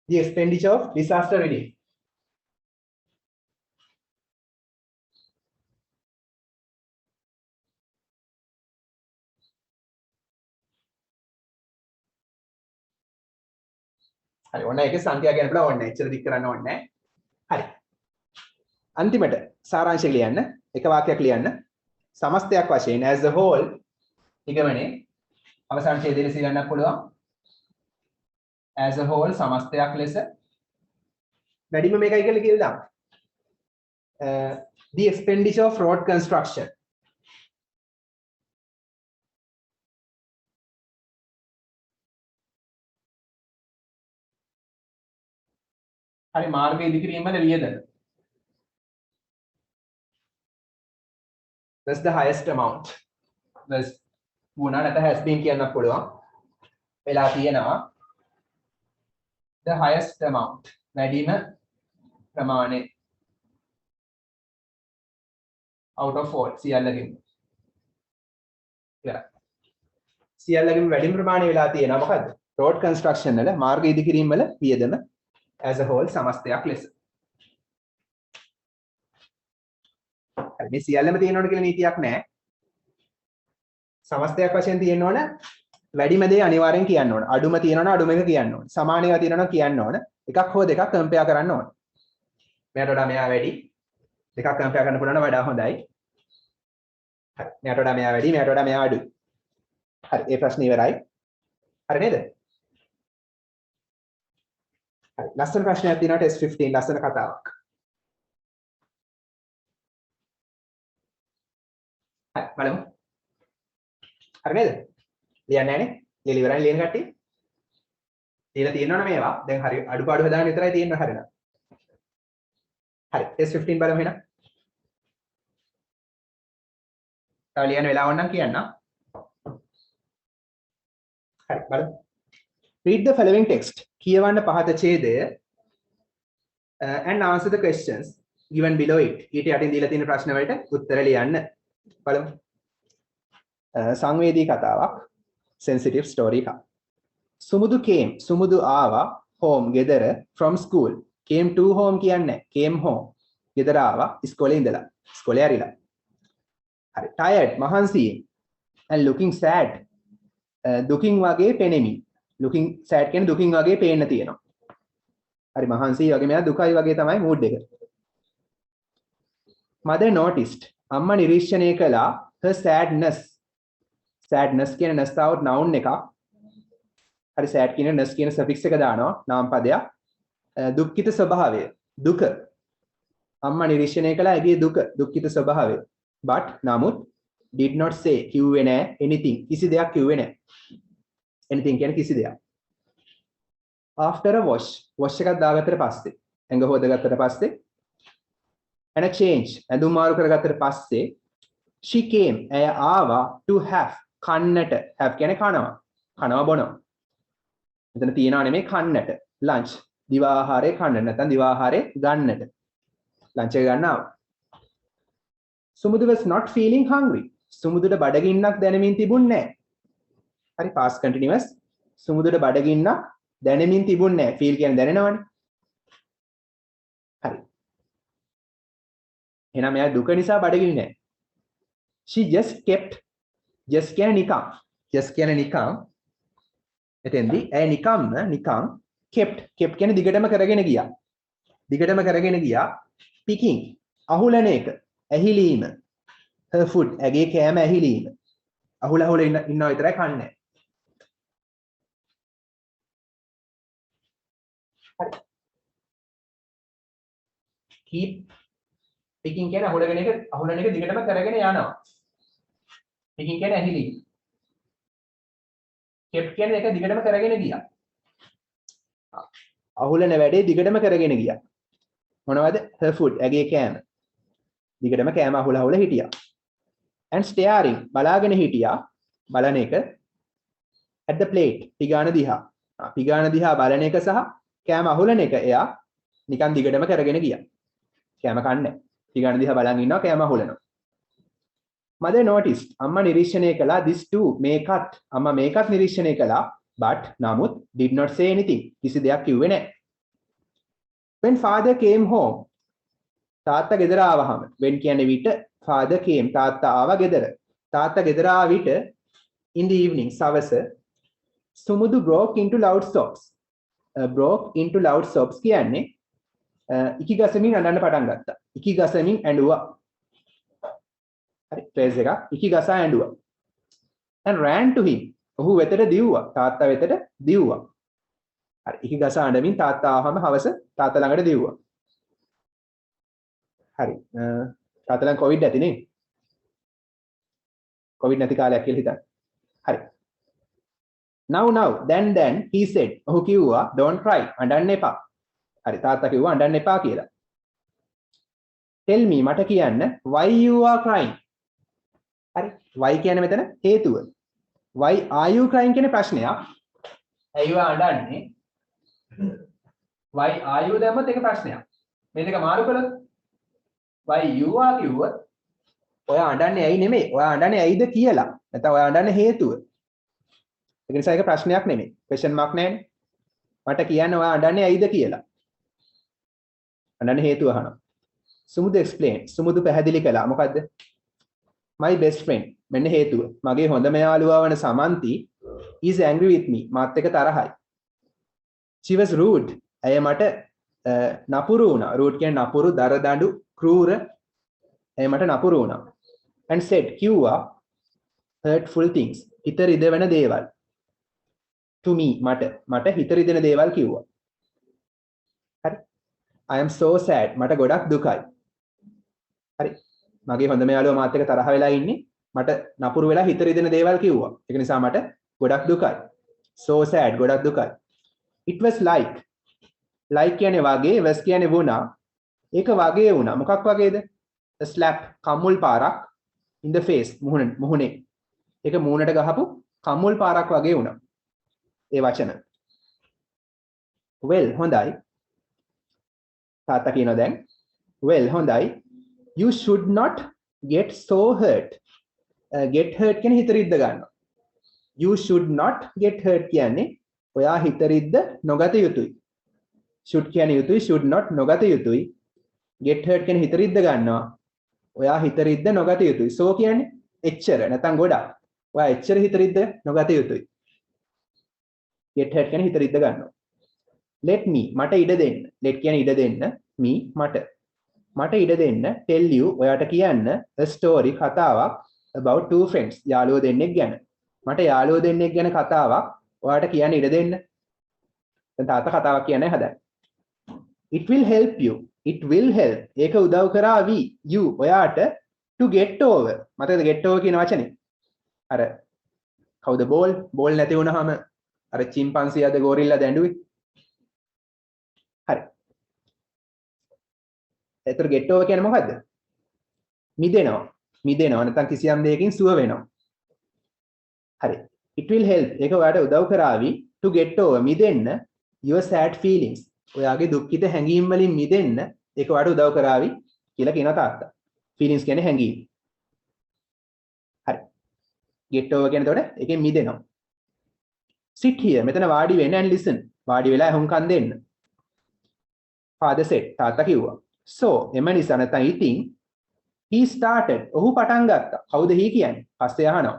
The expenditure of disaster relief. හරි ඔන්න ඒකේ සංඛ්‍යා කියන්න පුළුවන් ඕනේ එච්චර දික් කරන්න ඕනේ නැහැ. හරි. අන්තිමට සාරාංශය ලියන්න එක වාක්‍යයක් ලියන්න. සමස්තයක් වශයෙන් as a whole නිගමනේ අවසාන ඡේදයේ ලෙස ගන්නත් පුළුවන්. as a whole සමස්තයක් ලෙස වැඩිම මේකයි කියලා දාන්න. The expenditure of road construction හරි මාර්ග ඉදිකිරීම වල වියදම that's the highest amount that's වුණා නැත has been කියන්නත් පුළුවන් වෙලා තියෙනවා the highest amount වැඩිම ප්‍රමාණය out of all සියල්ලකින් ඉවරයි සියල්ලකින් වැඩිම ප්‍රමාණය වෙලා තියෙනවා මොකද්ද road construction වල මාර්ග ඉදිකිරීම වල වියදම as a whole සමස්තයක් ලෙස. හරි මේ සියල්ලම තියෙනවද කියලා නීතියක් නැහැ. සමස්තයක් වශයෙන් තියෙන්න ඕන වැඩිම දේ අනිවාර්යෙන් කියන්න ඕන. අඩුම තියෙනවනම් අඩුම එක කියන්න ඕන. සමාන ඒවා තියෙනවනම් කියන්න ඕන. එකක් හෝ දෙකක් කම්පෙයාර් කරන්න ඕන. මෙයාට වඩා මෙයා වැඩි. දෙකක් කම්පෙයාර් කරන්න පුළුවන් නම් වඩා හොඳයි. හරි. මෙයාට වඩා මෙයා වැඩි, මෙයාට වඩා මෙයා අඩුයි. හරි. ඒ ප්‍රශ්නේ ඉවරයි. හරි නේද? හරි ලස්සන ප්‍රශ්නයක් තියෙනවා ටෙස්ට් 15 ලස්සන කතාවක්. හරි බලමු. හරි නේද? ලියන්නේ නැහනේ. ලියලා ඉවරයි ලියන කට්ටිය. ලියලා තියෙනවනේ මේවා. දැන් හරි අඩුපාඩු හදාගෙන විතරයි තියෙන්නේ හරිනම්. හරි ටෙස්ට් 15 බලමු එහෙනම්. තව ලියන්න වෙලාව නම් කියන්න. හරි බලමු. Read the following text. කියවන්න පහත ඡේදය and answer the questions given below it. ඊට යටින් දීලා තියෙන ප්‍රශ්න වලට උත්තර ලියන්න. බලමු. සංවේදී කතාවක්. sensitive story එකක්. සුමුදු ආවා home ගෙදර from school. came to home කියන්නේ came home. ගෙදර ආවා ඉස්කෝලේ ඉඳලා. ඉස්කෝලේ ඇරිලා. හරි. tired මහන්සියෙන් and looking sad. දුකින් වගේ පෙනෙමි. looking sad කියන්නේ දුකින් වගේ පේන්න තියෙනවා. හරි මහන්සි වගේ මෙයා දුකයි වගේ තමයි mood එක. mother noticed අම්මා නිරීක්ෂණය කළා her sadness. sadness කියන ness out noun එකක්. හරි sad කියන ness කියන suffix එක දානවා නාම පදයක්. දුක්ඛිත ස්වභාවය දුක. අම්මා නිරීක්ෂණය කළා ඇගේ දුක්ඛිත ස්වභාවය. but නමුත් did not say කිව්වේ නෑ anything කිසි දෙයක් කිව්වේ නෑ. anything කියන්නේ කිසි දෙයක්. after a wash එකක් දාගත්තට පස්සේ ඇඟ හොදගත්තට පස්සේ and a change ඇඳුම් මාරු කරගත්තට පස්සේ she came ඇය ආවා to have කන්නට have කියන්නේ කනවා බොනවා මෙතන තියනවා නෙමෙයි කන්නට lunch දිවා ආහාරය කන්න නැත්නම් දිවා ආහාරය ගන්නට lunch එක ගන්න ආවා සුමුදු was not feeling hungry සුමුදුට බඩගින්නක් දැනෙමින් තිබුණේ නැහැ හරි past continuous සුමුදුට බඩගින්නක් දැනෙමින් තිබුණේ නැහැ feel කියන්නේ දැනෙනවනේ හරි එහෙනම් එයා දුක නිසා බඩගින්නේ නැහැ she just kept just කියන්නේ නිකම් එතෙන්දී ඇය නිකම් kept කියන්නේ දිගටම කරගෙන ගියා picking අහුලන එක ඇහිලීම her food ඇගේ කෑම ඇහිලීම අහුල ඉන්නවා විතරයි කන්නේ හරි keep picking කියන්නේ අහුලන එක දිගටම කරගෙන යනවා picking කියන්නේ ඇහිලීම kept කියන්නේ ඒක දිගටම කරගෙන ගියා අහුලන වැඩේ දිගටම කරගෙන ගියා මොනවද her food ඇගේ කෑම දිගටම කෑම අහුල හිටියා and staring බලාගෙන හිටියා බලන එක at the plate පිගාන දිහා බලන එක සහ කෑම අහුලන එක එයා නිකන් දිගටම කරගෙන ගියා කෑම කන්නේ පිගාන දිහා බලන් ඉන්නවා කෑම අහුලනවා mother noticed අම්මා නිරීක්ෂණය කළා this too මේකත් අම්මා මේකත් නිරීක්ෂණය කළා but නමුත් did not say anything කිසි දෙයක් කිව්වේ නැහැ when father came home තාත්තා ගෙදර ආවහම when කියන්නේ විට father came තාත්තා ආවා ගෙදර තාත්තා ගෙදර ආ විට in the evening සවස සුමුදු broke into loud sobs කියන්නේ ඉකි ගසමින් අඬන්න පටන් ගත්තා ඉකි ගසමින් ඇඬුවා හරි ෆ්‍රේස් එක ඉකි ගසා ඇඬුවා and ran to him ඔහු වෙතට දිව්වා තාත්තා වෙතට දිව්වා හරි ඉකි ගසා ඇඬමින් තාත්තා ආවම හවස තාත්තා ළඟට දිව්වා හරි තාත්තා ළඟ කොවිඩ් ඇති නේ කොවිඩ් නැති කාලයක් කියලා හිතන්න හරි now then he said ඔහු කිව්වා don't cry අඬන්න එපා හරි තාත්තා කිව්වා අඬන්න එපා කියලා tell me මට කියන්න why you are crying හරි why කියන්නේ මෙතන හේතුව why are you crying කියන ප්‍රශ්නයක් ඇයි ඔයා අඬන්නේ why are you දැම්මත් ඒක ප්‍රශ්නයක් මේ දෙක මාරු කළොත් why you are කිව්වොත් ඔයා අඬන්නේ ඇයි නෙමෙයි ඔයා අඬන්නේ ඇයිද කියලා නැත්නම් ඔයා අඬන්නේ හේතුව ඒක නිසා ඒක ප්‍රශ්නයක් නෙමෙයි question mark නැහැනේ මට කියන්න ඔයා අඬන්නේ ඇයිද කියලා අඬන්නේ හේතුව අහනවා සුමුදු explain සුමුදු පැහැදිලි කළා මොකද්ද my best friend මෙන්න හේතුව මගේ හොඳම යාළුවා වන Samanthi is angry with me මාත් එක්ක තරහයි she was rude ඇය මට නපුරු වුණා rude කියන්නේ නපුරු දරදඬු ක්‍රූර ඇය මට නපුරු වුණා and said කිව්වා hurtful things හිත රිදවෙන දේවල් to me මට හිත රිදෙන දේවල් කිව්වා හරි I am so sad මට ගොඩක් දුකයි හරි මගේ හොඳම යාළුවා මාත් එක්ක තරහ වෙලා ඉන්නේ මට නපුරු වෙලා හිත රිදෙන දේවල් කිව්වා ඒක නිසා මට ගොඩක් දුකයි so sad ගොඩක් දුකයි it was like කියන්නේ වගේ was කියන්නේ වුණා ඒක වගේ වුණා මොකක් වගේද a slap කම්මුල් පාරක් in the face මුහුණේ ඒක මූණට ගහපු කම්මුල් පාරක් වගේ වුණා ඒ වචන well හොඳයි තාත්තා කියනවා දැන් well හොඳයි you should not get so hurt get hurt කියන්නේ හිත රිද්ද ගන්නවා you should not get hurt කියන්නේ ඔයා හිත රිද්ද නොගත යුතුයි should කියන්නේ යුතුයි should not නොගත යුතුයි get hurt කියන්නේ හිත රිද්ද ගන්නවා ඔයා හිත රිද්ද නොගත යුතුයි so කියන්නේ එච්චර නැත්නම් ගොඩක් ඔයා එච්චර හිත රිද්ද නොගත යුතුයි get hurt කියන්නේ හිත රිද්ද ගන්නවා let me මට ඉඩ දෙන්න let කියන්නේ ඉඩ දෙන්න me මට ඉඩ දෙන්න tell you ඔයාට කියන්න a story කතාවක් about two friends යාළුවෝ දෙන්නෙක් ගැන මට යාළුවෝ දෙන්නෙක් ගැන කතාවක් ඔයාට කියන්න ඉඩ දෙන්න දැන් තාත්තා කතාවක් කියන්නේ හදන්න it will help ඒක උදව් කරાવી you ඔයාට to get over මතකද get over කියන වචනේ අර කවුද බෝල් නැති වුණාම අර චිම්පන්සියාද ගෝරිල්ලා දැඬුවේ හරි එතකොට get over කියන්නේ මොකද්ද? මිදෙනවා. මිදෙනවා නැත්නම් කිසියම් දෙයකින් සුව වෙනවා. හරි. It will help. ඒක ඔයාලට උදව් කරાવી to get over මිදෙන්න your sad feelings. ඔයාගේ දුක්ඛිත හැඟීම් වලින් මිදෙන්න ඒක ඔයාලට උදව් කරાવી කියලා කියනවා තාත්තා. feelings කියන්නේ හැඟීම්. හරි. get over කියන්නේ එතකොට ඒකෙන් මිදෙනවා. sit here. මෙතන වාඩි වෙන්න and listen. වාඩි වෙලා අහුම්කම් දෙන්න. father said. තාත්තා කිව්වා. so එම නිසා නැත්නම් ඉතින් he started. ඔහු පටන් ගත්තා. කවුද he කියන්නේ? පස්සේ අහනවා.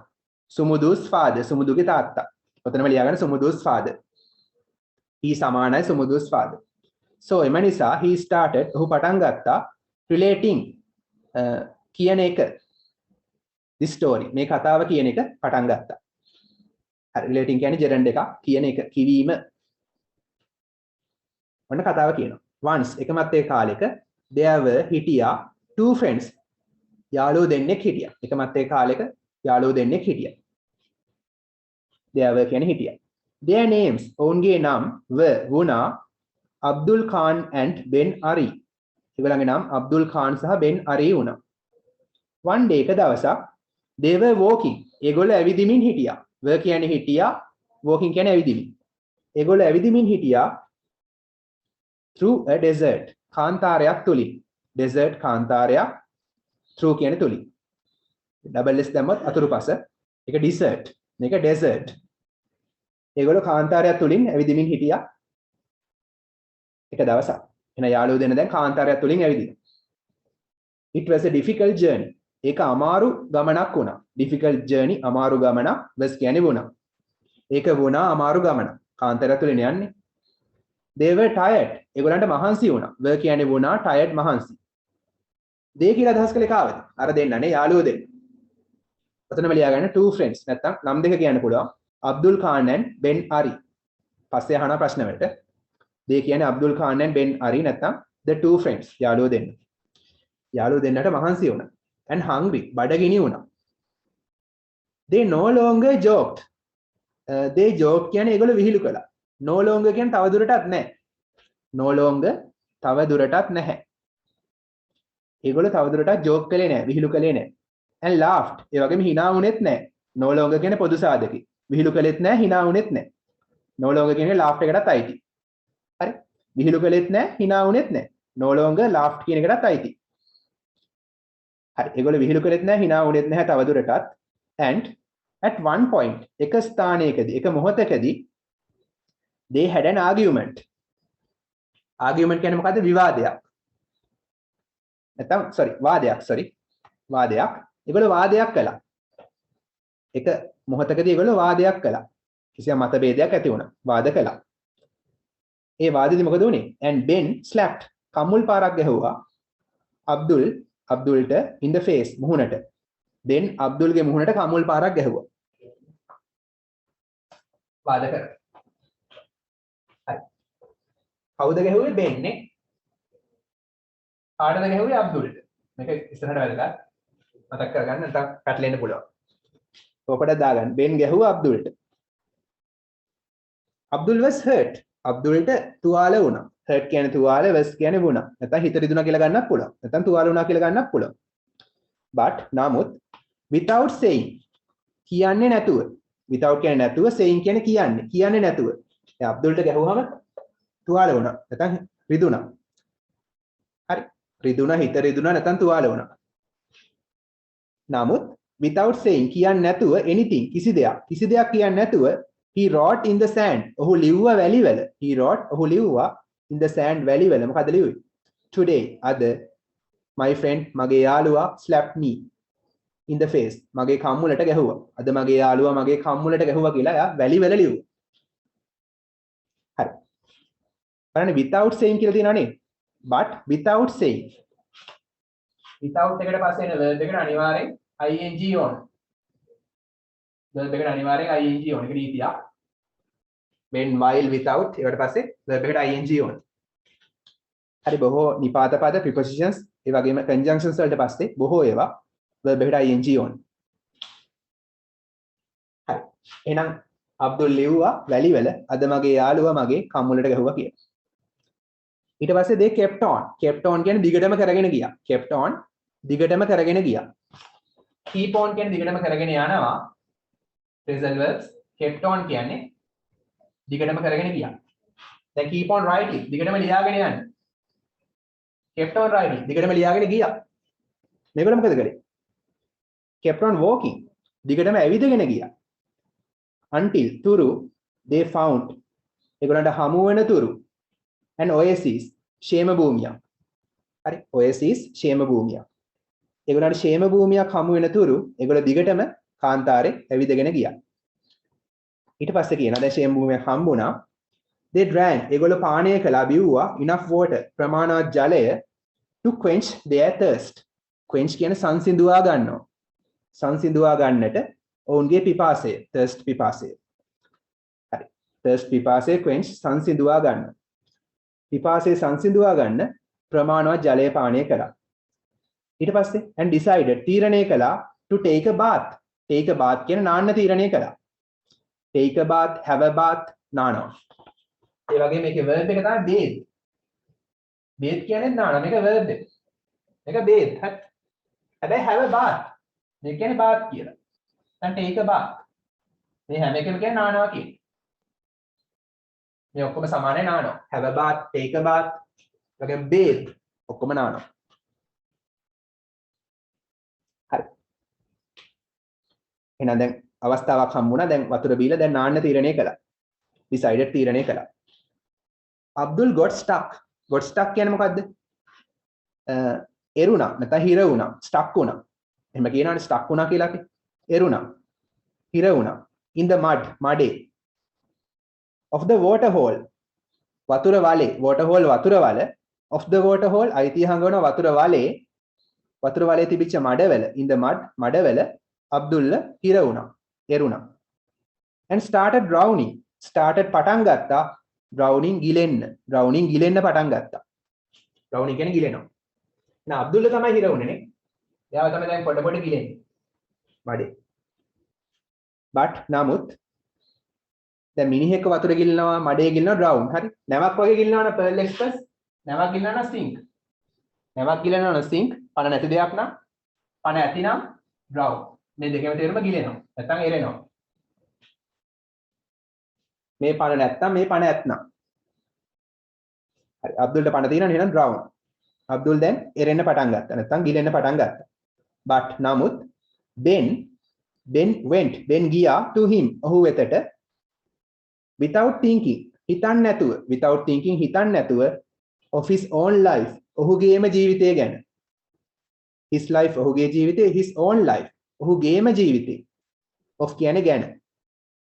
සුමුදුස් father. සුමුදුගේ තාත්තා. ඔතනම ලියාගන්න සුමුදුස් father. he සමානයි සුමුදුස් father. so එම නිසා he started. ඔහු පටන් ගත්තා relating කියන එක. this story. මේ කතාව කියන එක පටන් ගත්තා. හරි relating කියන්නේ gerund එකක් කියන එක කිවීම. ඔන්න කතාව කියනවා. once එකමත් ඒ කාලෙක there were හිටියා two friends. යාළුවෝ දෙන්නෙක් හිටියා. එකමත් ඒ කාලෙක යාළුවෝ දෙන්නෙක් හිටියා. there were කියන්නේ හිටියා. their names ඔවුන්ගේ නම් were වුණා අබ්දුල් ખાන් and Ben Ari. ඒගොල්ලන්ගේ නම් අබ්දුල් ખાන් සහ Ben Ari වුණා. one day එක දවසක් they were walking. ඒගොල්ලෝ ඇවිදිමින් හිටියා. were කියන්නේ හිටියා, walking කියන්නේ ඇවිදිමින්. ඒගොල්ලෝ ඇවිදිමින් හිටියා through a desert. කාන්තාරයක් තුලින්. desert කාන්තාරයක් through කියන්නේ තුලින්. double s දැම්මොත් අතුරුපස. ඒක desert. මේක desert. ඒගොල්ලෝ කාන්තාරයක් තුලින් ඇවිදිමින් හිටියා එක දවසක්. එන යාළුවෝ දෙන්න දැන් කාන්තාරයක් තුලින් ඇවිදිනවා. it was a difficult journey. ඒක අමාරු ගමනක් වුණා. difficult journey අමාරු ගමනක්. was කියන්නේ වුණා. ඒක වුණා අමාරු ගමනක්. කාන්තාරයක් තුලින් යන්නේ. they were tired. ඒගොල්ලන්ට මහන්සි වුණා. were කියන්නේ වුණා, tired මහන්සි. they කියලා අදහස් කළේ කාවද? අර දෙන්නනේ යාළුවෝ දෙන්න. ඔතනම ලියාගන්න two friends. නැත්තම් නම් දෙක කියන්න පුළුවන්. Abdul ખાන් and Ben Ari. පස්සේ අහන ප්‍රශ්න වලට they කියන්නේ අබ්දුල් ખાන් and Ben Ari නැත්තම් the two friends යාළුවෝ දෙන්න. යාළුවෝ දෙන්නට මහන්සි වුණා. and hungry බඩගිනි වුණා. they no longer joked. they joked කියන්නේ ඒගොල්ලෝ විහිළු කළා. no longer කියන්නේ තව දුරටත් නැහැ. no longer තව දුරටත් නැහැ. ඒගොල්ලෝ තව දුරටත් joke කළේ නැහැ, විහිළු කළේ නැහැ. and laughed. ඒ වගේම hina වුණෙත් නැහැ. no longer කියන්නේ පොදු සාධකේ. විහිළු කළෙත් නැහැ, hina වුණෙත් නැහැ. no longer කියන්නේ laughed එකටත් අයිති. හරි? විහිළු කළෙත් නැහැ, hina වුණෙත් නැහැ. no longer laughed කියන එකටත් අයිති. හරි. ඒගොල්ලෝ විහිළු කළෙත් නැහැ, hina වුණෙත් නැහැ තව දුරටත්. and at one point එක ස්ථානයකදී, එක මොහොතකදී they had an argument. argument කියන්නේ මොකද්ද? විවාදයක්. නැත්නම් වාදයක්. ඒගොල්ලෝ වාදයක් කළා. එක මොහොතකදී ඒගොල්ලෝ වාදයක් කළා. කිසියම් මතභේදයක් ඇති වුණා. වාද කළා. ඒ වාදෙදි මොකද වුනේ? and Ben slapped. කම්මුල් පාරක් ගැහුවා. අබ්දුල්ට in the face මුහුණට. Ben අබ්දුල්ගේ මුහුණට කම්මුල් පාරක් ගැහුවා. වාද කරා. හරි. කවුද ගැහුවේ? Ben නේ. කාටද ගැහුවේ? අබ්දුල්ට. මේක ඉස්සරහට වැදගත්. මතක් කරගන්න නැත්නම් පැටලෙන්න පුළුවන්. ඔකට දාගන්න. Ben ගැහුවා අබ්දුල්ට. Abdul was hurt. අබ්දුල්ට තුවාල වුණා. hurt කියන්නේ තුවාල, was කියන්නේ වුණා. නැත්නම් හිත රිදුණා කියලා ගන්නත් පුළුවන්. නැත්නම් තුවාල වුණා කියලා ගන්නත් පුළුවන්. but නමුත් without saying කියන්නේ නැතුව. without කියන්නේ නැතුව, saying කියන්නේ නැතුව. දැන් අබ්දුල්ට ගැහුවාම තුවාල වුණා. නැත්නම් රිදුණා. හරි. රිදුණා, හිත රිදුණා නැත්නම් තුවාල වුණා. නමුත් without saying කියන්නේ නැතුව anything කිසි දෙයක් කියන්නේ නැතුව he wrote in the sand. ඔහු ලිව්වා වැලිවල. ඔහු ලිව්වා in the sand වැලිවල. මොකද ලිව්වේ? today අද my friend මගේ යාළුවා slapped me in the face. මගේ කම්මුලට ගැහුවා. අද මගේ යාළුවා මගේ කම්මුලට ගැහුවා කියලා එයා වැලිවල ලිව්වා. හරි. බලන්න without saying කියලා තියෙනවා නේ. but without saying. without එකට පස්සේ එන verb එකට අනිවාර්යෙන් ing on. verb එකට අනිවාර්යෙන් ing on. ඒක නීතියක්. when, while, without ඒකට පස්සේ verb එකට ing on. හරි. බොහෝ නිපාත පද, prepositions, ඒ වගේම conjunctions වලට පස්සේ බොහෝ ඒවා verb එකට ing on. හරි. එහෙනම් අබ්දුල් ලිව්වා වැලිවල අද මගේ යාළුවා මගේ කම්මුලට ගැහුවා කියලා. ඊට පස්සේ they kept on. kept on කියන්නේ දිගටම කරගෙන ගියා. kept on දිගටම කරගෙන ගියා. keep on කියන්නේ දිගටම කරගෙන යනවා. phrasal verbs. kept on කියන්නේ දිගටම කරගෙන ගියා. දැන් keep on writing දිගටම ලියාගෙන යන්න. kept on writing දිගටම ලියාගෙන ගියා. මේගොල්ලෝ මොකද කරේ? kept on walking දිගටම ඇවිදගෙන ගියා. until තුරු they found ඒගොල්ලන්ට හමු වෙන තුරු an oasis ෂේම භූමියක්. හරි oasis ෂේම භූමියක්. ඒගොල්ලන්ට ෂේම භූමියක් හමු වෙන තුරු ඒගොල්ලෝ දිගටම කාන්තාරේ ඇවිදගෙන ගියා. ඊට පස්සේ කියනවා දැන් ෂේම භූමියක් හම්බුණා. they drank ඒගොල්ලෝ පානය කළා බිව්වා enough water ප්‍රමාණවත් ජලය to quench their thirst. quench කියන්නේ සංසිඳුවා ගන්නවා. සංසිඳුවා ගන්නට ඔවුන්ගේ පිපාසය thirst පිපාසය. හරි thirst පිපාසය quench සංසිඳුවා ගන්න. පිපාසය සංසිඳුවා ගන්න ප්‍රමාණවත් ජලය පානය කළා. ඊට පස්සේ and decided තීරණය කළා to take a bath. take a bath කියන නාන්න තීරණය කළා. take a bath, have a bath නානවා. ඒ වගේ මේකේ verb එක තමයි bathe. bathe කියන්නේ නාන මේක verb එක. මේක bathe. හරි. හැබැයි have a bath. මේක කියන්නේ bath කියලා. දැන් take a bath. මේ හැම එකම කියන්නේ නානවා කියන්නේ. මේ ඔක්කොම සමානයි නානවා. have a bath, take a bath, වගේ bathe ඔක්කොම නානවා. හරි. එහෙනම් දැන් අවස්ථාවක් හම්බුණා. දැන් වතුර බීලා දැන් නාන්න තීරණය කළා. decided තීරණය කළා. Abdul got stuck. got stuck කියන්නේ මොකද්ද? එරුණා නැත්නම් හිර වුණා. stuck වුණා. එහෙම කියනවානේ stuck වුණා කියලා අපි. එරුණා. හිර වුණා. in the mud මඩේ. of the water hole වතුර වලේ. water hole වතුර වල. of the water hole අයිතිය හංගවන වතුර වලේ තිබිච්ච මඩවල in the mud මඩවල අබ්දුල්ල හිර වුණා. එරුණා. and started drowning. started පටන් ගත්තා drowning ගිලෙන්න. drowning ගිලෙන්න පටන් ගත්තා. drowning කියන්නේ ගිලෙනවා. එහෙනම් අබ්දුල්ල තමයි හිර වුණේ නේ. එයාව තමයි දැන් පොඩ පොඩ ගිලෙන්නේ. මඩේ. but නමුත් දැන් මිනිහෙක්ව වතුර ගිලනවා මඩේ ගිලනවා drown. හරි. නැවක් වගේ ගිලනවනේ pearl express. නැවක් ගිලනවා sink. නැවක් ගිලනවා sink. පණ නැති දෙයක් නම් පණ ඇති නම් drown. මේ දෙකම තේරුම ගිලෙනවා. නැත්තම් එරෙනවා. මේ පණ නැත්තම් මේ පණ ඇත්නම්. හරි. අබ්දුල්ට පණ තියෙනවා එහෙනම් drown. අබ්දුල් දැන් එරෙන්න පටන් ගත්තා. නැත්තම් ගිලෙන්න පටන් ගත්තා. but නමුත් Ben ගියා to him ඔහු වෙතට without thinking හිතන්න නැතුව of his own life ඔහුගේම ජීවිතය ගැන. his life ඔහුගේ ජීවිතය, his own life ඔහුගේම ජීවිතය. of කියන්නේ ගැන.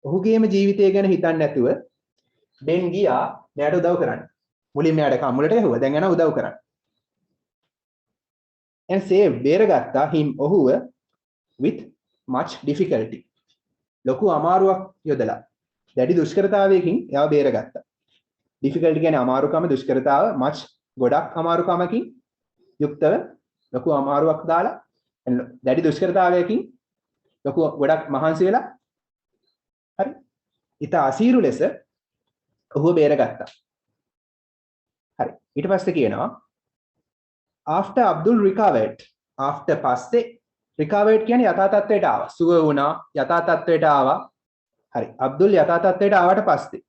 ඔහුගේම ජීවිතය ගැන හිතන්න නැතුව Ben ගියා මෙයාට උදව් කරන්න. මුලින් මෙයාට කම්මුලට ඇහුවා. දැන් යනවා උදව් කරන්න. and saved බේරගත්තා him ඔහුව with much difficulty. ලොකු අමාරුවක් යොදලා. දැඩි දුෂ්කරතාවයකින් එයාව බේරගත්තා. difficulty කියන්නේ අමාරුකම, දුෂ්කරතාව, much ගොඩක් අමාරුකමකින් යුක්තව ලොකු අමාරුවක් දාලා දැඩි දුෂ්කරතාවයකින් ලොකු ගොඩක් මහන්සි වෙලා හරි. ඊට අසීරු ලෙස ඔහුව බේරගත්තා. හරි. ඊට පස්සේ කියනවා after Abdul recovered. after පස්සේ recovered කියන්නේ යථා තත්ත්වයට ආවා. සුව වුණා, යථා තත්ත්වයට ආවා. හරි. අබ්දුල් යථා තත්ත්වයට ආවට පස්සේ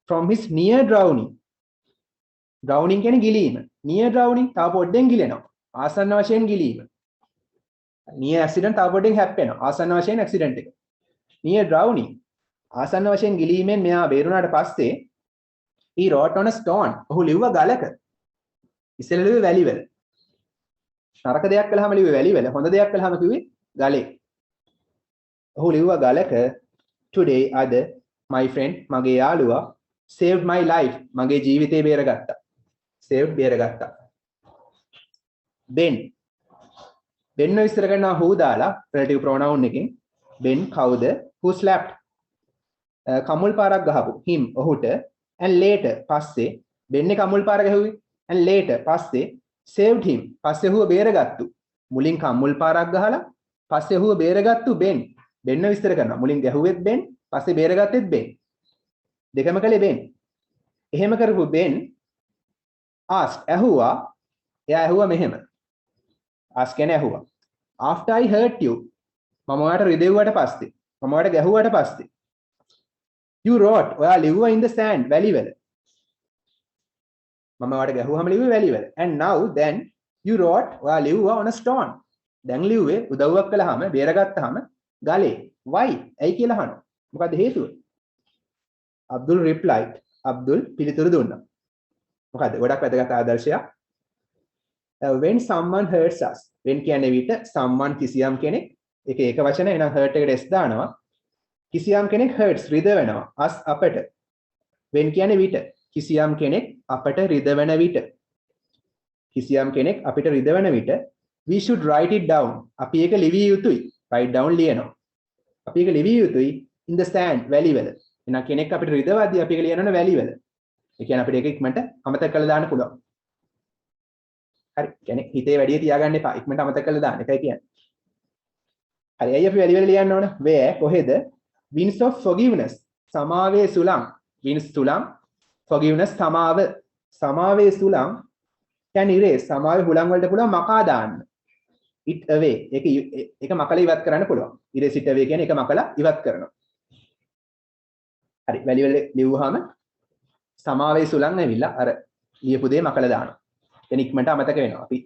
from his near drowning. drowning කියන්නේ ගිලීම. near drowning තව පොඩ්ඩෙන් ගිලෙනවා. ආසන්න වශයෙන් ගිලීම. near accident තව පොඩ්ඩෙන් හැප්පෙනවා. ආසන්න වශයෙන් accident එක. near drowning ආසන්න වශයෙන් ගිලීමෙන් මෙයා බේරුණාට පස්සේ he wrote on a stone. ඔහු ලිව්වා ගලක. ඉස්සෙල්ලා ලිව්වේ වැලි වල. නරක දෙයක් කළාම ලිව්වේ වැලි වල. හොඳ දෙයක් කළාම කිව්වේ ගලේ. ඔහු ලිව්වා ගලක today අද my friend මගේ යාළුවා saved my life මගේ ජීවිතේ බේරගත්තා. saved බේරගත්තා. Ben විස්තර කරනවා who දාලා relative pronoun එකෙන් Ben කවුද who slapped කමුල් පාරක් ගහපු him ඔහුට and later පස්සේ Ben කමුල් පාර ගැහුවේ and later පස්සේ saved him පස්සේ ඔහුව බේරගත්තු. මුලින් කමුල් පාරක් ගහලා පස්සේ ඔහුව බේරගත්තු Ben විස්තර කරනවා. මුලින් ගැහුවෙත් Ben පස්සේ බේරගත්තෙත් Ben. දෙකම කළේ Ben. එහෙම කරපු Ben asked ඇහුවා එයා ඇහුවා මෙහෙම ask කියන්නේ ඇහුවා after I hurt you මම ඔයාලට රිදෙව්වට පස්සේ මම ඔයාලට ගැහුවට පස්සේ you wrote ඔයා ලිව්වා in the sand වැලි වල මම ඔයාලට ගැහුවාම ලිව්වේ වැලි වල and now then you wrote ඔයා ලිව්වා on a stone දැන් ලිව්වේ උදව්වක් කළාම බේරගත්තාම ගලේ why ඇයි කියලා අහනවා මොකද හේතුව Abdul replied Abdul පිළිතුරු දුන්නා මොකද ගොඩක් වැදගත් ආදර්ශයක් when someone hurts us when කියන්නේ විට someone කිසියම් කෙනෙක් ඒක වචන එන hurt එකට s දානවා කිසියම් කෙනෙක් hurts රිදවෙනවා us අපට when කියන්නේ විට කිසියම් කෙනෙක් අපට රිදවන විට කිසියම් කෙනෙක් අපිට රිදවන විට we should write it down අපි ඒක ලිවිය යුතුයි write down ලියනවා අපි ඒක ලිවිය යුතුයි in the sand වැලි වල එන කෙනෙක් අපිට රිදවද්දී අපි ඒක ලියනවනේ වැලි වල ඒ කියන්නේ අපිට ඒක ඉක්මනට අමතක කරලා දාන්න පුළුවන් හරි කියන්නේ හිතේ වැඩි තියාගන්න එපා ඉක්මනට අමතක කරලා දාන්න එකයි කියන්නේ හරි අයියා අපි වැලි වල ලියන්න ඕන where කොහෙද winds of forgiveness සමාවේ සුළං winds සුළං forgiveness සමාවේ සුළං can erase සමාවේ හුළං වලට පුළුවන් මකා දාන්න it away ඒක මකලා ඉවත් කරන්න පුළුවන් erase it away කියන්නේ ඒක මකලා ඉවත් කරනවා හරි වැලි වල ලියුවාම සමාවේ සුළං ඇවිල්ලා අර ලියපු දේ මකලා දානවා එන ඉක්මනට අමතක වෙනවා අපි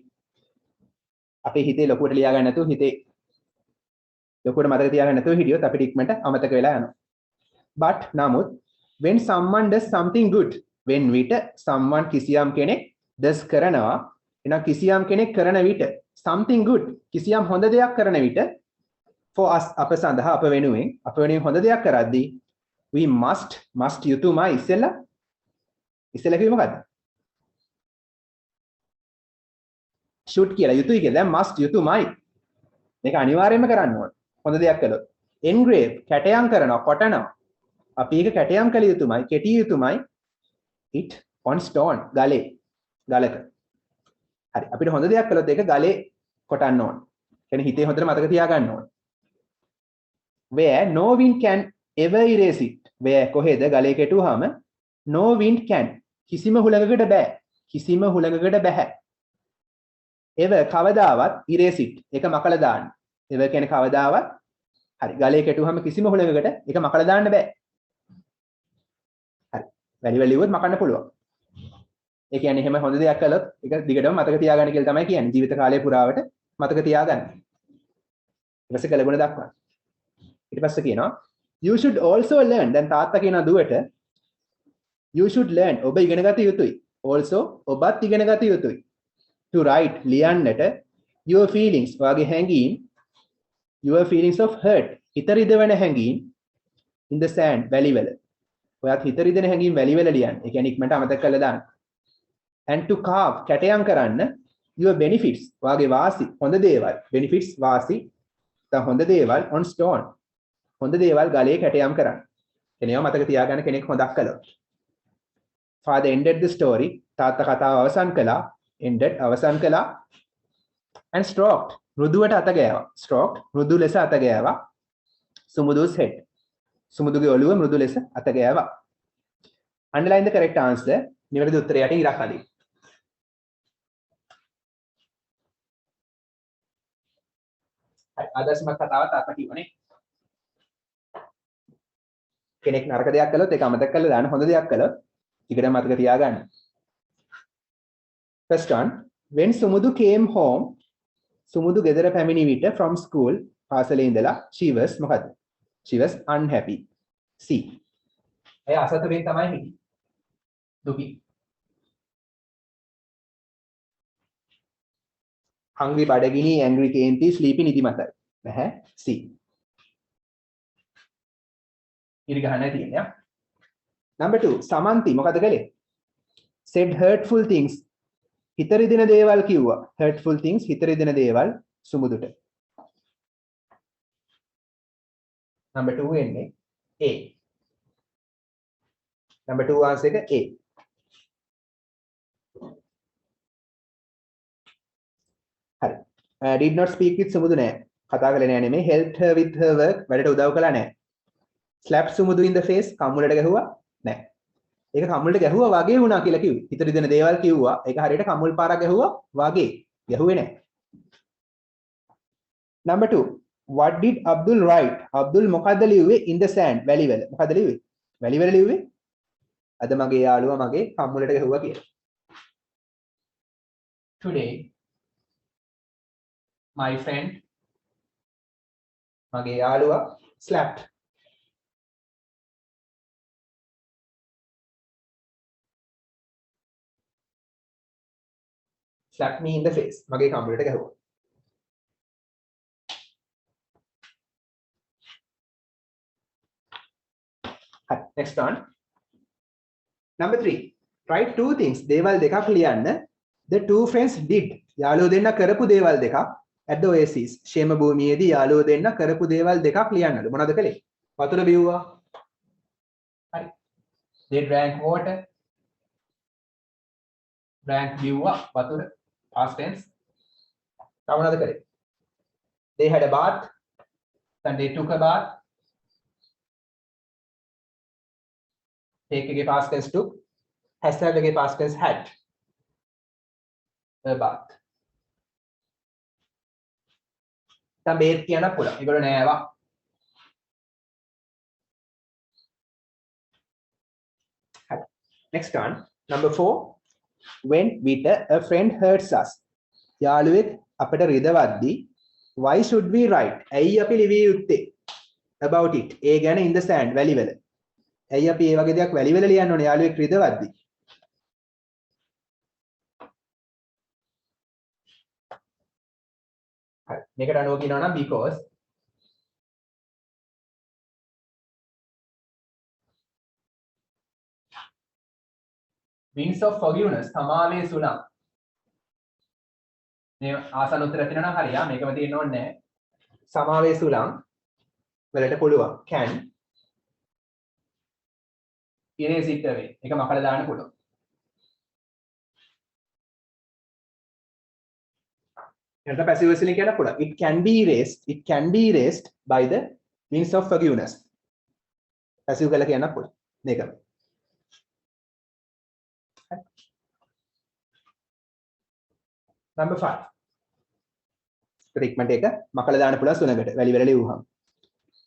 අපේ හිතේ ලොකුවට ලියා ගන්න නැතුව හිතේ ලොකුවට මතක තියාගන්න නැතුව හිටියොත් අපිට ඉක්මනට අමතක වෙලා යනවා but නමුත් when someone does something good when විට someone කිසියම් කෙනෙක් does කරනවා එහෙනම් කිසියම් කෙනෙක් කරන විට something good කිසියම් හොඳ දෙයක් කරන විට for us අප සඳහා අප වෙනුවෙන් හොඳ දෙයක් කරද්දී we must යුතුයමයි ඉස්සෙල්ලා කිව්වේ මොකද්ද should කියලා යුතුයි කියලා දැන් must යුතුයමයි මේක අනිවාර්යයෙන්ම කරන්න ඕන හොඳ දෙයක් කළොත් engrave කැටයම් කරනවා කොටනවා අපි ඒක කැටයම් කළ යුතුයමයි කෙටිය යුතුයමයි it on stone ගලක හරි අපිට හොඳ දෙයක් කළොත් ඒක ගලේ කොටන්න ඕන කියන්නේ හිතේ හොඳට මතක තියාගන්න ඕන where no wind can ever erase it where කොහෙද ගලේ කෙටුවාම no wind can කිසිම හුලඟකට බෑ ever කවදාවත් erase it ඒක මකලා දාන්න ever කියන්නේ කවදාවත් හරි ගලේ කෙටුවාම කිසිම හුලඟකට ඒක මකලා දාන්න බෑ හරි වැලි වල ලිව්වොත් මකන්න පුළුවන් ඒ කියන්නේ එහෙම හොඳ දෙයක් කළොත් ඒක දිගටම මතක තියාගන්න කියලා තමයි කියන්නේ ජීවිත කාලය පුරාවට මතක තියාගන්න ඊට පස්සේ කළගුණ දක්වන්න ඊට පස්සේ කියනවා you should also learn දැන් තාත්තා කියනවා දුවට you should learn ඔබ ඉගෙන ගත යුතුයි also ඔබත් ඉගෙන ගත යුතුයි to write ලියන්නට your feelings වාගේ හැඟීම් your feelings of hurt හිත රිදවෙන හැඟීම් in the sand වැලි වල ඔයත් හිත රිදෙන හැඟීම් වැලි වල ලියන්න ඒ කියන්නේ ඉක්මනට අමතක කරලා දාන්න and to carve කැටයම් කරන්න your benefits වාගේ වාසි හොඳ දේවල් benefits වාසි තව හොඳ දේවල් on stone හොඳ දේවල් ගලේ කැටයම් කරන්න එනවා මතක තියාගන්න කෙනෙක් හොදක් කළොත් father ended the story තාත්තා කතාව අවසන් කළා and stroked මෘදුවට අත ගෑවා stroked මෘදු ලෙස අත ගෑවා සුමුදු's head සුමුදුගේ ඔළුව මෘදු ලෙස අත ගෑවා underline the correct answer නිවැරදි උත්තරය යටින් ඉරක් අදින්න හරි ආදර්ශමත් කතාවක් තාත්තා කියවනේ කෙනෙක් නරක දෙයක් කළොත් ඒක අමතක කරලා දාන්න හොඳ දෙයක් කළොත් ටිකට මතක තියාගන්න first one when sumudu came home sumudu ගෙදර පැමිණි විට from school පාසලේ ඉඳලා she was unhappy see එයා අසතුටින් තමයි හිටියේ දුකි hungry බඩගිනි angry කේන්ති sleepy නිදිමතයි නැහැ see ඉරි ගහන්න තියෙනවා number 2 සමන්ති මොකද කළේ said hurtful things හිත රිදෙන දේවල් කිව්වා hurtful things හිත රිදෙන දේවල් සුමුදුට number 2 එන්නේ A number 2 answer එක A හරි did not speak with සුමුදු නෑ කතා කළේ නෑ නෙමෙයි helped her with her work වැඩට උදව් කළා නෑ slap Sumudu in the face කම්මුලට ගැහුවා නෑ ඒක කම්මුලට ගැහුවා වගේ වුණා කියලා කිව්වේ. හිත රිදෙන දේවල් කිව්වා. ඒක හරියට කම්මුල් පාරක් ගැහුවා වගේ. ගැහුවේ නැහැ. Number 2. What did Abdul write? Abdul මොකද්ද ලිව්වේ in the sand? වැලි වල. මොකද්ද ලිව්වේ? වැලි වල ලිව්වේ? අද මගේ යාළුවා මගේ කම්මුලට ගැහුවා කියලා. Today my friend මගේ යාළුවා slapped me in the face. මගේ කම්මුලට ගැහුවා. Next one. Number 3. Write two things. දේවල් දෙකක් ලියන්න. The two friends did. යාළුවෝ දෙන්න කරපු දේවල් දෙකක් at the oasis. ෂේම භූමියේදී යාළුවෝ දෙන්න කරපු දේවල් දෙකක් ලියන්නලු. මොනවද කළේ? වතුර බිව්වා. හරි. They drank water. drank බිව්වා වතුර. past tense. තව මොනවද කළේ? They had a bath. Then they took a bath. take එකේ past tense took. has had එකේ past tense had. a bath. දැන් බේත් කියන්න පුළුවන්. ඒගොල්ලෝ නෑවා. Next one. Number 4. When with a friend hurts us. යාළුවෙක් අපට රිදවද්දී why should we write? ඇයි අපි ලිවිය යුත්තේ? about it. ඒ ගැන in the sand වැලි වල. ඇයි අපි මේ වගේ දෙයක් වැලි වල ලියන්න ඕනේ යාළුවෙක් රිදවද්දී? හරි. මේකට අනුව කියනවා නම් because winds of forgiveness සමාවේ සුළං. මේ ආසන්න උත්තර තියෙනවා නම් හරියා මේකම තියෙන්න ඕනේ නැහැ. සමාවේ සුළං වලට පුළුවන් can erase it away. ඒක මකලා දාන්න පුළුවන්. එතන passive voice එකෙන් කියන්න පුළුවන්. It can be erased. It can be erased by the winds of forgiveness. passive කරලා කියන්න පුළුවන්. මේකම. Number 5. ඉක්මනට එක මකලා දාන්න පුළුවන් සුණකට වැලි වල ලියුවහම.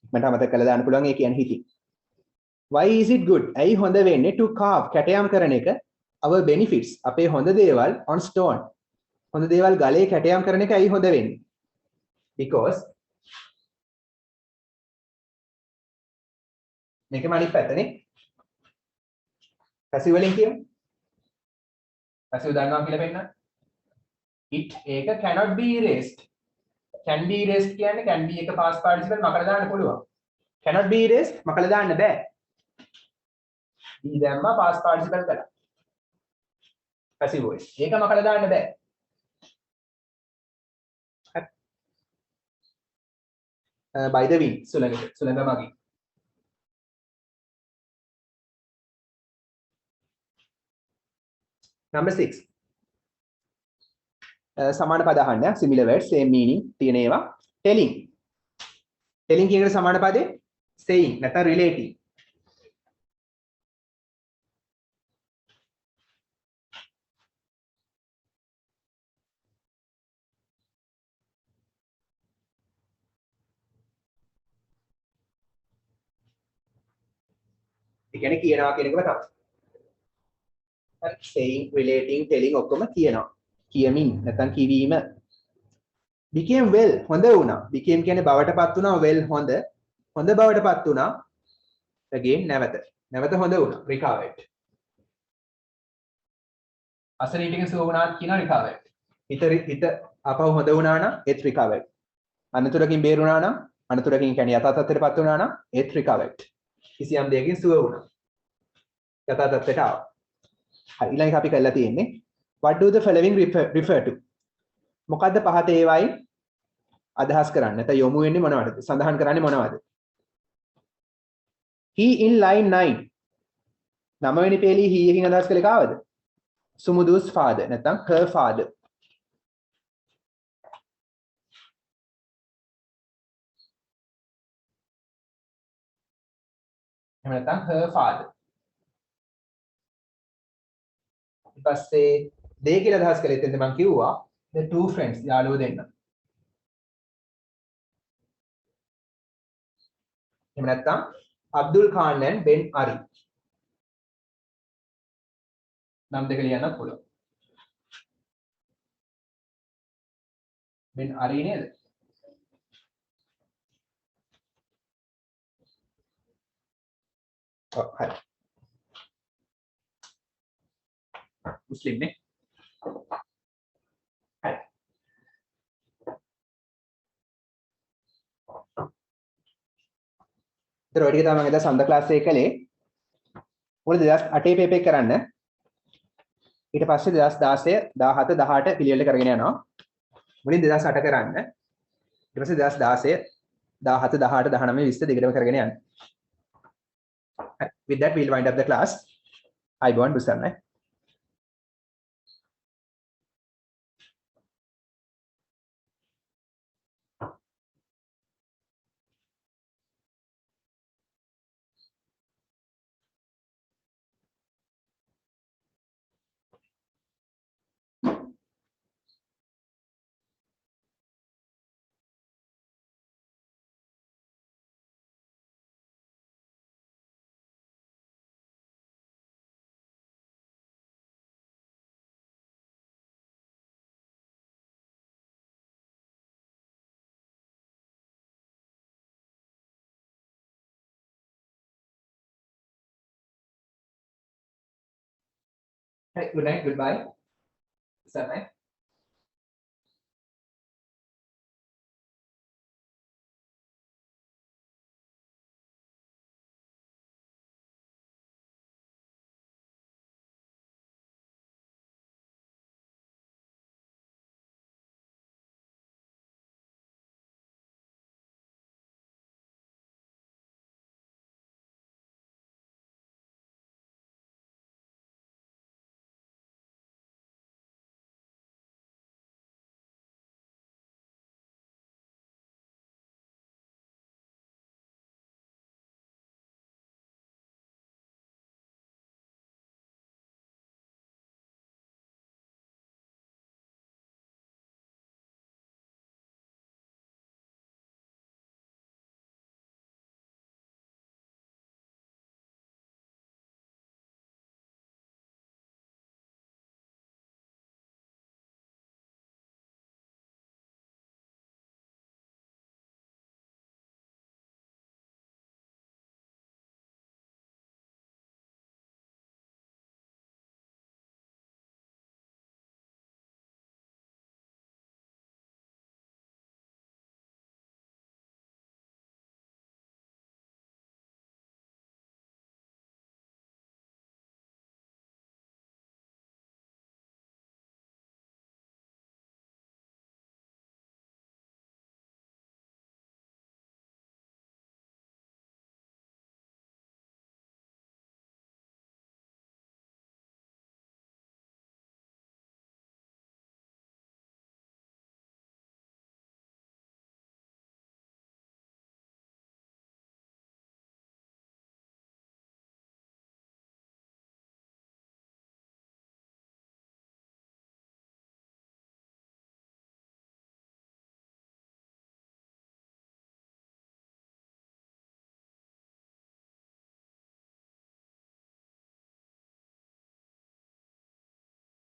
ඉක්මනට අමතක කරලා දාන්න පුළුවන් ඒ කියන්නේ හිතින්. Why is it good? ඇයි හොඳ වෙන්නේ to carve කැටයම් කරන එක our benefits අපේ හොඳ දේවල් on stone. හොඳ දේවල් ගලේ කැටයම් කරන එක ඇයි හොඳ වෙන්නේ? Because මේකම අනිත් පැත්තනේ. passive වලින් කියමු. passive දන්නවා කියලා පෙන්නන්න. it ඒක cannot be erased. can be erased කියන්නේ can be එක past participle මකලා දාන්න පුළුවන්. cannot be erased මකලා දාන්න බෑ. be දැම්මා past participle කළා. passive voice. ඒක මකලා දාන්න බෑ. by the wind සුළඟ මගින්. Number 6. සමාන පද අහන්න similar words same meaning තියෙන ඒවා telling කියන එකට සමාන පදේ saying නැත්නම් relating ඒ කියන්නේ කියනවා කියන එකම තමයි. හරි saying relating telling ඔක්කොම කියනවා. කියමින් නැත්නම් කිවීම became well හොඳ වුණා. became කියන්නේ බවටපත් වුණා well හොඳ බවටපත් වුණා. again නැවත හොඳ වුණා recovered. අසනීපික සුව වුණාත් කියන recovered. හිත අපව හොඳ වුණා නම් ඒත් recovered. අනතුරකින් බේරුණා නම් අනතුරකින් කියන්නේ යථා තත්ත්වයටපත් වුණා නම් ඒත් recovered. කිසියම් දෙයකින් සුව වුණා. යථා තත්ත්වයට ආවා. හරි ඊළඟ අපි කරලා තියෙන්නේ what do the following refer to? මොකද්ද පහත ඒවායින් අදහස් කරන්නේ? නැත්නම් යොමු වෙන්නේ මොනවටද? සඳහන් කරන්නේ මොනවද? he in line 9. 9 වෙනි පේලී he එකකින් අදහස් කළේ කාවද? Sumudu's father නැත්නම් her father. එහෙම නැත්නම් her father. ඊට පස්සේ they කියලා අදහස් කළේ එතෙන්ද මම කිව්වා the two friends යාළුවෝ දෙන්න. එහෙම නැත්නම් අබ්දුල් ખાන් and Ben Ari. නම් දෙක ලියන්නත් පුළුවන්. Ben Ari නේද? ඔව් හරි. මුස්ලිම් නේ? හරි. ඒතර ඔය ටික තමයි මම එදා සඳ ක්ලාස් එකේ කළේ. මොකද 2008 පේපර් එක කරන්න. ඊට පස්සේ 2016 17 18 පිළිවෙල කරගෙන යනවා. මුලින් 2008 කරන්න. ඊට පස්සේ 2016 17 18 19 20 දිගටම කරගෙන යන්න. With that we'll wind up the class. අයිබෝන් බුසන්නයි. Good night, goodbye. Good night.